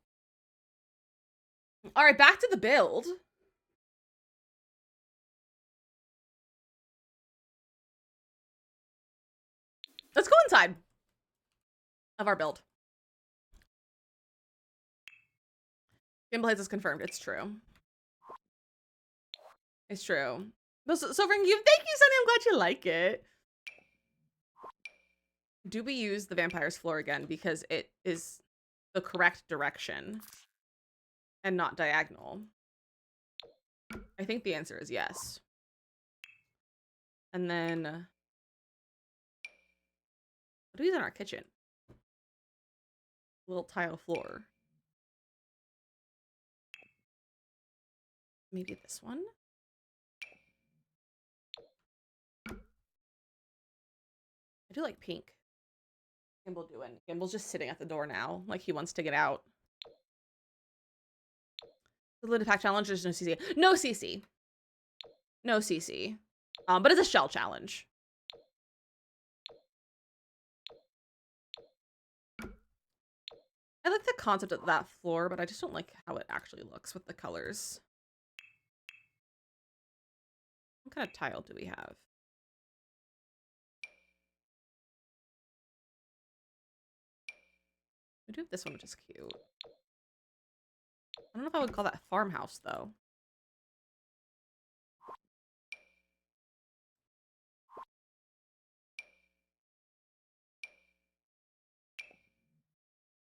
All right, back to the build. Let's go inside of our build. Gimbal Heads is confirmed. It's true. It's true. So Ring, you thank you, Sunny. I'm glad you like it. Do we use the vampire's floor again because it is the correct direction and not diagonal? I think the answer is yes. And then what do we use in our kitchen? Little tile floor. Maybe this one? I do like pink. Gimbal doing. Gimbal's just sitting at the door now, like he wants to get out. The limited pack challenge, there's no CC. No CC. No CC. But it's a shell challenge. I like the concept of that floor, but I just don't like how it actually looks with the colors. What kind of tile do we have? We do have this one, which is cute. I don't know if I would call that farmhouse, though.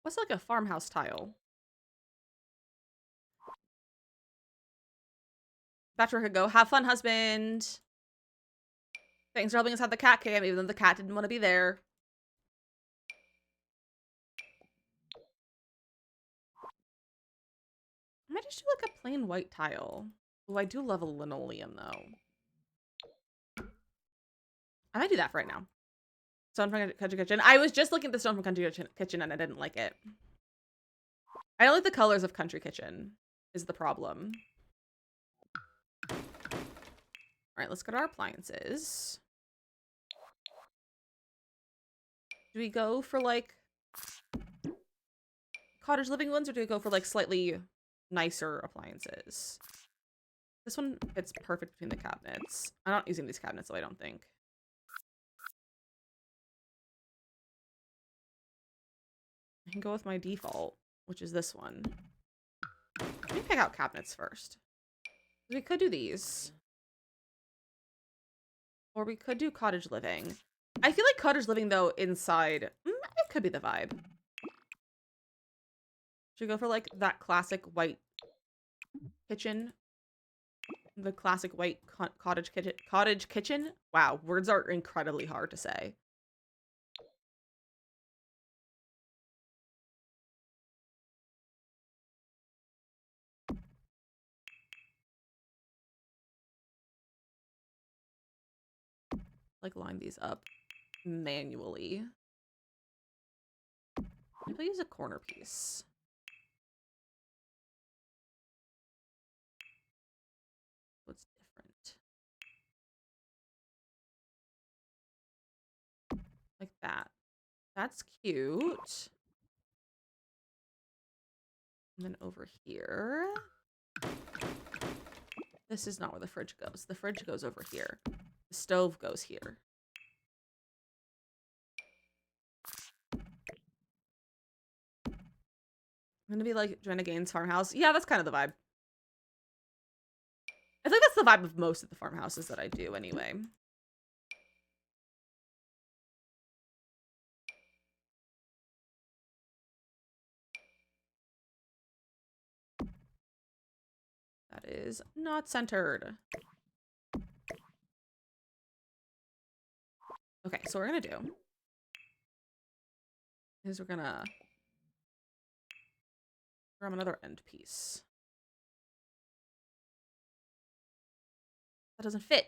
What's like a farmhouse tile? Bachelor could go, have fun, husband. Thanks for helping us have the cat cam, even though the cat didn't want to be there. I might just do like a plain white tile. Oh, I do love a linoleum, though. I might do that for right now. Stone from Country Kitchen. I was just looking at the stone from Country Kitchen and I didn't like it. I don't like the colors of Country Kitchen, is the problem. All right, let's go to our appliances. Do we go for like cottage living ones or do we go for like slightly nicer appliances? This one fits perfect between the cabinets. I'm not using these cabinets, though, I don't think. I can go with my default, which is this one. Let me pick out cabinets first. We could do these. Or we could do cottage living. I feel like cottage living, though, inside... I could be the vibe. Should we go for like that classic white kitchen? The classic white cottage kitchen. Cottage kitchen? Wow, words are incredibly hard to say. Like line these up manually. If I use a corner piece. What's different? Like that. That's cute. And then over here. This is not where the fridge goes. The fridge goes over here. The stove goes here. I'm gonna be like Joanna Gaines' farmhouse. Yeah, that's kind of the vibe. I think that's the vibe of most of the farmhouses that I do anyway. That is not centered. Okay, so what we're gonna do is we're gonna grab another end piece. That doesn't fit.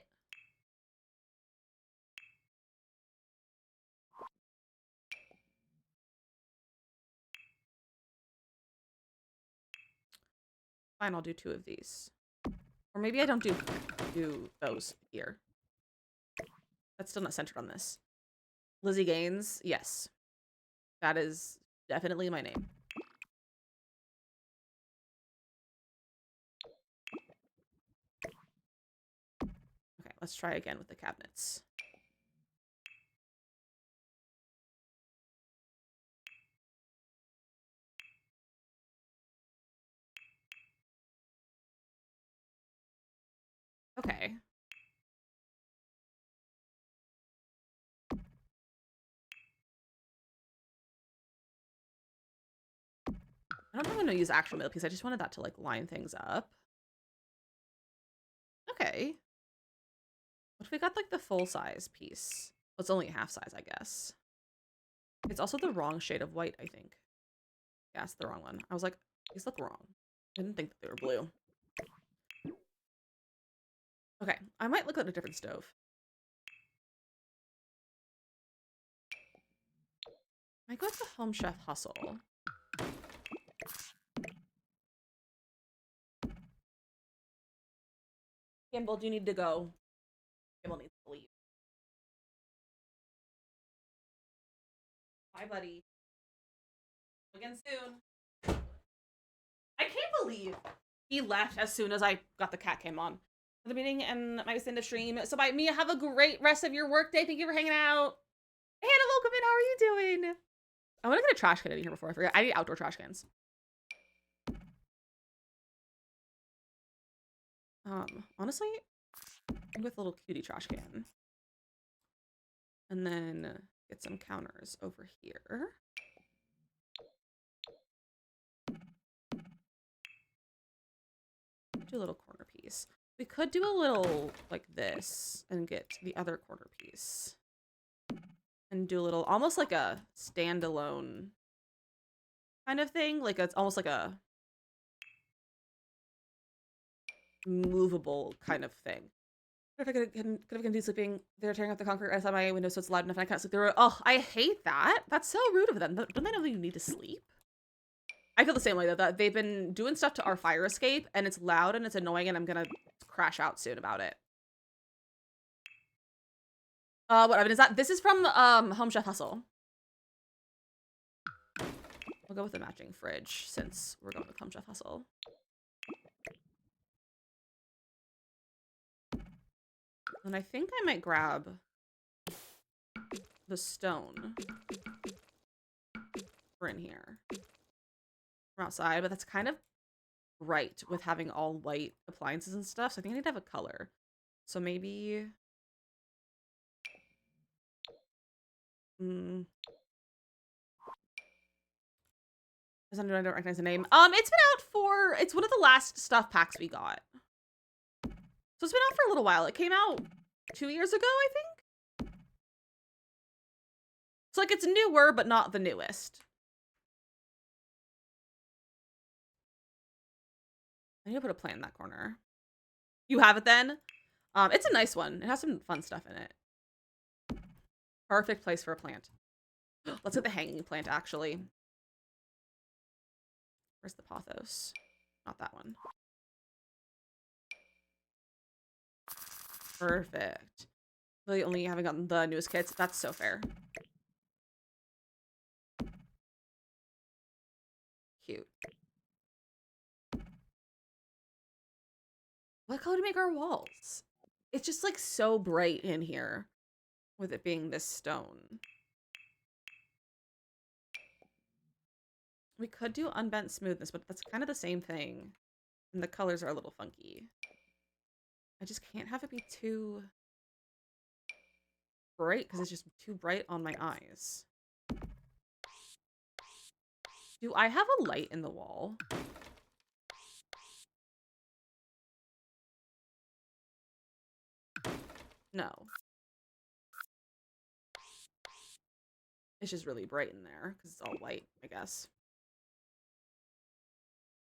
Fine, I'll do 2 of these. Or maybe I don't do those here. That's still not centered on this. Lizzie Gaines, yes. That is definitely my name. Okay, let's try again with the cabinets. Okay. I don't think I'm gonna use actual middle piece. I just wanted that to like line things up. Okay. What if we got like the full size piece? Well, it's only half size, I guess. It's also the wrong shade of white, I think. Yeah, it's the wrong one. I was like, these look wrong. I didn't think that they were blue. Okay, I might look at a different stove. I go to Home Chef Hustle. Campbell, do you need to go? Campbell needs to leave. Bye, buddy. Again soon. I can't believe he left as soon as I got the cat cam on for the meeting and my end of stream. So bye, Mia. Have a great rest of your workday. Thank you for hanging out. Hannah, welcome in. How are you doing? I want to get a trash can in here before I forget. I need outdoor trash cans. Honestly, with a little cutie trash can. And then get some counters over here. Do a little corner piece. We could do a little like this and get the other corner piece. And do a little, almost like a standalone kind of thing. Like it's almost like a movable kind of thing. If I could have continued sleeping, they're tearing up the concrete outside my window so it's loud enough and I can't sleep through it. Oh, I hate that. That's so rude of them. Don't they know you need to sleep? I feel the same way though, that they've been doing stuff to our fire escape and it's loud and it's annoying and I'm gonna crash out soon about it. What Evan is that? This is from Home Chef Hustle. We'll go with the matching fridge since we're going with Home Chef Hustle. And I think I might grab the stone for in here from outside, but that's kind of bright with having all white appliances and stuff. So I think I need to have a color. So maybe I don't recognize the name. It's been out for, it's one of the last stuff packs we got. So it's been out for a little while. It came out 2 years ago, I think. So like it's newer, but not the newest. I need to put a plant in that corner. You have it then? It's a nice one. It has some fun stuff in it. Perfect place for a plant. Let's get the hanging plant, actually. Where's the pothos? Not that one. Perfect. Really only having gotten the newest kits. That's so fair. Cute. What color to make our walls? It's just like so bright in here with it being this stone. We could do unbent smoothness, but that's kind of the same thing. And the colors are a little funky. I just can't have it be too bright because it's just too bright on my eyes. Do I have a light in the wall? No. It's just really bright in there because it's all white, I guess.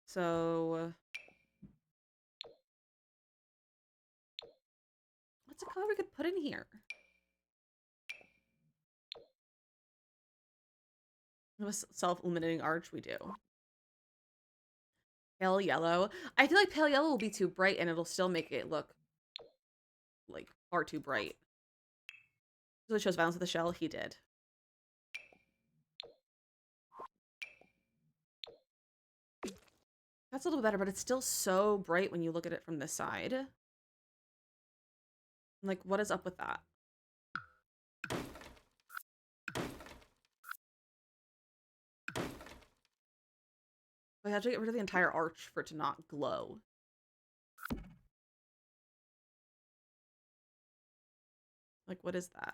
So what's a color we could put in here? With self-illuminating arch, we do. Pale yellow. I feel like pale yellow will be too bright and it'll still make it look like far too bright. So it shows violence with the shell. He did. That's a little better, but it's still so bright when you look at it from this side. Like, what is up with that? I have to get rid of the entire arch for it to not glow. Like, what is that?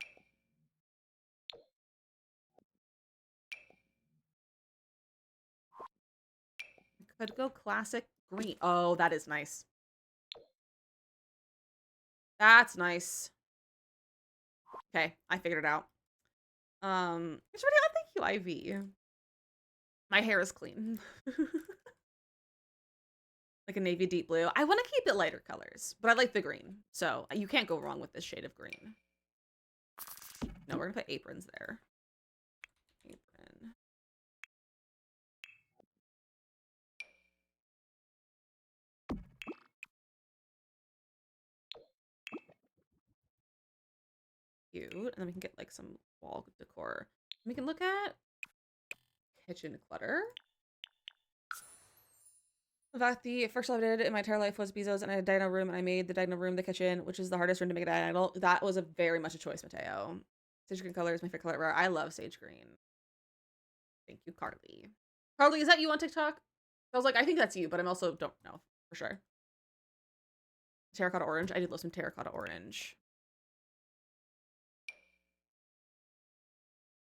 I could go classic green. Oh, that is nice. That's nice. Okay, I figured it out. It's pretty odd. Thank you, Ivy. My hair is clean. Like a navy deep blue. I want to keep it lighter colors, but I like the green. So you can't go wrong with this shade of green. No, we're gonna put aprons there. Apron. Cute. And then we can get like some wall decor. We can look at kitchen clutter. In fact, the first job I did in my entire life was Bezos, and I had a dino room, and I made the dino room the kitchen, which is the hardest room to make a dino. That was a very much a choice, Mateo. Sage green color is my favorite color ever. I love sage green. Thank you, Carly. Carly, is that you on TikTok? I was like, I think that's you, but I'm also don't know for sure. Terracotta orange. I did love some terracotta orange.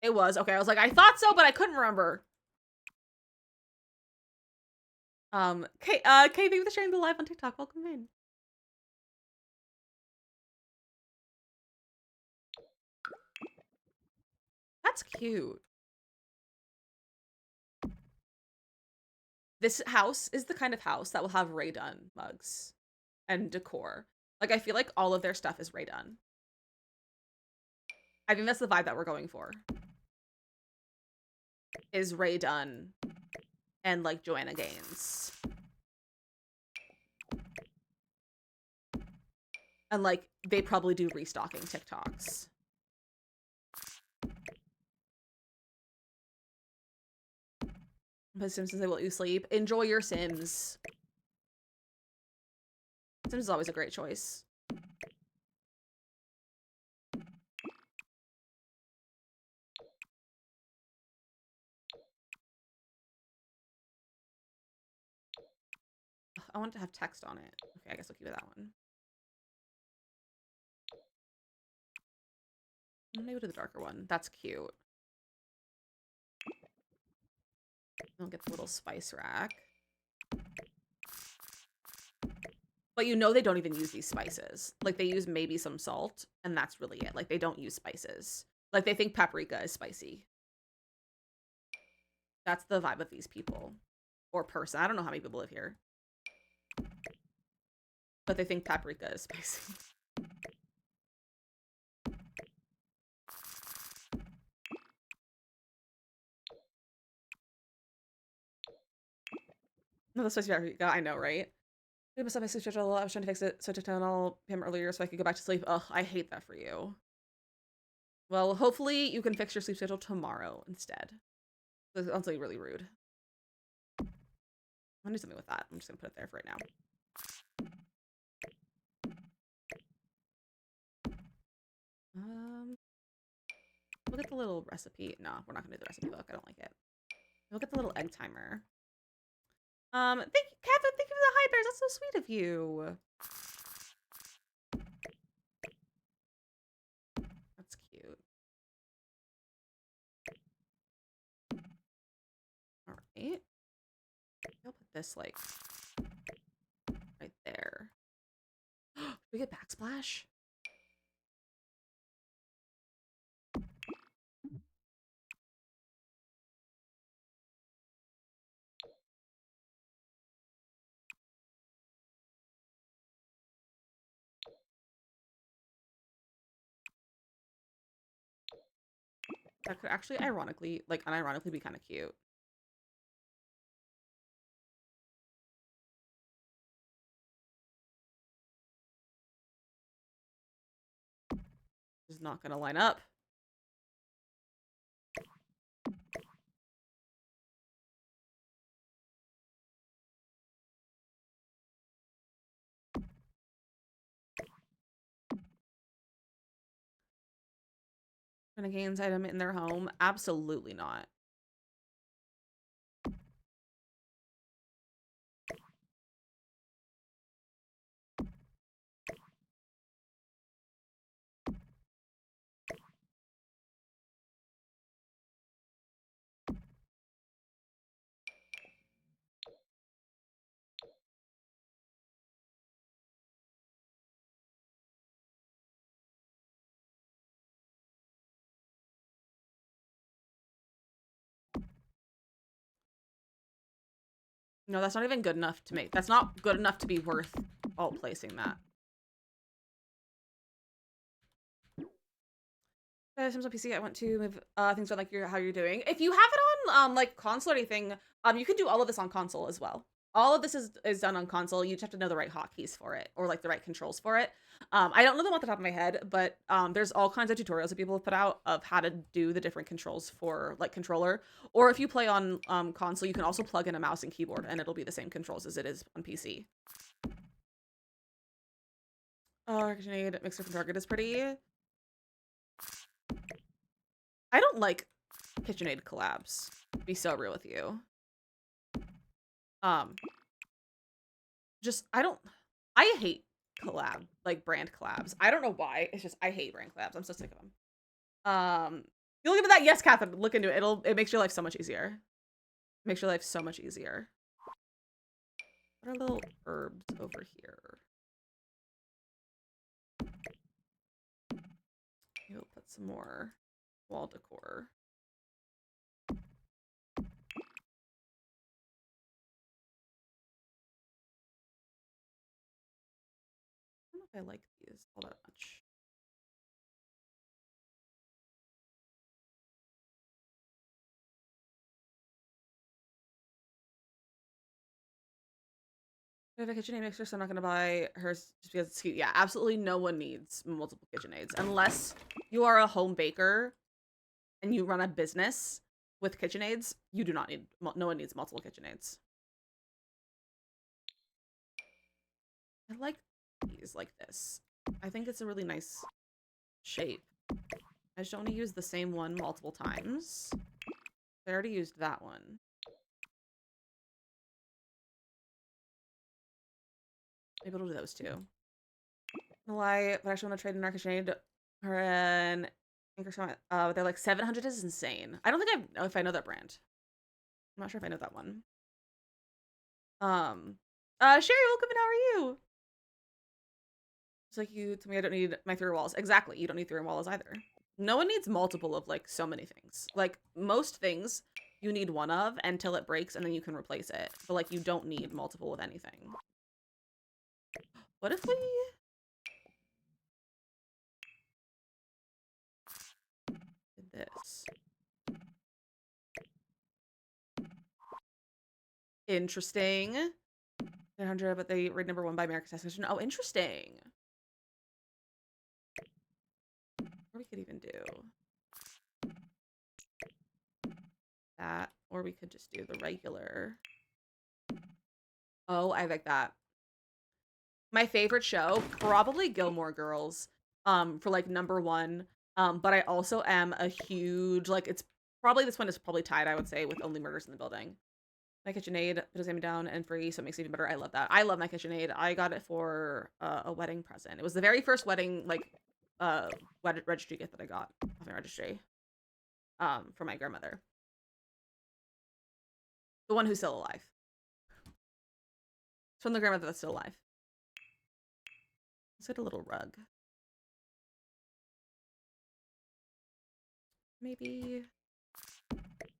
It was. Okay, I was like, I thought so, but I couldn't remember. Kay, thank you for sharing the live on TikTok. Welcome in. That's cute. This house is the kind of house that will have Rae Dunn mugs and decor. Like, I feel like all of their stuff is Rae Dunn. I think that's the vibe that we're going for. Is Rae Dunn and, like, Joanna Gaines. And, like, they probably do restocking TikToks. But Sims says they will let you sleep. Enjoy your Sims. Sims is always a great choice. I want to have text on it. Okay, I guess I'll keep it that one. I'm gonna go to the darker one. That's cute. I'll get the little spice rack. But you know they don't even use these spices. Like, they use maybe some salt, and that's really it. Like, they don't use spices. Like, they think paprika is spicy. That's the vibe of these people. Or person. I don't know how many people live here. But they think paprika is spicy. No, the spicy paprika. I know, right? I messed up my sleep schedule. I was trying to fix it. So I took Tylenol him earlier so I could go back to sleep. Ugh, I hate that for you. Well, hopefully you can fix your sleep schedule tomorrow instead. That's honestly really rude. I'm gonna do something with that. I'm just gonna put it there for right now. Look at the little recipe. No, we're not gonna do the recipe book. I don't like it. Look at the little egg timer. Thank you, Catherine. Thank you for the hi bears. That's so sweet of you. That's cute. All right. I'll put this like right there. Did we get backsplash? That could actually ironically, like unironically be kind of cute. It's not gonna line up. Renegades item in their home? Absolutely not. No, that's not even good enough to make. That's not good enough to be worth alt placing that. Sims on PC. I want to move things on like how you're doing. If you have it on like console or anything, you can do all of this on console as well. All of this is done on console. You just have to know the right hotkeys for it or like the right controls for it. I don't know them off the top of my head, but there's all kinds of tutorials that people have put out of how to do the different controls for like controller. Or if you play on console, you can also plug in a mouse and keyboard, and it'll be the same controls as it is on PC. KitchenAid Mixer from Target is pretty. I don't like KitchenAid collabs, to be so real with you. I hate collab, like brand collabs. I don't know why. It's just, I hate brand collabs. I'm so sick of them. You look into that? Yes, Catherine, look into it. It makes your life so much easier. It makes your life so much easier. What are little herbs over here? We'll put some more wall decor. I don't know if I like these all that much. I have a KitchenAid mixer, so I'm not gonna buy hers just because it's cute. Yeah, absolutely no one needs multiple KitchenAids unless you are a home baker and you run a business with KitchenAids. You do not need, no one needs multiple KitchenAids. I like these like this. I think it's a really nice shape. I just don't want to use the same one multiple times. I already used that one. Maybe I'll do those two. Why? But I actually want to trade in our KitchenAid or an Anchor Summit. They're like 700 is insane. I don't think I know if I know that brand. I'm not sure if I know that one. Sherry, welcome and how are you? It's like you told me I don't need my 3 walls. Exactly, you don't need 3 walls either. No one needs multiple of, like, so many things. Like, most things, you need 1 of until it breaks, and then you can replace it. But, like, you don't need multiple of anything. What if we... did this? Interesting. 100, but they rate number 1 by American Association. Oh, interesting. Or we could even do that, or we could just do the regular. Oh, I like that. My favorite show, probably Gilmore Girls, for like number 1. But I also am a huge, like, it's probably, this one is probably tied, I would say, with Only Murders in the Building. My KitchenAid put his name down and free, so it makes it even better. I love that. I love my KitchenAid. I got it for a wedding present. It was the very first wedding, like, registry gift that I got off my registry, from my grandmother. The one who's still alive. It's from the grandmother that's still alive. Let's get a little rug. Maybe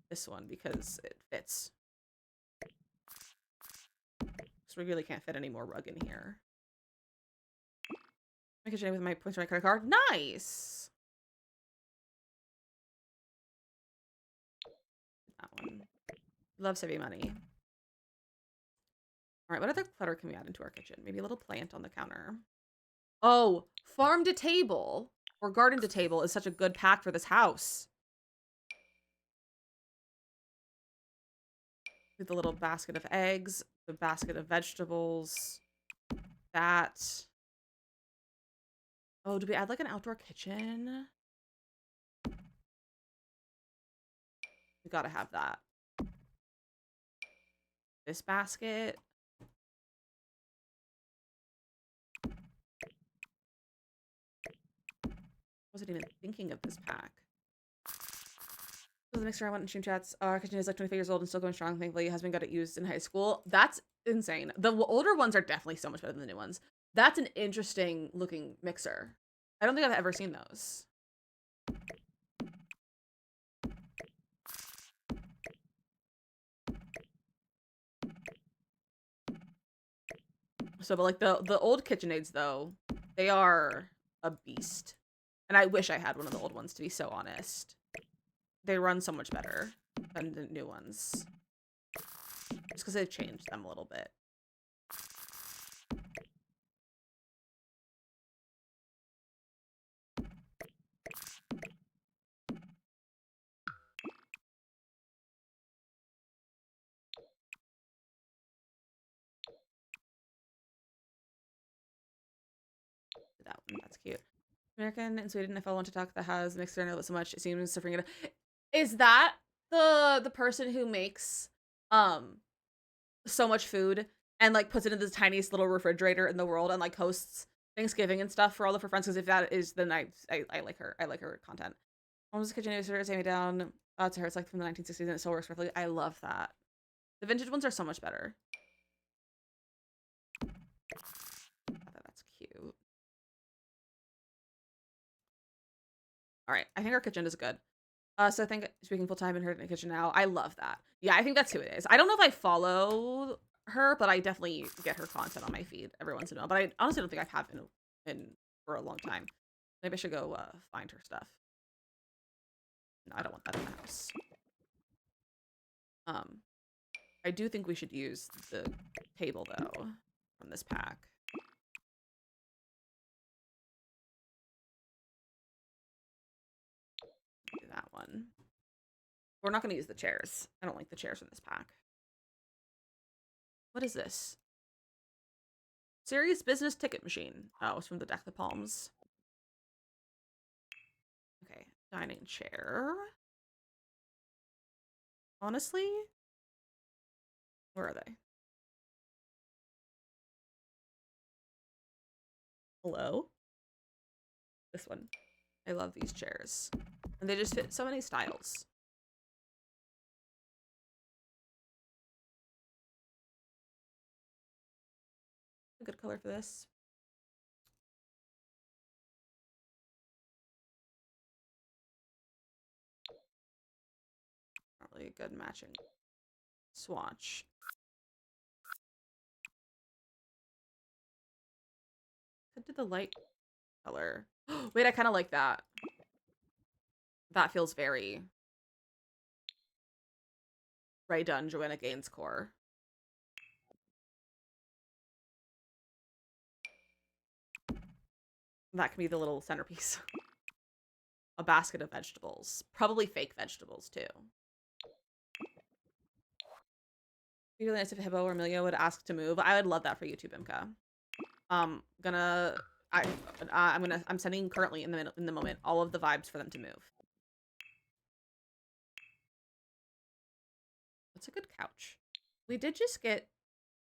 this one because it fits. So we really can't fit any more rug in here. My kitchen with my points for my credit card. Nice. That one. Love saving money. All right, what other clutter can we add into our kitchen? Maybe a little plant on the counter. Oh, farm to table or garden to table is such a good pack for this house. With the little basket of eggs, the basket of vegetables, that. Oh, do we add like an outdoor kitchen? We gotta have that. This basket. Wasn't even thinking of this pack. So the mixer I want in stream chats. Our kitchen is like 25 years old and still going strong. Thankfully, husband got it used in high school. That's insane. The older ones are definitely so much better than the new ones. That's an interesting looking mixer. I don't think I've ever seen those. So, but like the old KitchenAids though, they are a beast. And I wish I had one of the old ones, to be so honest. They run so much better than the new ones. Just because they've changed them a little bit. That one, that's cute. American and Sweden, if I want to talk, that has mixer, I know that so much. It seems to bring it up. Is that the person who makes so much food and like puts it in the tiniest little refrigerator in the world and like hosts Thanksgiving and stuff for all of her friends? Because if that is, then I like her. I like her content. Mom's kitchen is take me down to her. It's like from the 1960s and it still works perfectly. I love that. The vintage ones are so much better. That's cute. All right, I think our kitchen is good. So I think speaking full time in her kitchen now. I love that. Yeah, I think that's who it is. I don't know if I follow her, but I definitely get her content on my feed every once in a while. But I honestly don't think I have in for a long time. Maybe I should go find her stuff. No, I don't want that in the house. I do think we should use the table though from this pack. Do that one. We're not going to use the chairs. I don't like the chairs in this pack. What is this? Serious Business Ticket Machine. Oh, it's from the Deck the Palms. Okay, dining chair. Honestly, where are they? Hello? This one. I love these chairs. And they just fit so many styles. good color for this? Not really a good matching swatch. Could do the light color. Wait, I kind of like that. That feels very Ray Dunn, Joanna Gaines core. That can be the little centerpiece. A basket of vegetables. Probably fake vegetables, too. It'd be really nice if Hippo or Amelia would ask to move. I would love that for you too, Bimka. I'm sending currently in the moment all of the vibes for them to move. That's a good couch. We did just get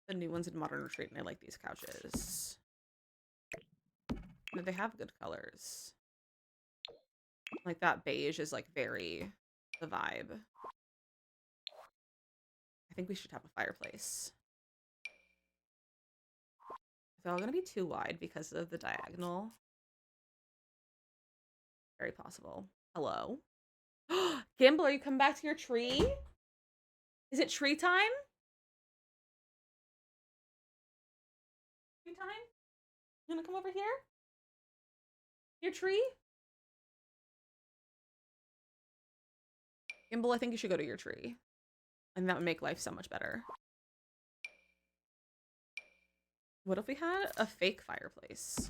the new ones in Modern Retreat, and I like these couches. They have good colors. Like that beige is like very the vibe. I think we should have a fireplace. It's all gonna be too wide because of the diagonal. Very possible. Hello? Gimble, are you coming back to your tree? Is it tree time? Tree time? You wanna come over here? Your tree? Gimble, I think you should go to your tree. And that would make life so much better. What if we had a fake fireplace?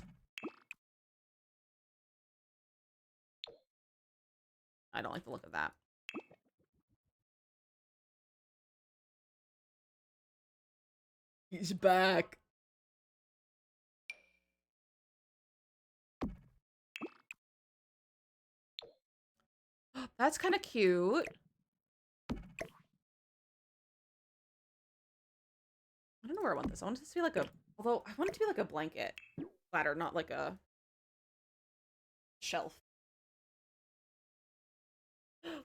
I don't like the look of that. He's back. That's kind of cute. I don't know where I want this. I want this to be like a, although I want it to be like a blanket platter, not like a shelf.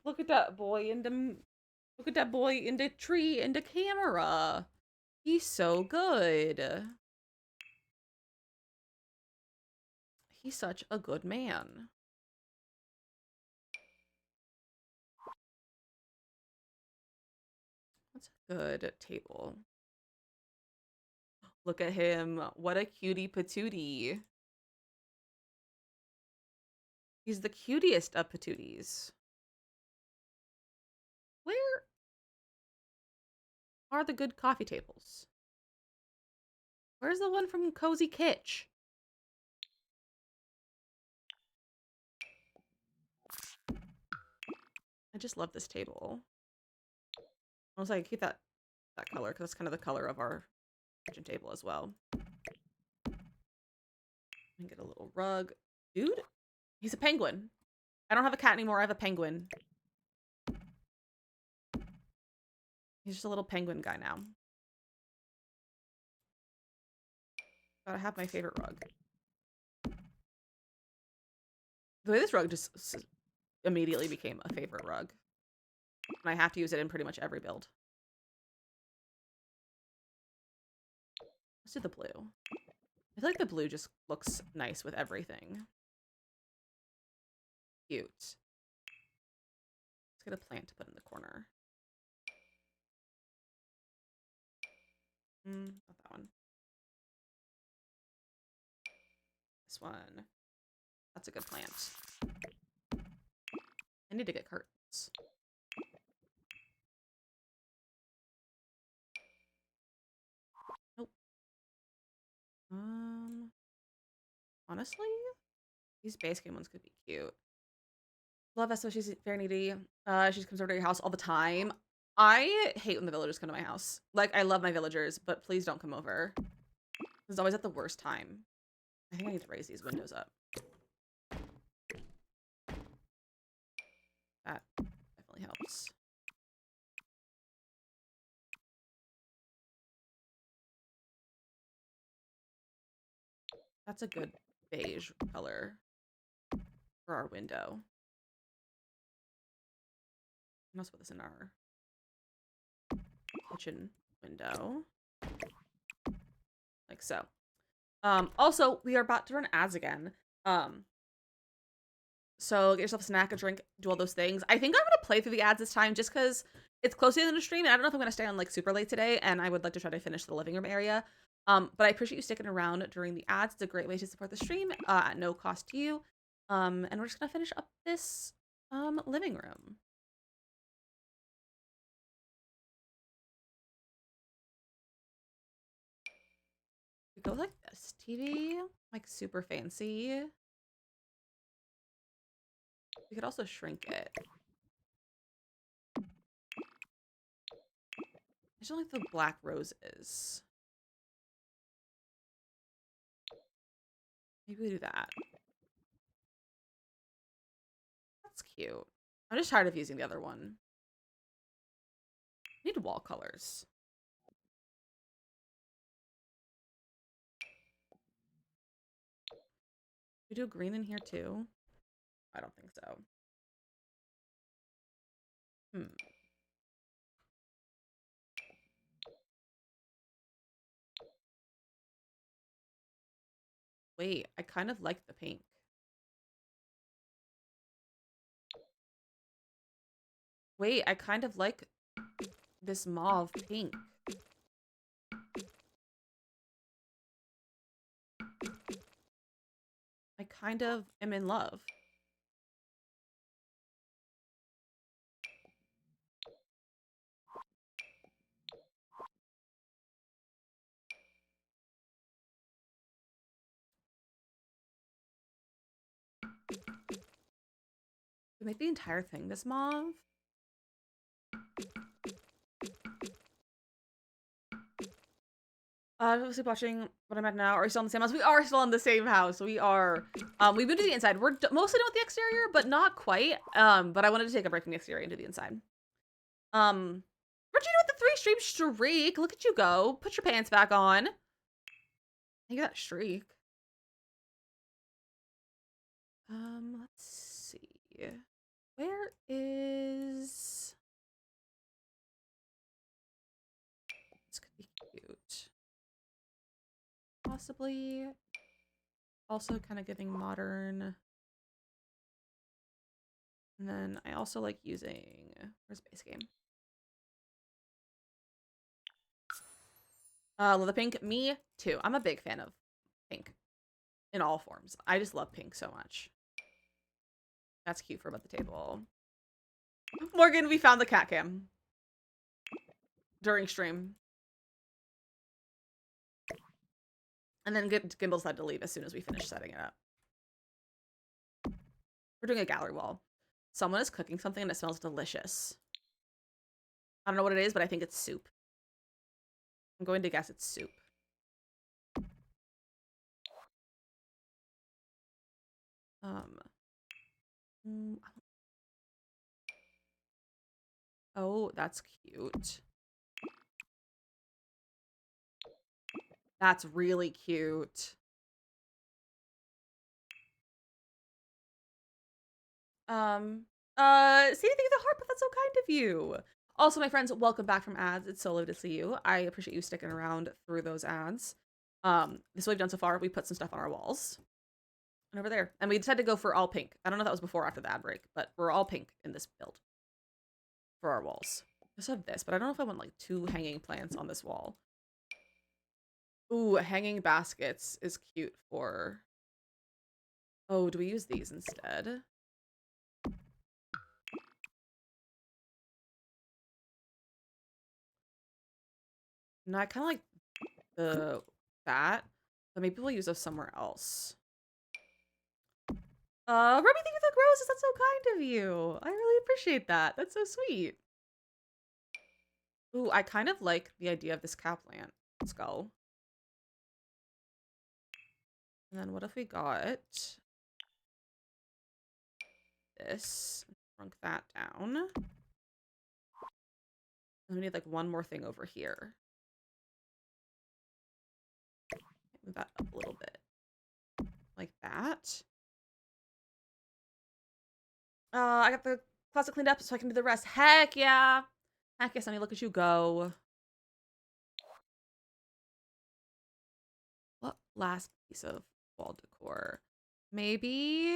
Look at that boy in the, look at that boy in the tree in the camera. He's so good. He's such a good man. That's a good table. Look at him. What a cutie patootie. He's the cutest of patooties. Where are the good coffee tables? Where's the one from Cozy Kitsch? I just love this table. I was like, keep that color because that's kind of the color of our kitchen table as well. And get a little rug. Dude, he's a penguin. I don't have a cat anymore. I have a penguin. He's just a little penguin guy now. Gotta have my favorite rug. The way this rug just immediately became a favorite rug. And I have to use it in pretty much every build. Let's do the blue. I feel like the blue just looks nice with everything. Cute. Let's get a plant to put in the corner. Not that one. This one. That's a good plant. I need to get curtains. Nope. Honestly, these base game ones could be cute. Love Esso, she's very needy. She comes over to your house all the time. I hate when the villagers come to my house. Like, I love my villagers, but please don't come over. It's always at the worst time. I think I need to raise these windows up. That definitely helps. That's a good beige color for our window. Let's put this in our kitchen window. Like so. Also, we are about to run ads again. So get yourself a snack, a drink, do all those things. I think I'm gonna play through the ads this time just because it's close to the end of the stream, and I don't know if I'm gonna stay on like super late today, and I would like to try to finish the living room area. But I appreciate you sticking around during the ads. It's a great way to support the stream at no cost to you. And we're just gonna finish up this living room. We go like this TV, like super fancy. We could also shrink it. I just don't like the black roses. Maybe we do that. That's cute. I'm just tired of using the other one. I need wall colors. We do green in here too? I don't think so. Wait, I kind of like the pink. Wait, I kind of like this mauve pink. I kind of am in love. We make the entire thing this mauve. Sleep watching what I'm at now. Are we still in the same house? We are still in the same house. We are. We've been to the inside. We're mostly done with the exterior, but not quite. But I wanted to take a break from the exterior and do the inside. What'd you do with the 3-stream streak? Look at you go. Put your pants back on. You got a streak. Let's see. Where is... This could be cute. Possibly. Also kind of giving modern. And then I also like using... Where's base game? The pink. Me too. I'm a big fan of pink. In all forms. I just love pink so much. That's cute for above the table. Morgan, we found the cat cam. During stream. And then Gimbals had to leave as soon as we finished setting it up. We're doing a gallery wall. Someone is cooking something and it smells delicious. I don't know what it is, but I think it's soup. I'm going to guess it's soup. Oh, that's cute. That's really cute. See anything of the heart, but that's so kind of you. Also, my friends, welcome back from ads. It's so lovely to see you. I appreciate you sticking around through those ads. This is what we've done so far. We put some stuff on our walls. And over there. And we decided to go for all pink. I don't know if that was before or after the ad break, but we're all pink in this build. For our walls. I just have this, but I don't know if I want like 2 hanging plants on this wall. Ooh, hanging baskets is cute for... Oh, do we use these instead? No, I kind of like that, but maybe we'll use those somewhere else. Ruby, thank you for the roses. That's so kind of you. I really appreciate that. That's so sweet. Ooh, I kind of like the idea of this cow plant skull. And then what if we got this? Shrunk that down. And we need like one more thing over here. Move that up a little bit. Like that. I got the closet cleaned up so I can do the rest. Heck yeah! Heck yes, honey, look at you go. What last piece of wall decor? Maybe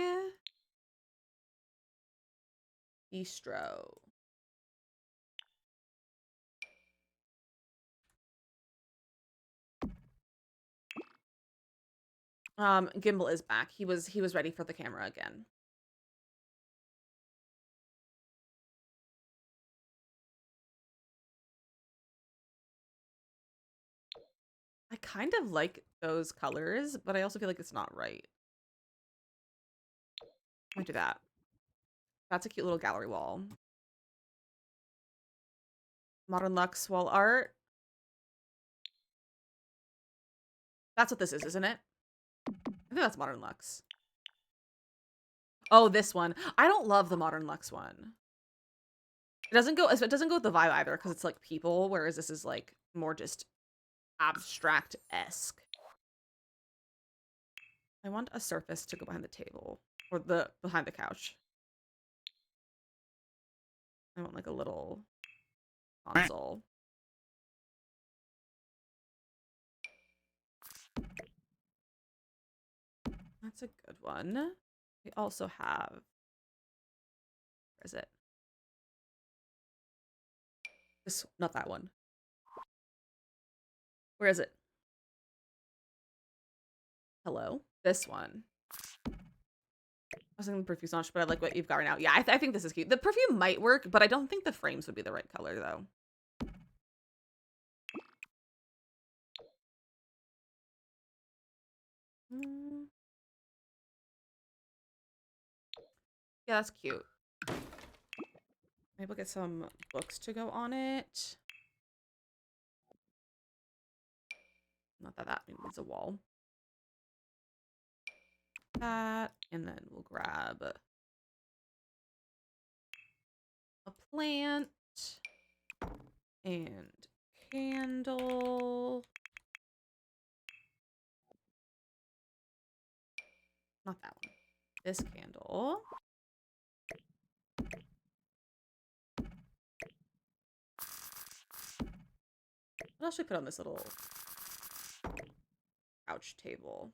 bistro. Gimbal is back. He was ready for the camera again. I kind of like those colors, but I also feel like it's not right. Might do that. That's a cute little gallery wall. Modern Luxe wall art. That's what this is, isn't it? I think that's Modern Luxe. Oh, this one. I don't love the Modern Luxe one. It doesn't go with the vibe either because it's like people, whereas this is like more just abstract-esque. I want a surface to go behind the table or behind the couch. I want like a little console. That's a good one. We also have, where is it? This, not that one. Where is it? Hello? This one. I was thinking the perfume launch, but I like what you've got right now. Yeah, I think this is cute. The perfume might work, but I don't think the frames would be the right color, though. Yeah, that's cute. Maybe we'll get some books to go on it. Not that needs a wall. That, and then we'll grab a plant and candle. Not that one. This candle. What else should we put on this little couch table?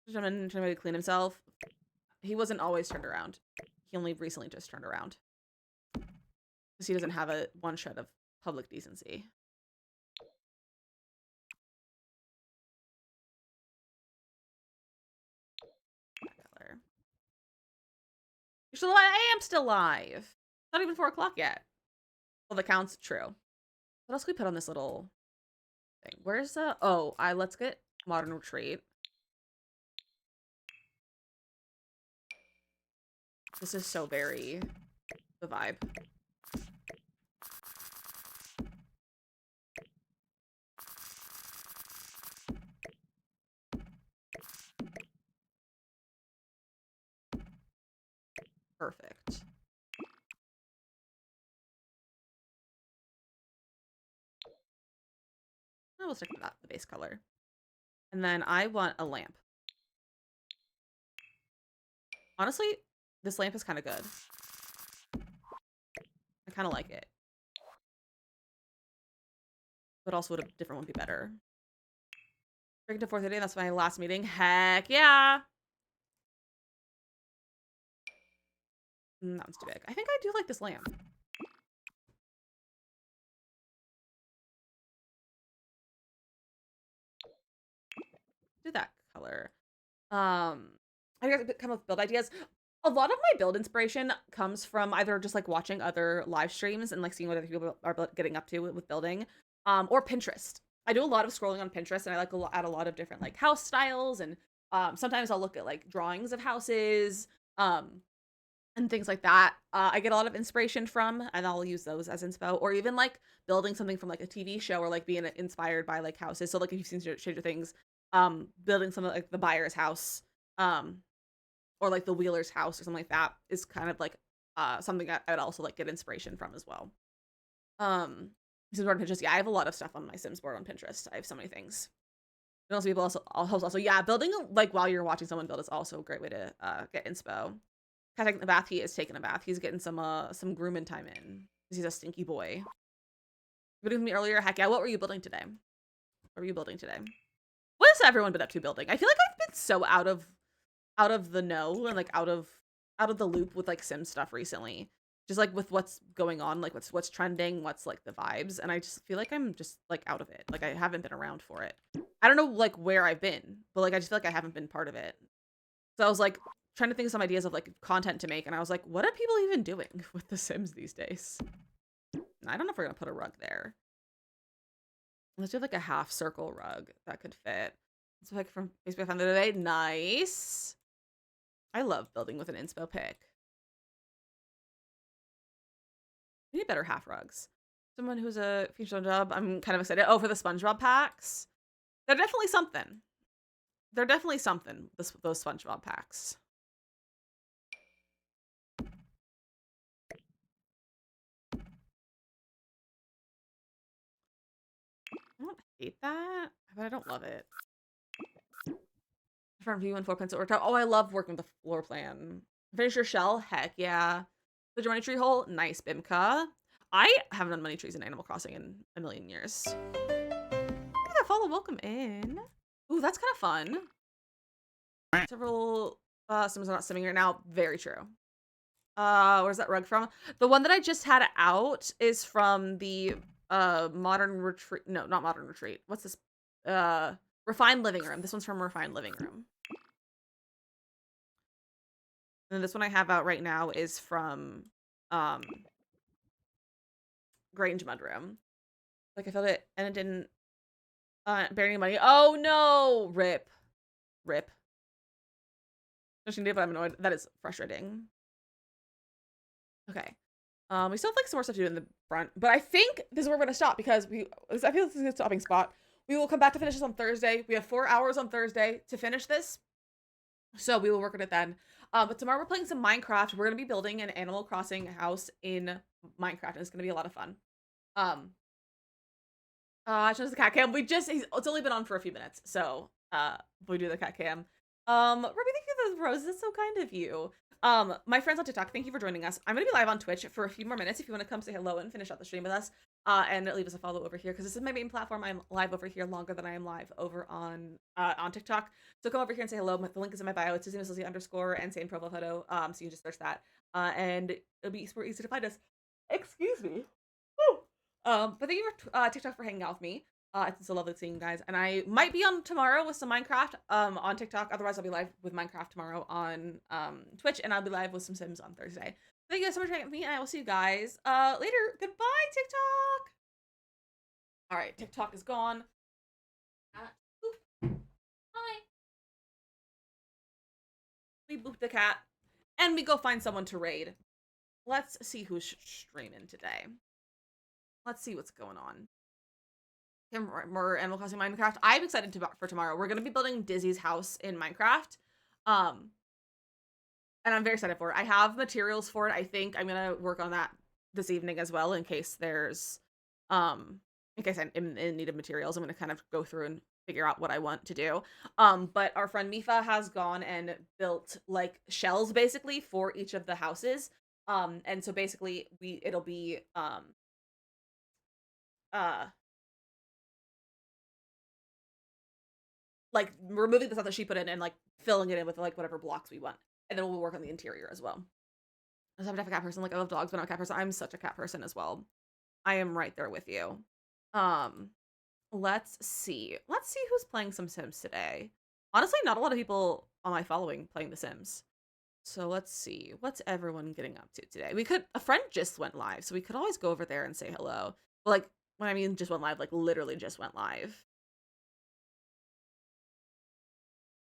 Gentleman trying to clean himself. He wasn't always turned around. He only recently just turned around. Because he doesn't have a one shred of public decency. You're still alive? I am still alive. Not even 4 o'clock yet. Well, that counts. True. What else can we put on this little thing? Where's the... Oh, let's get Modern Retreat. This is so very the vibe. Perfect. I will stick with that, the base color. And then I want a lamp. Honestly, this lamp is kind of good. I kind of like it. But also would a different one be better? Break to 4:30, that's my last meeting. Heck yeah! That one's too big. I think I do like this lamp. Do that color. I guess come up with build ideas. A lot of my build inspiration comes from either just like watching other live streams and like seeing what other people are getting up to with building, or Pinterest. I do a lot of scrolling on Pinterest, and I like add a lot of different like house styles, and sometimes I'll look at like drawings of houses, and things like that. I get a lot of inspiration from, and I'll use those as inspo, or even like building something from like a TV show, or like being inspired by like houses. So like if you've seen Stranger Things, building something like the Byers house, or like the Wheeler's house or something like that is kind of like something I would also like get inspiration from as well. Sims board on Pinterest. Yeah, I have a lot of stuff on my Sims board on Pinterest. I have so many things. And also people also yeah, building like while you're watching someone build is also a great way to get inspo. Kind of taking the bath. He is taking a bath. He's getting some grooming time in because he's a stinky boy. with me earlier? Heck yeah. What were you building today? What were you building today? What has everyone been up to building? I feel like I've been so out of the know and like out of the loop with like sim stuff recently. Just like with what's going on, like what's trending, what's like the vibes, and I just feel like I'm just like out of it. Like I haven't been around for it. I don't know like where I've been, but like I just feel like I haven't been part of it. So I was like trying to think of some ideas of like content to make, and I was like, what are people even doing with The Sims these days? I don't know if we're gonna put a rug there. Let's do like a half circle rug that could fit. It's like from Facebook I found the other day. Nice. I love building with an inspo pick. We need better half rugs. Someone who's a future job. I'm kind of excited. Oh, for the SpongeBob packs. They're definitely something. They're definitely something, those SpongeBob packs. I don't hate that, but I don't love it. From view and floor plans that worked out. Oh, I love working with the floor plan. Finish your shell? Heck yeah. The money tree hole? Nice, Bimka. I haven't done money trees in Animal Crossing in a million years. Look at that follow. Welcome in. Ooh, that's kind of fun. Several Sims are not simming right now. Very true. Where's that rug from? The one that I just had out is from the Modern Retreat. No, not Modern Retreat. What's this? Refined Living Room. This one's from Refined Living Room. And then this one I have out right now is from Grange Mudroom. Like I felt it and it didn't bear any money. Oh no! Rip. But I'm annoyed. That is frustrating. Okay. We still have like some more stuff to do in the front, but I think this is where we're gonna stop because I feel this is a stopping spot. We will come back to finish this on Thursday. We have 4 hours on Thursday to finish this, so we will work on it then. But tomorrow we're playing some Minecraft. We're gonna be building an Animal Crossing house in Minecraft, and it's gonna be a lot of fun. Just the cat cam. It's only been on for a few minutes, so we do the cat cam. Ruby, thank you for those roses. That's so kind of you. My friends on TikTok, thank you for joining us. I'm gonna be live on Twitch for a few more minutes if you want to come say hello and finish out the stream with us. And leave us a follow over here because this is my main platform. I'm live over here longer than I am live over on TikTok. So come over here and say hello. The link is in my bio. It's Susie _ and same profile photo. So you can just search that. And it'll be super easy to find us. Excuse me. Woo. But thank you for TikTok for hanging out with me. It's so lovely seeing you guys. And I might be on tomorrow with some Minecraft on TikTok. Otherwise, I'll be live with Minecraft tomorrow on Twitch, and I'll be live with some Sims on Thursday. Thank you guys so much for hanging out with me, and I will see you guys later. Goodbye, TikTok. All right, TikTok is gone. Hi. We boop the cat, and we go find someone to raid. Let's see who's streaming today. Let's see what's going on. More Animal Crossing Minecraft. I'm excited for tomorrow. We're gonna be building Dizzy's house in Minecraft. And I'm very excited for it. I have materials for it. I think I'm gonna work on that this evening as well in case there's in case I'm in need of materials. I'm gonna kind of go through and figure out what I want to do. But our friend Mifa has gone and built like shells basically for each of the houses. And so basically it'll be like removing the stuff that she put in and like filling it in with like whatever blocks we want. And then we'll work on the interior as well. I'm a cat person. Like I love dogs, but I'm a cat person. I'm such a cat person as well. I am right there with you. Let's see. Let's see who's playing some Sims today. Honestly, not a lot of people on my following playing The Sims. So let's see. What's everyone getting up to today? A friend just went live, so we could always go over there and say hello. But like, when I mean just went live, like literally just went live.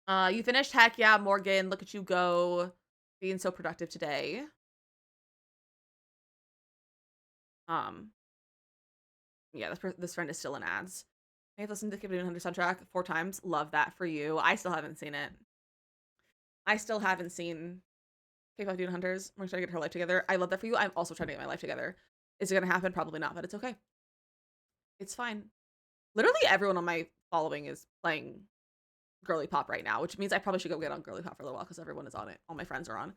You finished? Heck yeah, Morgan. Look at you go. Being so productive today. Yeah, this friend is still in ads. I've listened to the Keep Doing Hunter soundtrack 4 times. Love that for you. I still haven't seen it. I still haven't seen K-pop Demon Hunters. I'm trying to get her life together. I love that for you. I'm also trying to get my life together. Is it gonna happen? Probably not, but it's okay. It's fine. Literally everyone on my following is playing girly pop right now, which means I probably should go get on girly pop for a little while because everyone is on it. All my friends are on.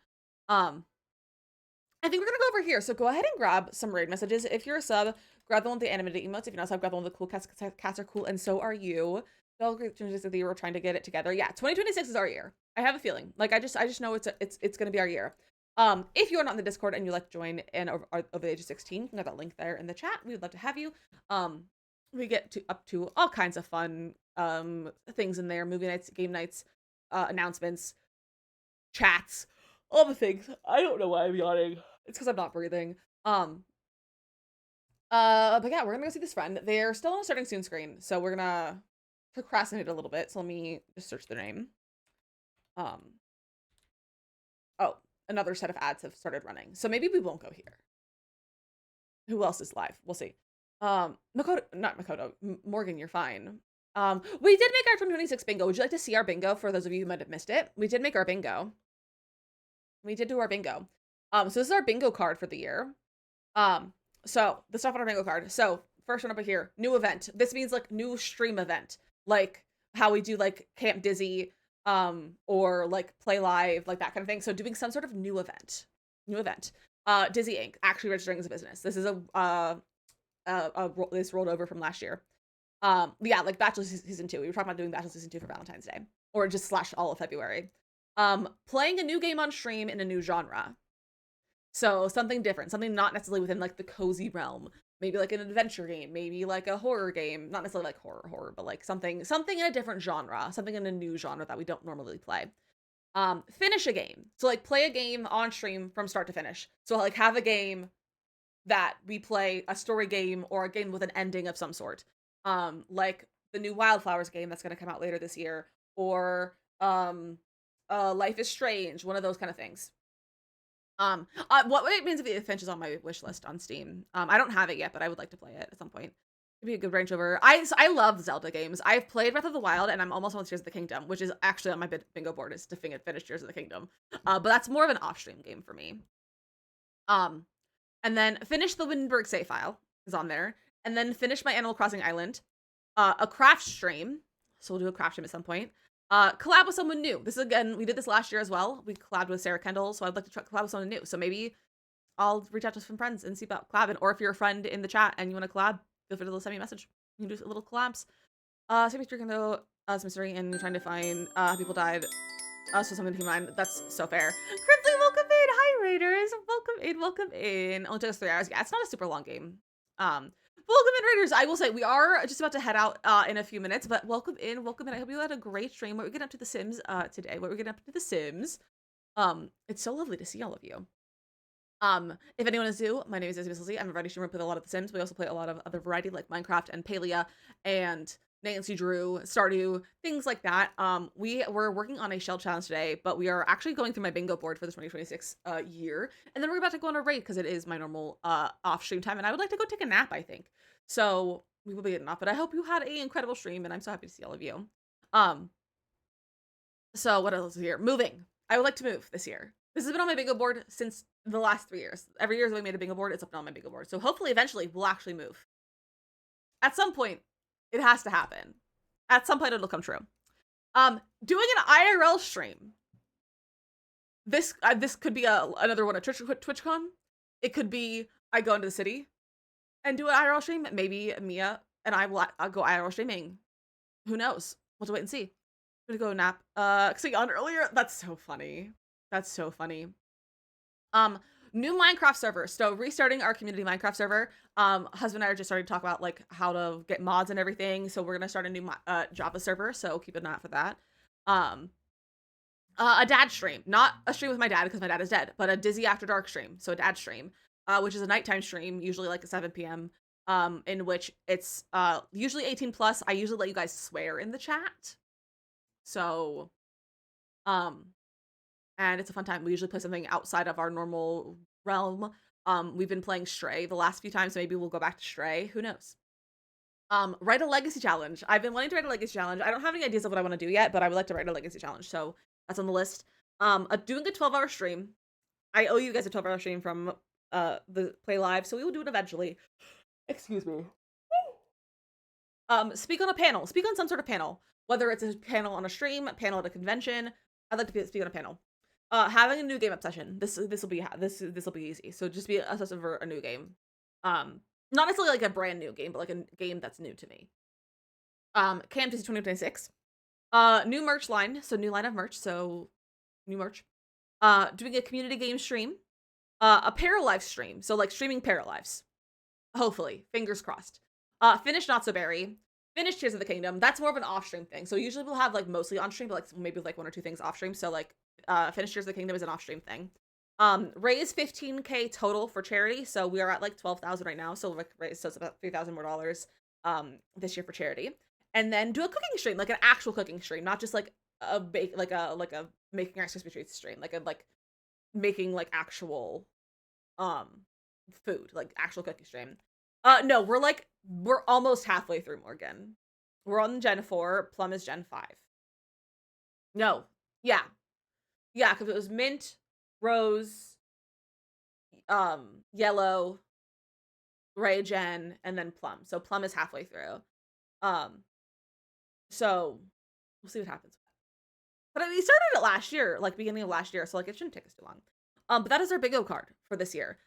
I think we're gonna go over here. So go ahead and grab some raid messages. If you're a sub, Grab the one with the animated emotes. If you notice, I've got the one with the cool cats. Cats are cool, and so are you. All great changes of the year. We're trying to get it together. Yeah, 2026 is our year. I have a feeling. Like I just know it's gonna be our year. If you are not in the Discord and you like to join and over the age of 16, we have that link there in the chat. We would love to have you. We get up to all kinds of fun things in there: movie nights, game nights, announcements, chats, all the things. I don't know why I'm yawning. It's because I'm not breathing. But yeah, we're gonna go see this friend. They're still on a starting soon screen, so we're gonna procrastinate a little bit. So let me just search their name. Oh, another set of ads have started running, so maybe we won't go here. Who else is live? We'll see. Makoto, not Makoto, Morgan, you're fine. We did make our 2026 bingo. Would you like to see our bingo for those of you who might have missed it? We did make our bingo. We did do our bingo. So this is our bingo card for the year. So the stuff on our bingo card. So first one up here, new event. This means like new stream event, like how we do like Camp Dizzy, or like Play Live, like that kind of thing. So doing some sort of new event. Dizzy Inc. actually registering as a business. This is this rolled over from last year. Yeah, like Bachelor season 2. We were talking about doing Bachelor season 2 for Valentine's Day, or just / all of February. Playing a new game on stream in a new genre. So something different, something not necessarily within like the cozy realm. Maybe like an adventure game, maybe like a horror game, not necessarily like horror, but like something in a different genre, something in a new genre that we don't normally play. Finish a game. So like play a game on stream from start to finish. So like have a game that we play, a story game or a game with an ending of some sort. Like the new Wildflowers game that's going to come out later this year, or Life is Strange, one of those kind of things. What it means if it finishes on my wish list on Steam. I don't have it yet, but I would like to play it at some point. It'd be a good range over. I love Zelda games. I've played Breath of the Wild, and I'm almost on Tears of the Kingdom, which is actually on my bingo board is to finish Tears of the Kingdom. But that's more of an off-stream game for me. And then finish the Windenburg save file is on there, and then finish my Animal Crossing Island. A craft stream, so we'll do a craft stream at some point. Collab with someone new. This is, again, we did this last year as well. We collabed with Sarah Kendall, so I'd like to collab with someone new. So maybe I'll reach out to some friends and see about collabing. Or if you're a friend in the chat and you want to collab, feel free to send me a message. You can do little collabs. Same as drinking though, as mystery and trying to find people died. So something to keep in mind. That's so fair. Crimson, welcome in. Hi, Raiders. Welcome in. Only took us 3 hours. Yeah, it's not a super long game. Welcome in, Raiders. I will say we are just about to head out in a few minutes, but welcome in. I hope you had a great stream. What we're getting up to The Sims today. It's so lovely to see all of you. If anyone is new, my name is Izzy Misselzy. I'm a variety streamer with a lot of The Sims. We also play a lot of other variety like Minecraft and Palia and Nancy Drew, Stardew, things like that. We were working on a shell challenge today, but we are actually going through my bingo board for the 2026 year, and then we're about to go on a raid because it is my normal off stream time, and I would like to go take a nap, I think. So we will be getting off, but I hope you had an incredible stream, and I'm so happy to see all of you. So what else is here? Moving. I would like to move this year. This has been on my bingo board since the last 3 years. Every year we made a bingo board, it's up on my bingo board. So hopefully eventually we'll actually move. At some point, it has to happen. At some point it'll come true. Doing an IRL stream. This could be another one at TwitchCon. It could be I go into the city and do an IRL stream. Maybe Mia and I'll go IRL streaming. Who knows? We'll have to wait and see. I'm gonna go nap. Cause I yawned earlier. That's so funny. New Minecraft server. So restarting our community Minecraft server. Husband and I are just starting to talk about like how to get mods and everything. So we're gonna start a new Java server. So keep an eye out for that. A dad stream, not a stream with my dad because my dad is dead, but a Dizzy After Dark stream. So a dad stream, which is a nighttime stream, usually like at 7 p.m. In which it's usually 18 plus. I usually let you guys swear in the chat. So, and it's a fun time. We usually play something outside of our normal realm. We've been playing Stray the last few times, so maybe we'll go back to Stray. Who knows? Write a legacy challenge. I've been wanting to write a legacy challenge. I don't have any ideas of what I want to do yet, but I would like to write a legacy challenge. So that's on the list. Doing a 12-hour stream. I owe you guys a 12-hour stream from the Play Live, so we will do it eventually. Excuse me. Speak on a panel. Speak on some sort of panel. Whether it's a panel on a stream, a panel at a convention. I'd like to speak on a panel. Having a new game obsession. This will be easy. So just be obsessive for a new game. Not necessarily like a brand new game, but like a game that's new to me. Camp is 2026. New merch line, so new line of merch, so new merch. Doing a community game stream. A Paralive stream, so like streaming Paralives. Hopefully, fingers crossed. Finish Not So Berry. Finish Tears of the Kingdom. That's more of an off-stream thing. So usually we'll have like mostly on-stream, but like maybe like 1 or 2 things off-stream. So like Finish Tears of the Kingdom is an off-stream thing. Raise 15K total for charity. So we are at like 12,000 right now. So like raise, so it's about $3,000 more dollars this year for charity. And then do a cooking stream, like an actual cooking stream, not just like a bake like a making Rice Krispie treats stream, like making like actual food, like actual cooking stream. No, we're almost halfway through, Morgan. We're on Gen 4, Plum is Gen 5. No. Yeah. Yeah, because it was mint, rose, yellow, Ray Gen, and then Plum. So Plum is halfway through. So we'll see what happens. But we started it last year, like beginning of last year, so like it shouldn't take us too long. But that is our bingo card for this year.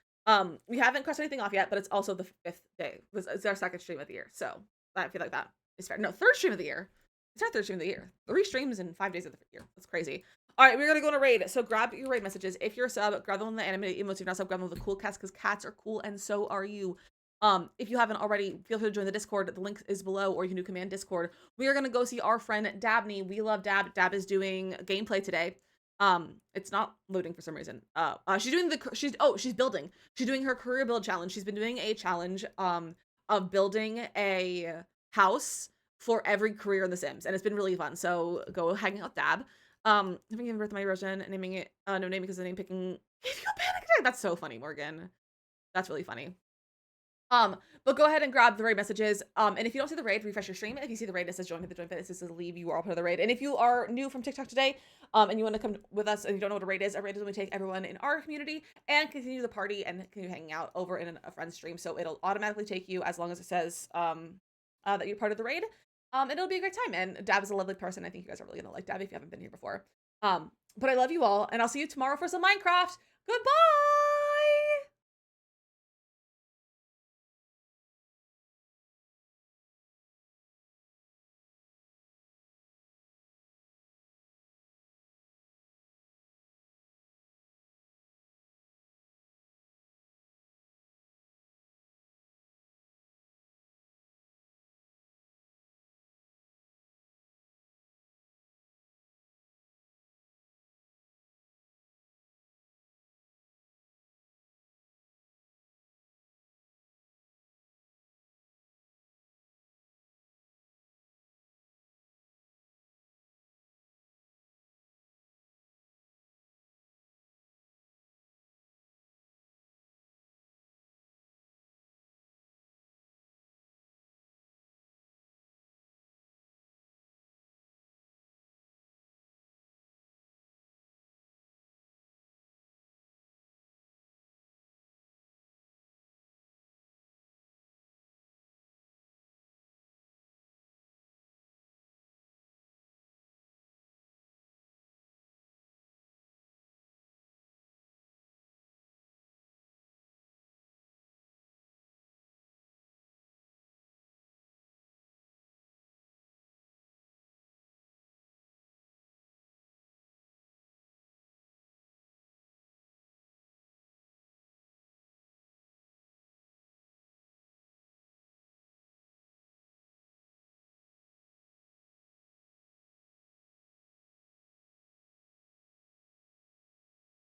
We haven't crossed anything off yet, but it's also the 5th day. It's our 2nd stream of the year, so I feel like that is fair. No, 3rd stream of the year. It's our 3rd stream of the year. 3 streams in 5 days of the year. That's crazy. All right, we're gonna go on a raid. So grab your raid messages. If you're a sub, grab them on the animated emotes. If you're not sub, grab them on the cool cats, because cats are cool and so are you. If you haven't already, feel free to join the Discord. The link is below, or you can do command Discord. We are gonna go see our friend Dabney. We love Dab. Dab is doing gameplay today. It's not loading for some reason. She's doing she's building. She's doing her career build challenge. She's been doing a challenge of building a house for every career in The Sims, and it's been really fun. So go hang out with Dab. Having given birth to my version and naming it no name because the name picking gave you a panic attack. That's so funny, Morgan. That's really funny. But go ahead and grab the raid messages. And if you don't see the raid, refresh your stream. If you see the raid, it says join, hit the join button. It says leave. You are all part of the raid. And if you are new from TikTok today, and you want to come with us and you don't know what a raid is when we take everyone in our community and continue the party and continue hanging out over in a friend's stream. So it'll automatically take you as long as it says that you're part of the raid. And it'll be a great time. And Dab is a lovely person. I think you guys are really gonna like Dab if you haven't been here before. But I love you all, and I'll see you tomorrow for some Minecraft. Goodbye.